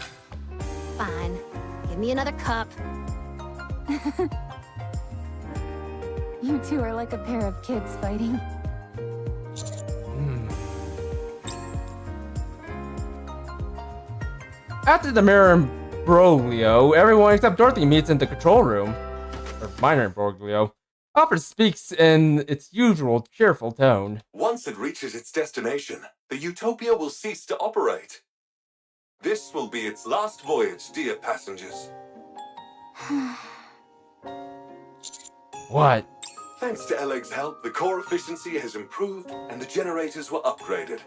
Fine. Give me another cup. You two are like a pair of kids fighting. After the mirror imbroglio, everyone except Dorothy meets in the control room. Or minor imbroglio. Alfred speaks in its usual cheerful tone. Once it reaches its destination, the Utopia will cease to operate. This will be its last voyage, dear passengers. What? Thanks to Eleg's help, the core efficiency has improved and the generators were upgraded.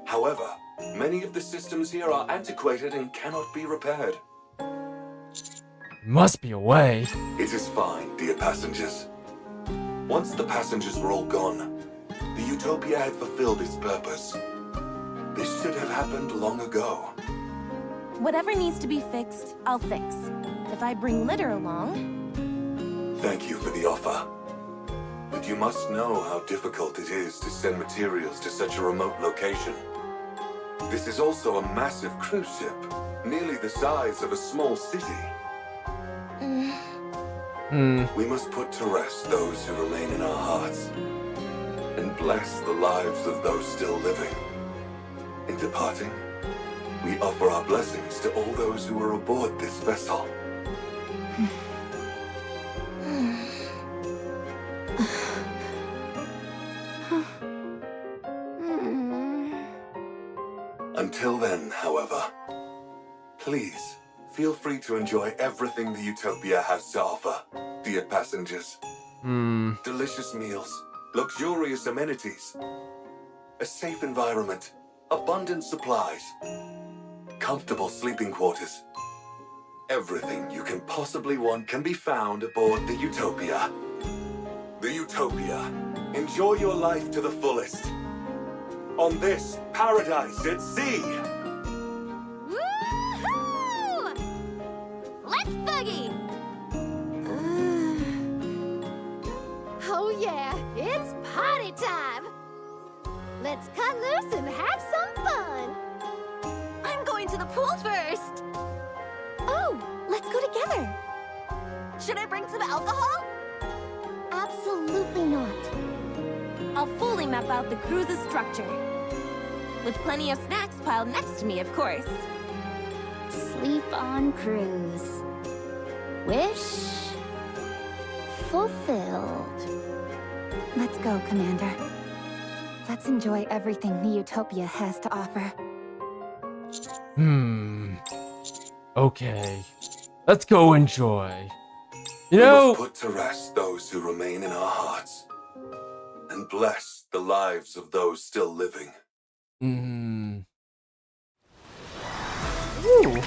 However, many of the systems here are antiquated and cannot be repaired. Must be a way. It is fine, dear passengers. Once the passengers were all gone, the Utopia had fulfilled its purpose. This should have happened long ago. Whatever needs to be fixed, I'll fix. If I bring litter along... Thank you for the offer. But you must know how difficult it is to send materials to such a remote location. This is also a massive cruise ship, nearly the size of a small city. We must put to rest those who remain in our hearts, and bless the lives of those still living. In departing, we offer our blessings to all those who are aboard this vessel. Until then, however, please feel free to enjoy everything the Utopia has to offer, dear passengers. Delicious meals, luxurious amenities, a safe environment, abundant supplies, comfortable sleeping quarters. Everything you can possibly want can be found aboard the Utopia. The Utopia. Enjoy your life to the fullest. On this paradise at sea. Woohoo! Let's boogie! Oh yeah, it's party time! Let's cut loose and have some fun! I'm going to the pool first. Oh, let's go together. Should I bring some alcohol? Absolutely not. I'll fully map out the cruise's structure. With plenty of snacks piled next to me, of course. Sleep on cruise. Wish fulfilled. Let's go, Commander. Let's enjoy everything the Utopia has to offer. Okay. Let's go enjoy. You We know... must put to rest those who remain in our hearts, and bless the lives of those still living. Ooh.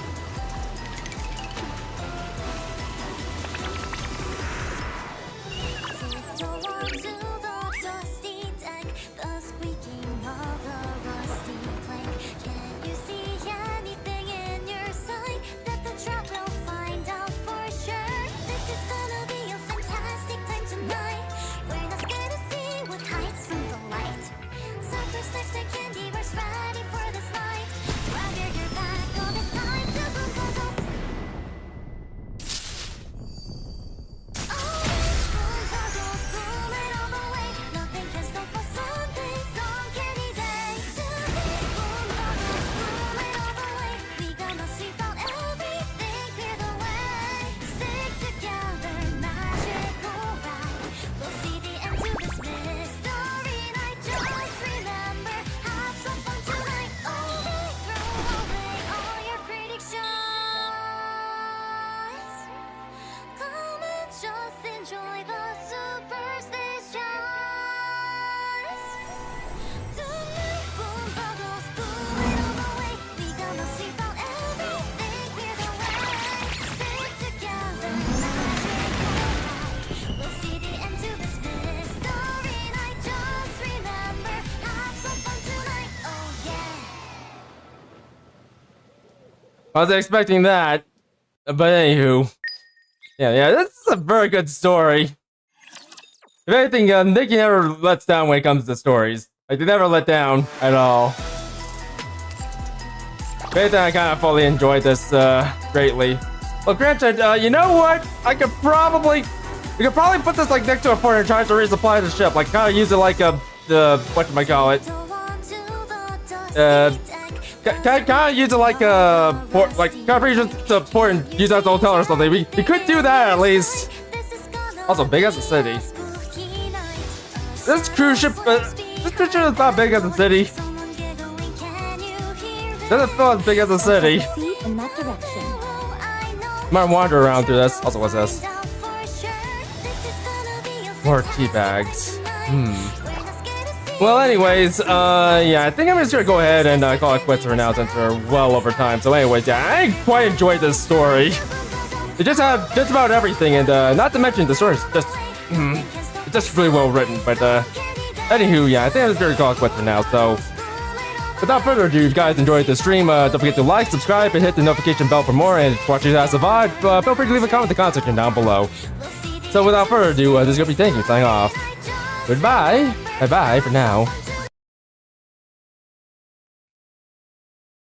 I wasn't expecting that. But anywho. Yeah, this is a very good story. If anything, Nikke never lets down when it comes to stories. Like, they never let down at all. If anything, I kind of fully enjoyed this, greatly. Well, granted, you know what? We could probably put this, like, next to a port and try to resupply the ship. Like, kind of use it like a, whatchamacallit? Kind of use it like a port, like, kind of reach to port and use that as a hotel or something. We could do that at least. Also big as a city. This cruise ship is not big as a city. Doesn't feel as big as a city. Proceed in that direction. Might wander around through this. Also, what's this? More tea bags. Well, anyways, yeah, I think I'm just gonna go ahead and call it quits for now since we're well over time. So, anyways, yeah, I quite enjoyed this story. It just had just about everything, and not to mention the story's just really well written. But anywho, yeah, I think I'm just gonna call it quits for now. So, without further ado, if you guys enjoyed the stream, don't forget to like, subscribe, and hit the notification bell for more. And if you watch this as a vibe, feel free to leave a comment in the comment section down below. So without further ado, this is gonna be Thank You signing off. Goodbye. Bye bye for now.